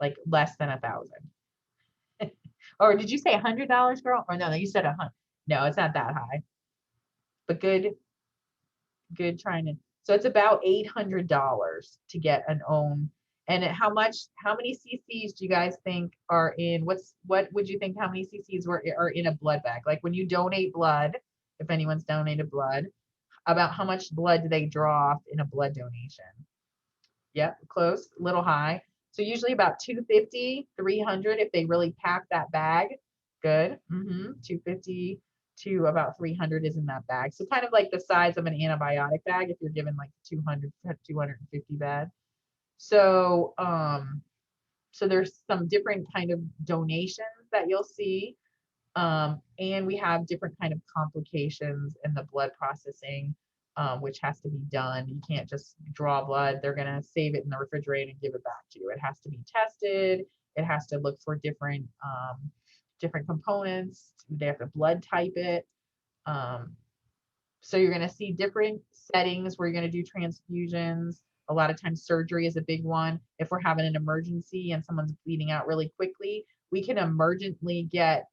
like less than 1,000. Or did you say $100, girl? Or no, you said 100. No, it's not that high. But good trying to. So it's about $800 to get an own. And how many cc's do you guys think are in? What would you think? How many cc's are in a blood bag? Like when you donate blood, if anyone's donated blood, about how much blood do they draw off in a blood donation? Yep, close, a little high. So usually about 250, 300 if they really pack that bag. Good. 250 to about 300 is in that bag. So kind of like the size of an antibiotic bag if you're given like 200, 250 bag. So so there's some different kind of donations that you'll see. And we have different kind of complications in the blood processing, which has to be done. You can't just draw blood. They're going to save it in the refrigerator and give it back to you. It has to be tested. It has to look for different components. They have to blood type it. So you're going to see different settings where you're going to do transfusions. A lot of times surgery is a big one. If we're having an emergency and someone's bleeding out really quickly, we can emergently get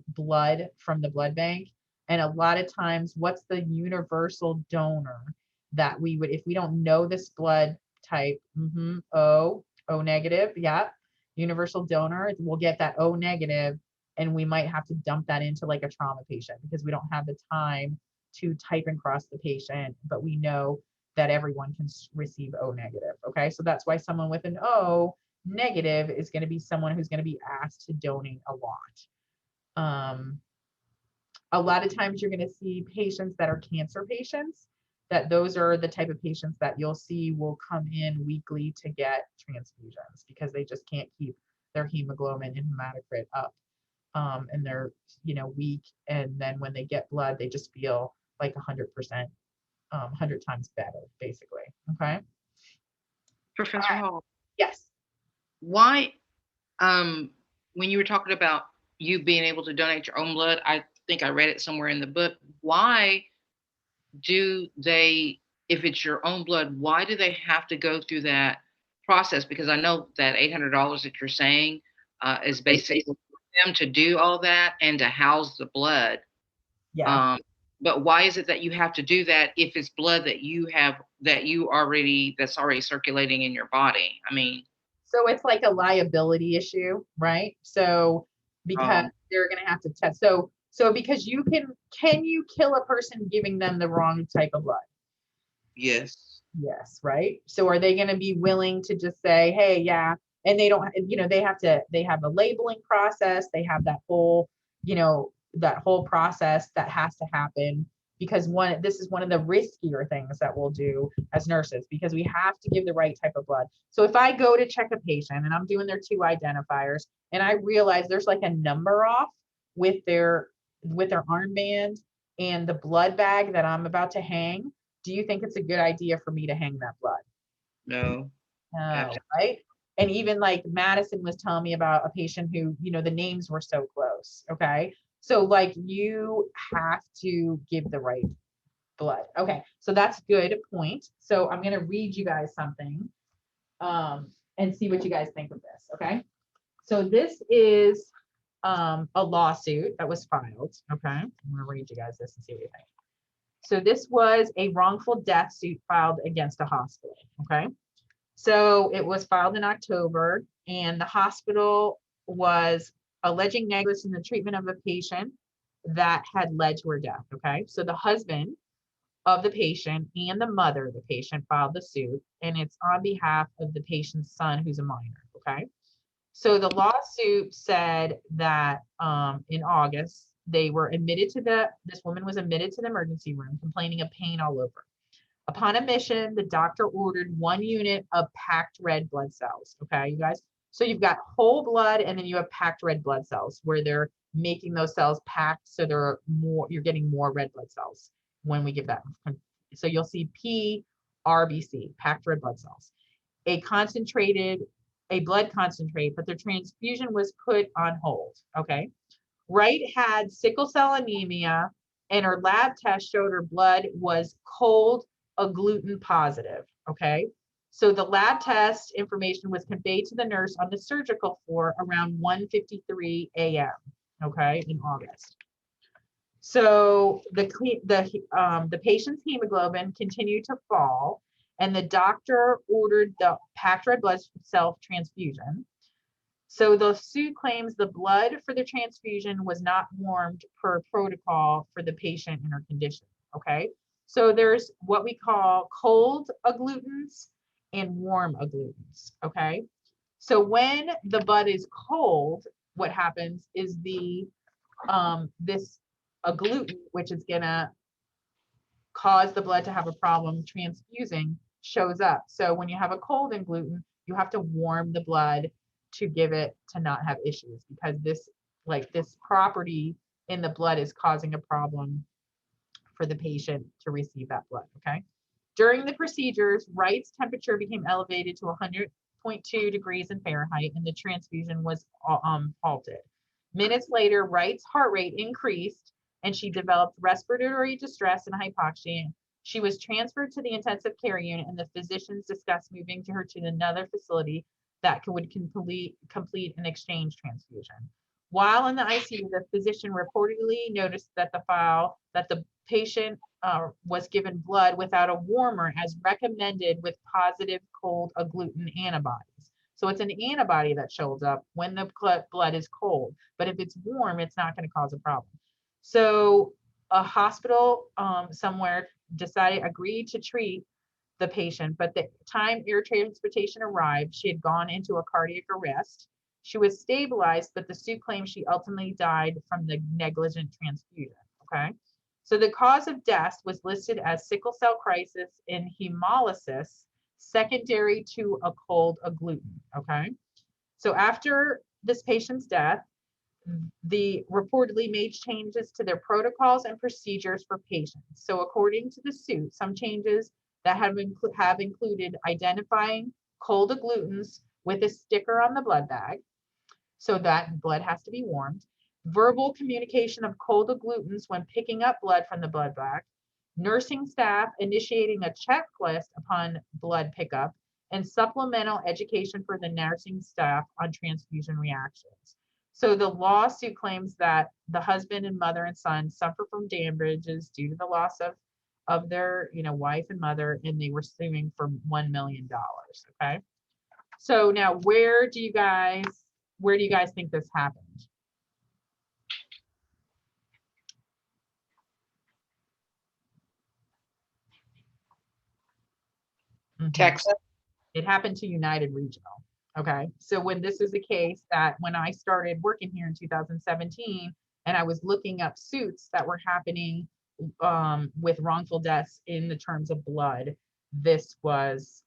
blood from the blood bank. And a lot of times, what's the universal donor that we would, if we don't know this blood type, O negative, yeah, universal donor, we'll get that O negative, and we might have to dump that into like a trauma patient because we don't have the time to type and cross the patient, but we know that everyone can receive O negative. Okay, so that's why someone with an O negative is going to be someone who's going to be asked to donate a lot. A lot of times you're going to see patients that are cancer patients, that those are the type of patients that you'll see will come in weekly to get transfusions because they just can't keep their hemoglobin and hematocrit up. And they're, weak. And then when they get blood, they just feel like 100%, 100 times better, basically. Okay. Professor Hall. Yes. Why, when you were talking about, you being able to donate your own blood, I think I read it somewhere in the book. Why do they, if it's your own blood, why do they have to go through that process? Because I know that $800 that you're saying is basically for them to do all that and to house the blood. Yeah. But why is it that you have to do that if it's blood that you have, that's already circulating in your body? I mean, So it's like a liability issue, right? So because they're going to have to test. So because can you kill a person giving them the wrong type of blood? yes. Yes, right. So are they going to be willing to just say, hey, yeah, and they don't, they have a labeling process. They have that whole process that has to happen, because this is one of the riskier things that we'll do as nurses, because we have to give the right type of blood. So if I go to check a patient and I'm doing their 2 identifiers and I realize there's like a number off with their armband and the blood bag that I'm about to hang, do you think it's a good idea for me to hang that blood? No. No, right? And even like Madison was telling me about a patient who, the names were so close. Okay. So like you have to give the right blood. Okay. So that's a good point. So I'm going to read you guys something and see what you guys think of this. Okay. So this is a lawsuit that was filed. Okay. I'm going to read you guys this and see what you think. So this was a wrongful death suit filed against a hospital. Okay. So it was filed in October, and the hospital was alleging negligence in the treatment of a patient that had led to her death. Okay. So the husband of the patient and the mother of the patient filed the suit, and it's on behalf of the patient's son, who's a minor. Okay. So the lawsuit said that in August, this woman was admitted to the emergency room complaining of pain all over. Upon admission, the doctor ordered 1 unit of packed red blood cells. Okay, you guys. So you've got whole blood, and then you have packed red blood cells where they're making those cells packed. So you're getting more red blood cells when we give that. So you'll see PRBC, packed red blood cells, a blood concentrate, but the transfusion was put on hold. Okay. Wright had sickle cell anemia, and her lab test showed her blood was cold agglutinin positive. Okay. So the lab test information was conveyed to the nurse on the surgical floor around 1:53 a.m. Okay, in August. So the patient's hemoglobin continued to fall, and the doctor ordered the packed red blood cell transfusion. So the suit claims the blood for the transfusion was not warmed per protocol for the patient in her condition. Okay. So there's what we call cold agglutinins and warm agglutinins. Okay. So when the blood is cold, what happens is this agglutinin, which is gonna cause the blood to have a problem transfusing, shows up. So when you have a cold agglutinin, you have to warm the blood to give it to not have issues, because this property in the blood is causing a problem for the patient to receive that blood. Okay. During the procedures, Wright's temperature became elevated to 100.2 degrees in Fahrenheit, and the transfusion was halted. Minutes later, Wright's heart rate increased, and she developed respiratory distress and hypoxia. She was transferred to the intensive care unit, and the physicians discussed moving her to another facility that would complete an exchange transfusion. While in the ICU, the physician reportedly noticed that the patient was given blood without a warmer as recommended with positive cold agglutinin antibodies. So it's an antibody that shows up when the blood is cold, but if it's warm, it's not going to cause a problem. So a hospital somewhere agreed to treat the patient, but the time air transportation arrived, she had gone into a cardiac arrest. She was stabilized, but the suit claims she ultimately died from the negligent transfusion. Okay. So the cause of death was listed as sickle cell crisis and hemolysis secondary to a cold agglutinin. Okay. So after this patient's death, the reportedly made changes to their protocols and procedures for patients. So according to the suit, some changes that have included identifying cold agglutinins with a sticker on the blood bag, so that blood has to be warmed, verbal communication of cold agglutins when picking up blood from the blood bank, nursing staff initiating a checklist upon blood pickup, and supplemental education for the nursing staff on transfusion reactions. So the lawsuit claims that the husband and mother and son suffer from damages due to the loss of their, wife and mother, and they were suing for $1 million. Okay. So now where do you guys think this happened? Texas. It happened to United Regional. Okay. So when this is a case that when I started working here in 2017 and I was looking up suits that were happening with wrongful deaths in the terms of blood, this was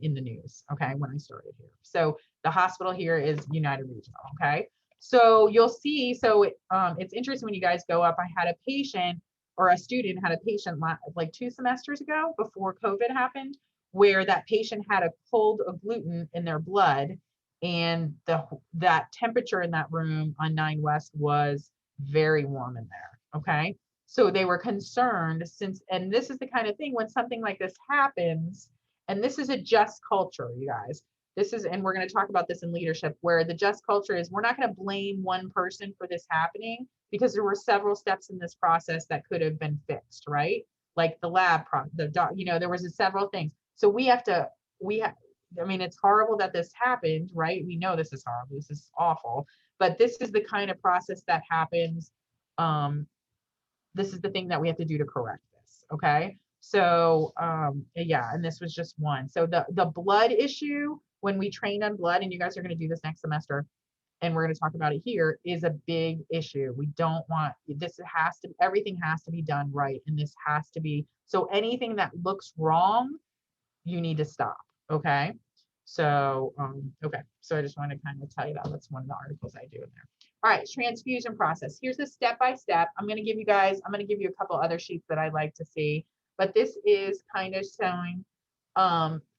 in the news, okay, when I started here. So the hospital here is United Regional, okay? So you'll see, it's interesting when you guys go up, I had a patient or a student had a patient like 2 semesters ago before COVID happened, where that patient had a cold agglutinin in their blood, and that temperature in that room on 9 West was very warm in there, okay? So they were concerned and this is the kind of thing when something like this happens, and this is a just culture, you guys. And we're going to talk about this in leadership, where the just culture is we're not going to blame one person for this happening, because there were several steps in this process that could have been fixed, right? Like the lab, there was several things. So it's horrible that this happened, right? We know this is horrible. This is awful, but this is the kind of process that happens. This is the thing that we have to do to correct this, okay? So yeah, and this was just one. So the blood issue, when we train on blood, and you guys are going to do this next semester, and we're going to talk about it here, is a big issue. We don't want everything has to be done right, and this has to be, so anything that looks wrong, you need to stop, okay? So okay, so I just want to kind of tell you that's one of the articles I do in there. All right, transfusion process. Here's the step-by-step. I'm going to give you a couple other sheets that I'd like to see, but this is kind of showing,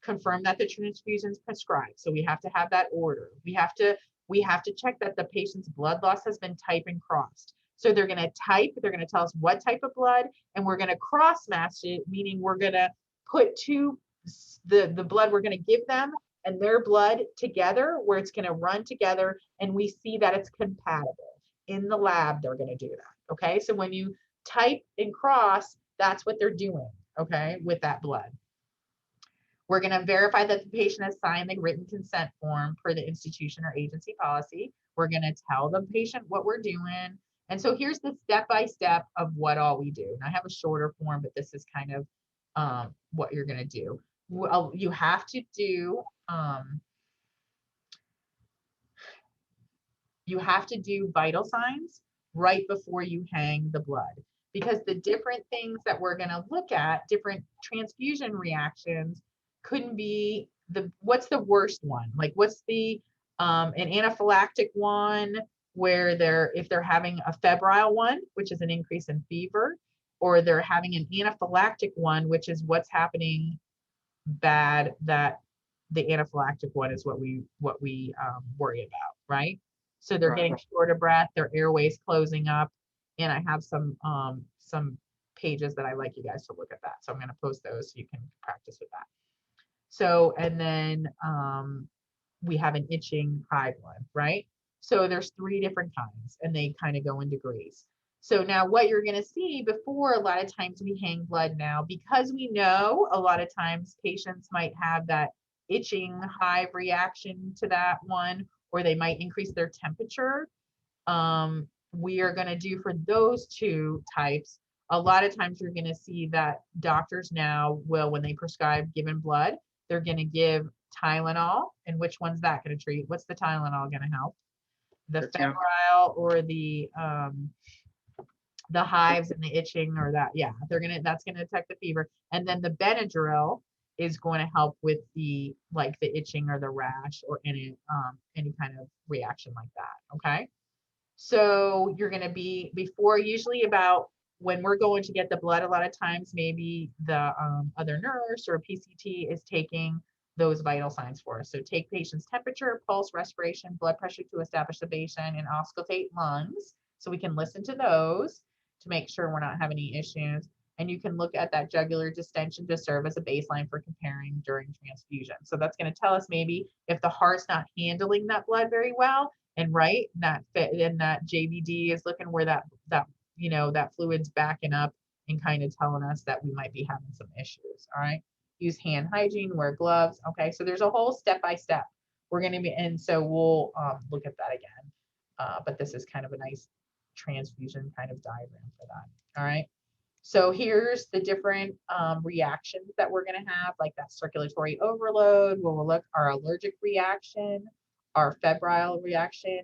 confirm that the transfusion is prescribed. So we have to have that order. We have to check that the patient's blood loss has been typed and crossed. So they're going to tell us what type of blood, and we're going to cross match it, meaning we're going to put the blood we're going to give them and their blood together, where it's going to run together, and we see that it's compatible. In the lab, they're going to do that, okay? So when you type and cross, that's what they're doing, okay, with that blood. We're going to verify that the patient has signed the written consent form per the institution or agency policy. We're going to tell the patient what we're doing. And so here's the step-by-step of what all we do. And I have a shorter form, but this is kind of what you're going to do. Well, you have to do vital signs right before you hang the blood, because the different things that we're going to look at, different transfusion reactions, couldn't be what's the worst one? Like what's the an anaphylactic one, where if they're having a febrile one, which is an increase in fever, or they're having an anaphylactic one, which is what's happening bad, that the anaphylactic one is what we worry about, right? So they're getting short of breath, their airways closing up, and I have some pages that I like you guys to look at that. So I'm going to post those so you can practice with that. So, and then we have an itching hive one, right? So there's 3 different kinds, and they kind of go in degrees. So now what you're going to see before, a lot of times we hang blood now, because we know a lot of times patients might have that itching hive reaction to that one, or they might increase their temperature. We are going to do for those 2 types. A lot of times you're going to see that doctors now will, when they prescribe given blood, they're going to give Tylenol. And which one's that going to treat? What's the Tylenol going to help? The febrile or the hives and the itching, or that, yeah, that's going to detect the fever. And then the Benadryl is going to help with the itching or the rash or any kind of reaction like that. Okay. So you're going to be usually about, when we're going to get the blood, a lot of times maybe the other nurse or PCT is taking those vital signs for us. So take patient's temperature, pulse, respiration, blood pressure to establish the baseline, and auscultate lungs. So we can listen to those to make sure we're not having any issues. And you can look at that jugular distension to serve as a baseline for comparing during transfusion. So that's going to tell us maybe if the heart's not handling that blood very well, and right, that fit and that JVD is looking where that that fluid's backing up and kind of telling us that we might be having some issues. All right. Use hand hygiene, wear gloves. Okay. So there's a whole step by step. We're going to be, and so we'll look at that again. But this is kind of a nice transfusion kind of diagram for that. All right. So here's the different reactions that we're going to have, like that circulatory overload, where we'll look our allergic reaction, our febrile reaction,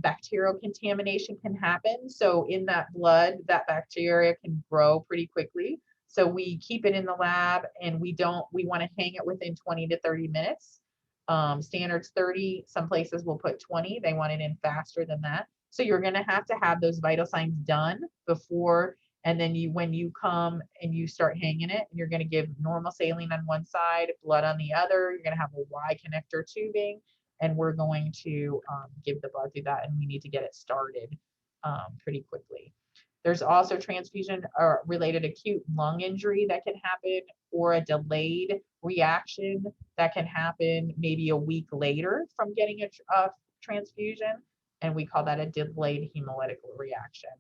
bacterial contamination can happen. So in that blood, that bacteria can grow pretty quickly. So we keep it in the lab and we want to hang it within 20 to 30 minutes. Standards 30, some places will put 20. They want it in faster than that. So you're going to have those vital signs done before, and then when you come and you start hanging it, you're going to give normal saline on one side, blood on the other. You're going to have a Y connector tubing, and we're going to give the blood through that, and we need to get it started pretty quickly. There's also transfusion related acute lung injury that can happen, or a delayed reaction that can happen maybe a week later from getting a transfusion. And we call that a delayed hemolytic reaction.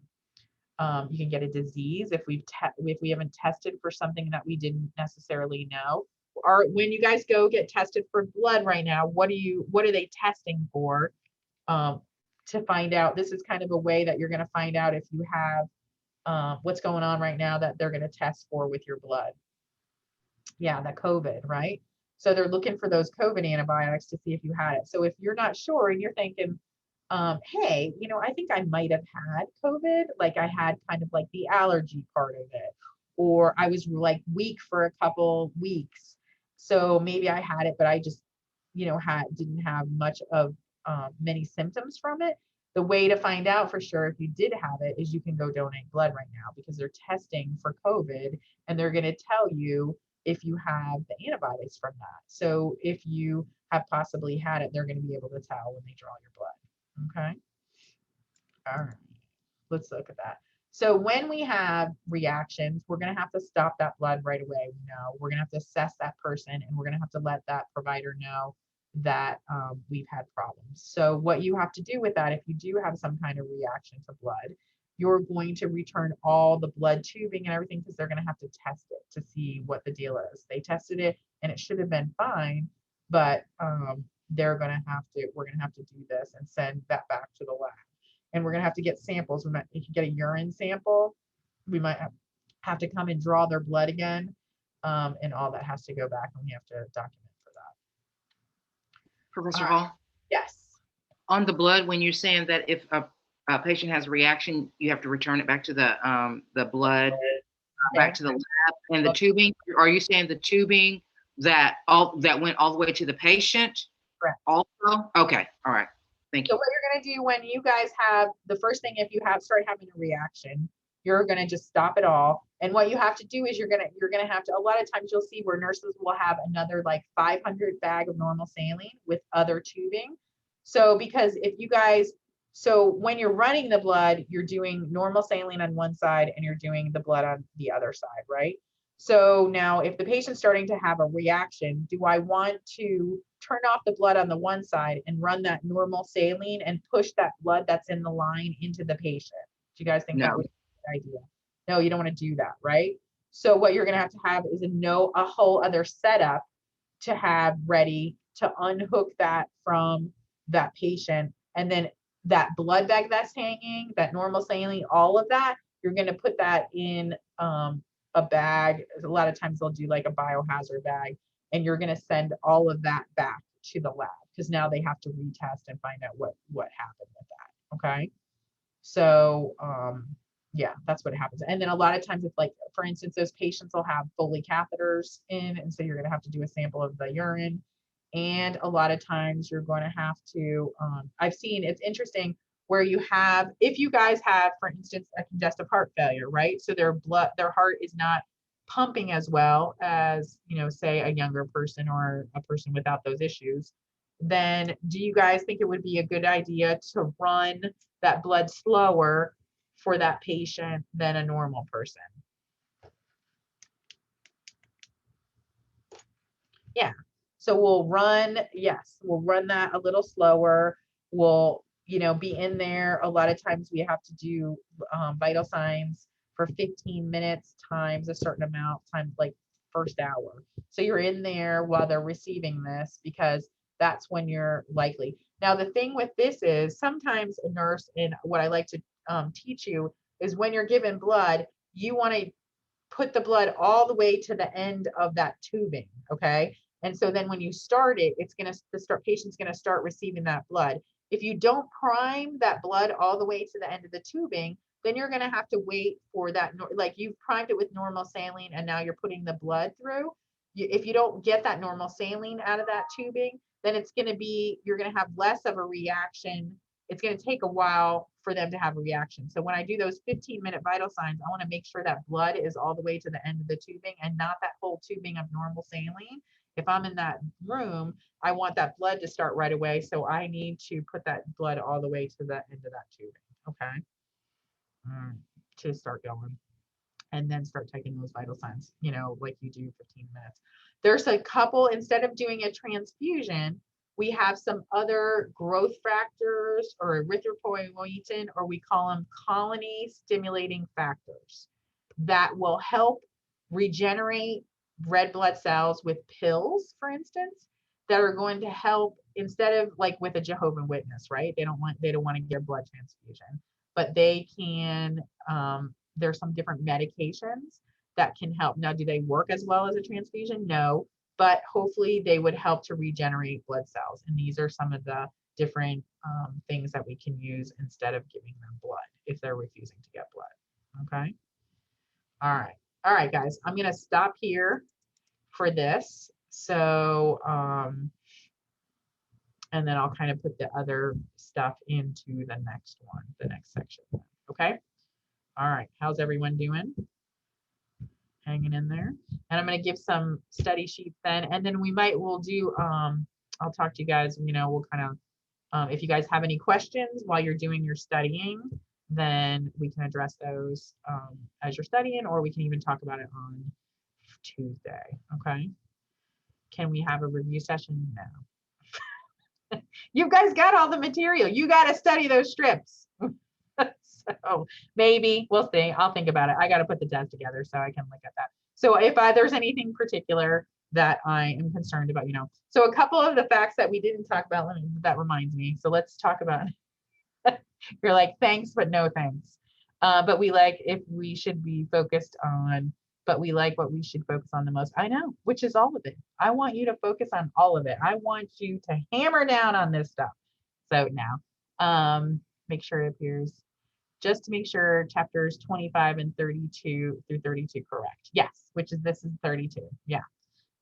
You can get a disease if we haven't tested for something that we didn't necessarily know. Or when you guys go get tested for blood right now, what are they testing for to find out? This is kind of a way that you're going to find out if you have what's going on right now that they're going to test for with your blood. Yeah, the COVID, right? So they're looking for those COVID antibiotics to see if you had it. So if you're not sure and you're thinking, hey, I think I might have had COVID, like I had kind of like the allergy part of it, or I was like weak for a couple weeks. So maybe I had it, but I just, didn't have much of many symptoms from it. The way to find out for sure if you did have it is you can go donate blood right now, because they're testing for COVID and they're going to tell you if you have the antibodies from that. So if you have possibly had it, they're going to be able to tell when they draw your blood. Okay. All right. Let's look at that. So when we have reactions, we're going to have to stop that blood right away. We're going to have to assess that person, and we're going to have to let that provider know that we've had problems. So what you have to do with that, if you do have some kind of reaction to blood, you're going to return all the blood tubing and everything, because they're going to have to test it to see what the deal is. They tested it and it should have been fine, but we're going to have to do this and send that back to the lab. And we're going to have to get samples. If you get a urine sample, we might have to come and draw their blood again. And all that has to go back, and we have to document for that. Professor Hall? Yes. On the blood, when you're saying that if a patient has a reaction, you have to return it back to the blood, back to the lab, and the tubing. Are you saying the tubing that went all the way to the patient? Correct. Also? Okay. All right. Thank you. So what you're going to do when you guys have the first thing, if you start having a reaction, you're going to just stop it all. And what you have to do is you're going to have to, a lot of times you'll see where nurses will have another like 500 bag of normal saline with other tubing. So because so when you're running the blood, you're doing normal saline on one side and you're doing the blood on the other side, right? So now if the patient's starting to have a reaction, do I want to turn off the blood on the one side and run that normal saline and push that blood that's in the line into the patient? Do you guys think that would be a good idea? No, you don't want to do that, right? So what you're going to have is a whole other setup to have ready to unhook that from that patient. And then that blood bag that's hanging, that normal saline, all of that, you're going to put that in a bag. A lot of times they'll do like a biohazard bag, and you're going to send all of that back to the lab, because now they have to retest and find out what happened with that. Okay. So yeah, that's what happens. And then a lot of times it's like, for instance, those patients will have Foley catheters in, and so you're going to have to do a sample of the urine. And a lot of times you're going to have to, I've seen, it's interesting where if you guys have, for instance, a congestive heart failure, right? So their heart is not pumping as well as, say a younger person or a person without those issues, then do you guys think it would be a good idea to run that blood slower for that patient than a normal person? Yeah. So we'll run that a little slower. We'll, be in there. A lot of times we have to do vital signs for 15 minutes times a certain amount, times like first hour. So you're in there while they're receiving this, because that's when you're likely. Now, the thing with this is sometimes a nurse, and what I like to teach you is when you're given blood, you want to put the blood all the way to the end of that tubing, okay? And so then when you start it, the patient's gonna start receiving that blood. If you don't prime that blood all the way to the end of the tubing, then you're gonna have to wait for that, like you've primed it with normal saline and now you're putting the blood through. If you don't get that normal saline out of that tubing, then you're gonna have less of a reaction. It's going to take a while for them to have a reaction. So when I do those 15-minute vital signs, I want to make sure that blood is all the way to the end of the tubing and not that whole tubing of normal saline. If I'm in that room, I want that blood to start right away. So I need to put that blood all the way to the end of that tubing, okay? To start going. And then start taking those vital signs, like you do 15 minutes. There's a couple, instead of doing a transfusion, we have some other growth factors or erythropoietin, or we call them colony stimulating factors, that will help regenerate red blood cells with pills, for instance, that are going to help, instead of like with a Jehovah's Witness, right? They don't want to get a blood transfusion, but they can, there's some different medications that can help. Now, do they work as well as a transfusion? No, but hopefully they would help to regenerate blood cells. And these are some of the different things that we can use instead of giving them blood if they're refusing to get blood, okay? All right, guys, I'm gonna stop here for this. So, and then I'll kind of put the other stuff into the next one, the next section, okay? All right, how's everyone doing? Hanging in there. And I'm going to give some study sheets then, and then we'll do, I'll talk to you guys, we'll kind of, if you guys have any questions while you're doing your studying, then we can address those as you're studying, or we can even talk about it on Tuesday, okay? Can we have a review session now? You guys got all the material. You got to study those strips. So maybe we'll see. I'll think about it. I got to put the test together so I can look at that. So if there's anything particular that I am concerned about, so a couple of the facts that we didn't talk about, that reminds me. So let's talk about, you're like, thanks, but no thanks. But we like if we should be focused on, but we like what we should focus on the most. I know, which is all of it. I want you to focus on all of it. I want you to hammer down on this stuff. So now, make sure it appears, just to make sure chapters 25 and 32 through 32 correct. Yes, this is 32. Yeah.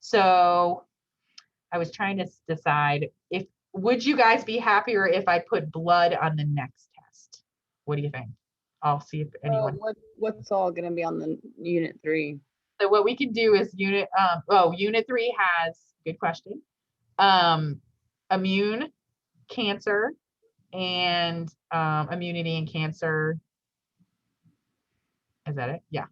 So I was trying to decide would you guys be happier if I put blood on the next test? What do you think? I'll see if anyone. What's all going to be on the unit 3? So what we can do is unit 3 has, good question, immune, cancer, and immunity and cancer. Is that it? Yeah.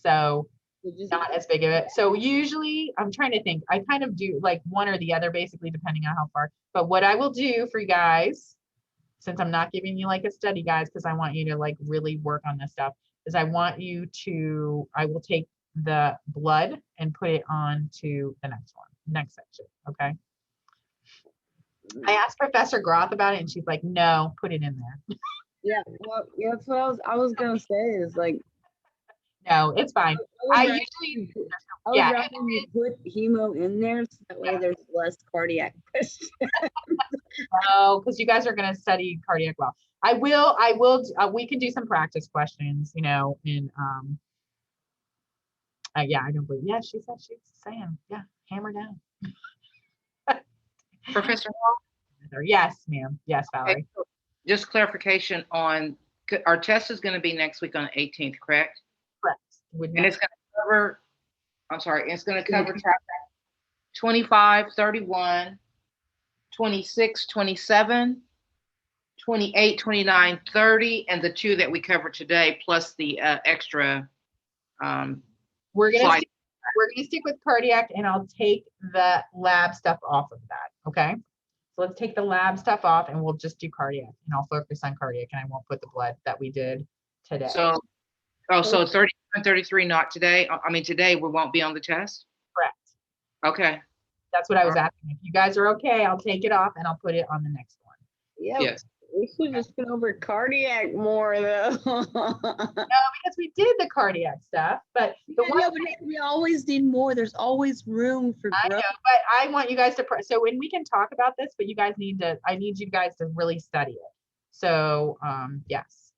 So not as big of it. So usually I'm trying to think, I kind of do like one or the other, basically, depending on how far. But what I will do for you guys, since I'm not giving you like a study, guys, because I want you to like really work on this stuff, is I will take the blood and put it on to the next section. Okay. I asked Professor Groth about it and she's like, no, put it in there. Yeah, well, yeah, that's what I was gonna say is like, no, it's fine. I rather you put hemo in there so that way there's less cardiac questions. No, because you guys are gonna study cardiac well. I will, we can do some practice questions, and yeah, I don't believe, yeah, she's saying, yeah, hammer down. Professor Hall? Yes, ma'am. Yes, Valerie. Okay, so just clarification on, our test is going to be next week on the 18th, correct? Correct. And it's going to cover, I'm sorry, it's going to cover chapter 25, 31, 26, 27, 28, 29, 30, and the 2 that we covered today, plus the extra. We're gonna slide. stick with cardiac, and I'll take the lab stuff off of that. Okay. So let's take the lab stuff off, and we'll just do cardiac, and I'll focus on cardiac, and I won't put the blood that we did today. So 30 and 33 not today. I mean, today we won't be on the test. Correct. Okay. That's what I was asking. If you guys are okay, I'll take it off and I'll put it on the next one. Yeah. Yes. We should just been over cardiac more though. No, because we did the cardiac stuff, but the one we always need more. There's always room for I growth. know, but I want you guys to so when we can talk about this, but you guys I need you guys to really study it. So yes.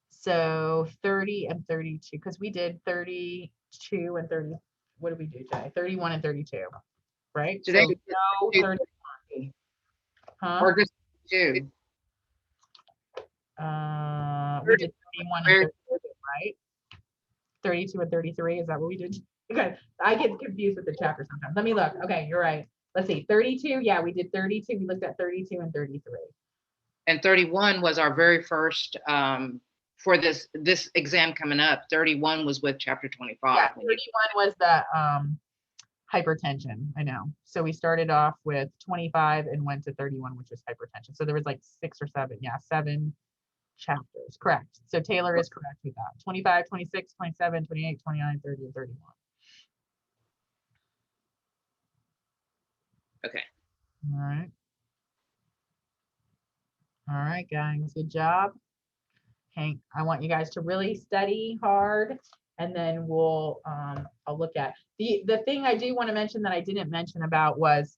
So 30 and 32, because we did 32 and 30. What did we do today? 31 and 32, right? Today so no 31. Huh? Or just 2. We did 31 and 32, right? 32 and 33, is that what we did? Okay, I get confused with the chapter sometimes. Let me look. Okay, you're right. Let's see, 32, yeah, we did 32. We looked at 32 and 33. And 31 was our very first, for this exam coming up. 31 was with chapter 25. Yeah, 31 was the hypertension, I know. So we started off with 25 and went to 31, which was hypertension. So there was like 6 or 7, 7 chapters, correct. So Taylor is correct with that. 25, 26, 27, 28, 29, 30, and 31. Okay. All right. All right, guys, good job. Hank, I want you guys to really study hard, and then I'll look at the thing I do want to mention that I didn't mention about was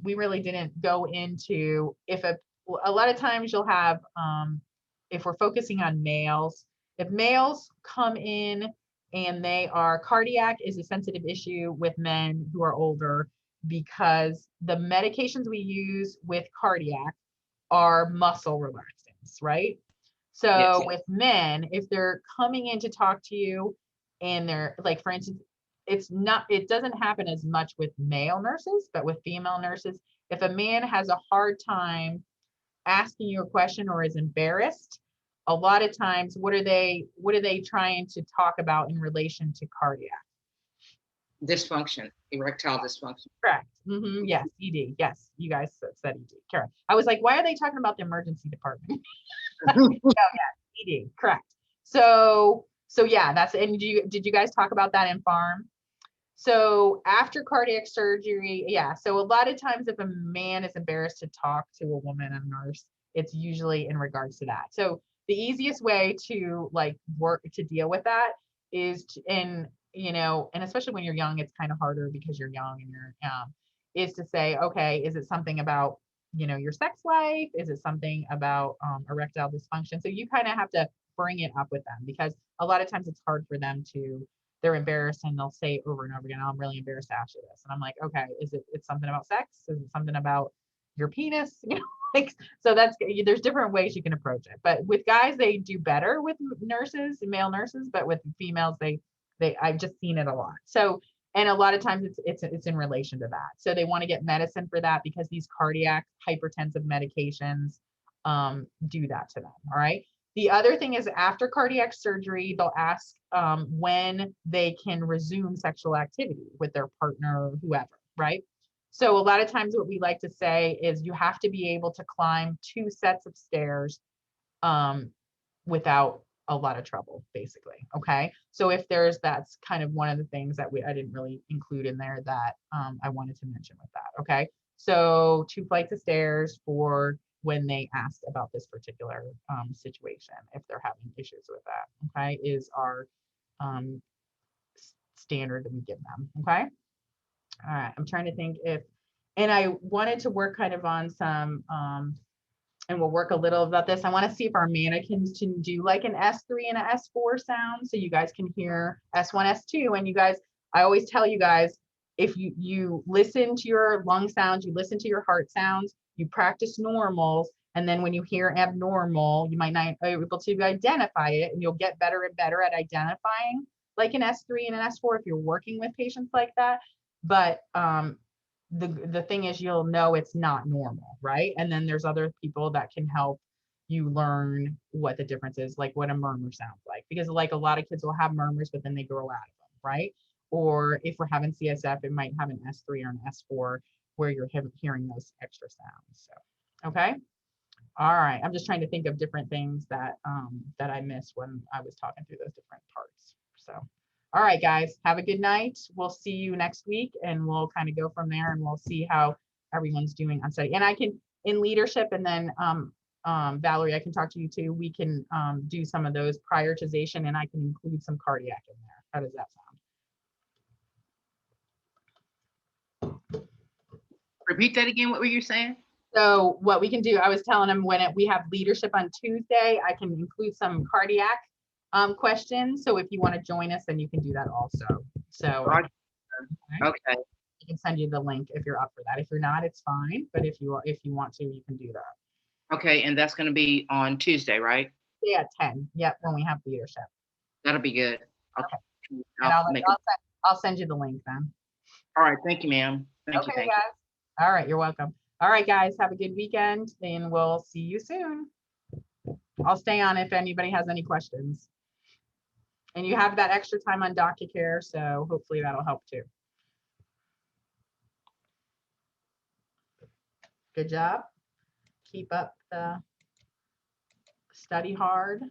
we really didn't go into a lot of times you'll have if we're focusing on males, if males come in and they are cardiac is a sensitive issue with men who are older because the medications we use with cardiac are muscle relaxants, right? So Yes. with men, if they're coming in to talk to you and they're like, for instance, it doesn't happen as much with male nurses, but with female nurses, if a man has a hard time asking you a question or is embarrassed, a lot of times, what are they trying to talk about in relation to cardiac? Dysfunction, erectile dysfunction. Correct. Yes, ED. Yes, you guys said ED. Correct. I was like, why are they talking about the emergency department? ED. Correct. So yeah, and did you guys talk about that in pharm? So after cardiac surgery, yeah. So a lot of times if a man is embarrassed to talk to a woman, a nurse, it's usually in regards to that. So the easiest way to work to deal with that is and especially when you're young, it's kind of harder because you're young and you're is to say, okay, is it something about your sex life? Is it something about erectile dysfunction? So you kind of have to bring it up with them because a lot of times it's hard for them they're embarrassed and they'll say over and over again, oh, I'm really embarrassed to ask you this. And I'm like, okay, it's something about sex? Is it something about your penis? So there's different ways you can approach it. But with guys, they do better with nurses, male nurses, but with females, I've just seen it a lot. So, and a lot of times it's in relation to that. So they want to get medicine for that because these cardiac hypertensive medications do that to them. All right. The other thing is after cardiac surgery, they'll ask when they can resume sexual activity with their partner or whoever, right? So a lot of times what we like to say is you have to be able to climb 2 sets of stairs without a lot of trouble, basically. Okay. So if that's kind of one of the things that I didn't really include in there that I wanted to mention with that. Okay. So 2 flights of stairs for when they asked about this particular situation, if they're having issues with that, okay, is our standard that we give them, okay? All right, I'm trying to think and I wanted to work kind of on some, and we'll work a little about this. I want to see if our mannequins can do like an S3 and an S4 sound so you guys can hear S1, S2, and you guys, I always tell you guys, if you listen to your lung sounds, you listen to your heart sounds, you practice normals, and then when you hear abnormal, you might not be able to identify it, and you'll get better and better at identifying like an S3 and an S4 if you're working with patients like that. But the thing is, you'll know it's not normal, right? And then there's other people that can help you learn what the difference is, like what a murmur sounds like, because like a lot of kids will have murmurs, but then they grow out of them, right? Or if we're having CSF, it might have an S3 or an S4 where you're hearing those extra sounds. So, okay. All right. I'm just trying to think of different things that that I missed when I was talking through those different parts. So, all right, guys, have a good night. We'll see you next week, and we'll kind of go from there, and we'll see how everyone's doing on study. And I can, in leadership, and then Valerie, I can talk to you too. We can do some of those prioritization, and I can include some cardiac in there. How does that sound? Repeat that again. What were you saying? So what we can do, I was telling them when we have leadership on Tuesday, I can include some cardiac questions. So if you want to join us, then you can do that also. So okay. I can send you the link if you're up for that. If you're not, it's fine. But if you want to, you can do that. Okay, and that's going to be on Tuesday, right? Yeah, 10. Yep, when we have leadership. That'll be good. Okay. And I'll send you the link then. All right. Thank you, ma'am. Thank you. Guys. All right. You're welcome. All right, guys. Have a good weekend, and we'll see you soon. I'll stay on if anybody has any questions. And you have that extra time on DocuCare, so hopefully that'll help too. Good job. Keep up the study hard.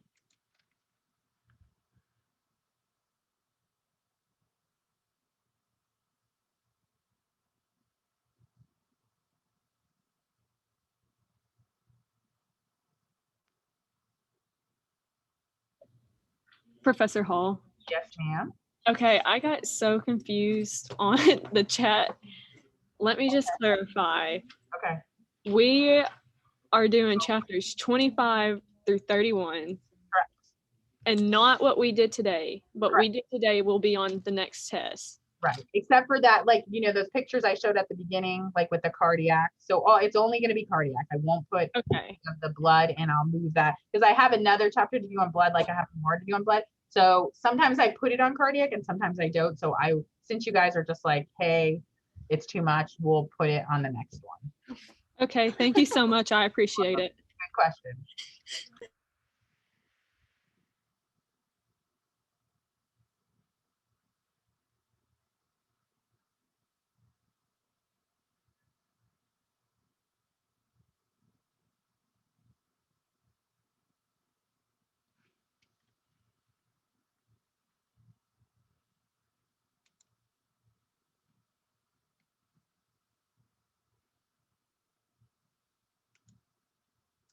Professor Hall. Yes, ma'am. Okay, I got so confused on the chat. Let me just clarify. Okay. We are doing chapters 25 through 31. Correct. And not what we did today. What we did today will be on the next test. Right. Except for that, like, you know, those pictures I showed at the beginning, like with the cardiac. So it's only going to be cardiac. I won't put the blood, and I'll move that because I have another chapter to do on blood, like I have more to do on blood. So sometimes I put it on cardiac and sometimes I don't. So since you guys are just like, hey, it's too much, we'll put it on the next one. Okay. Thank you so much. I appreciate it. Good question.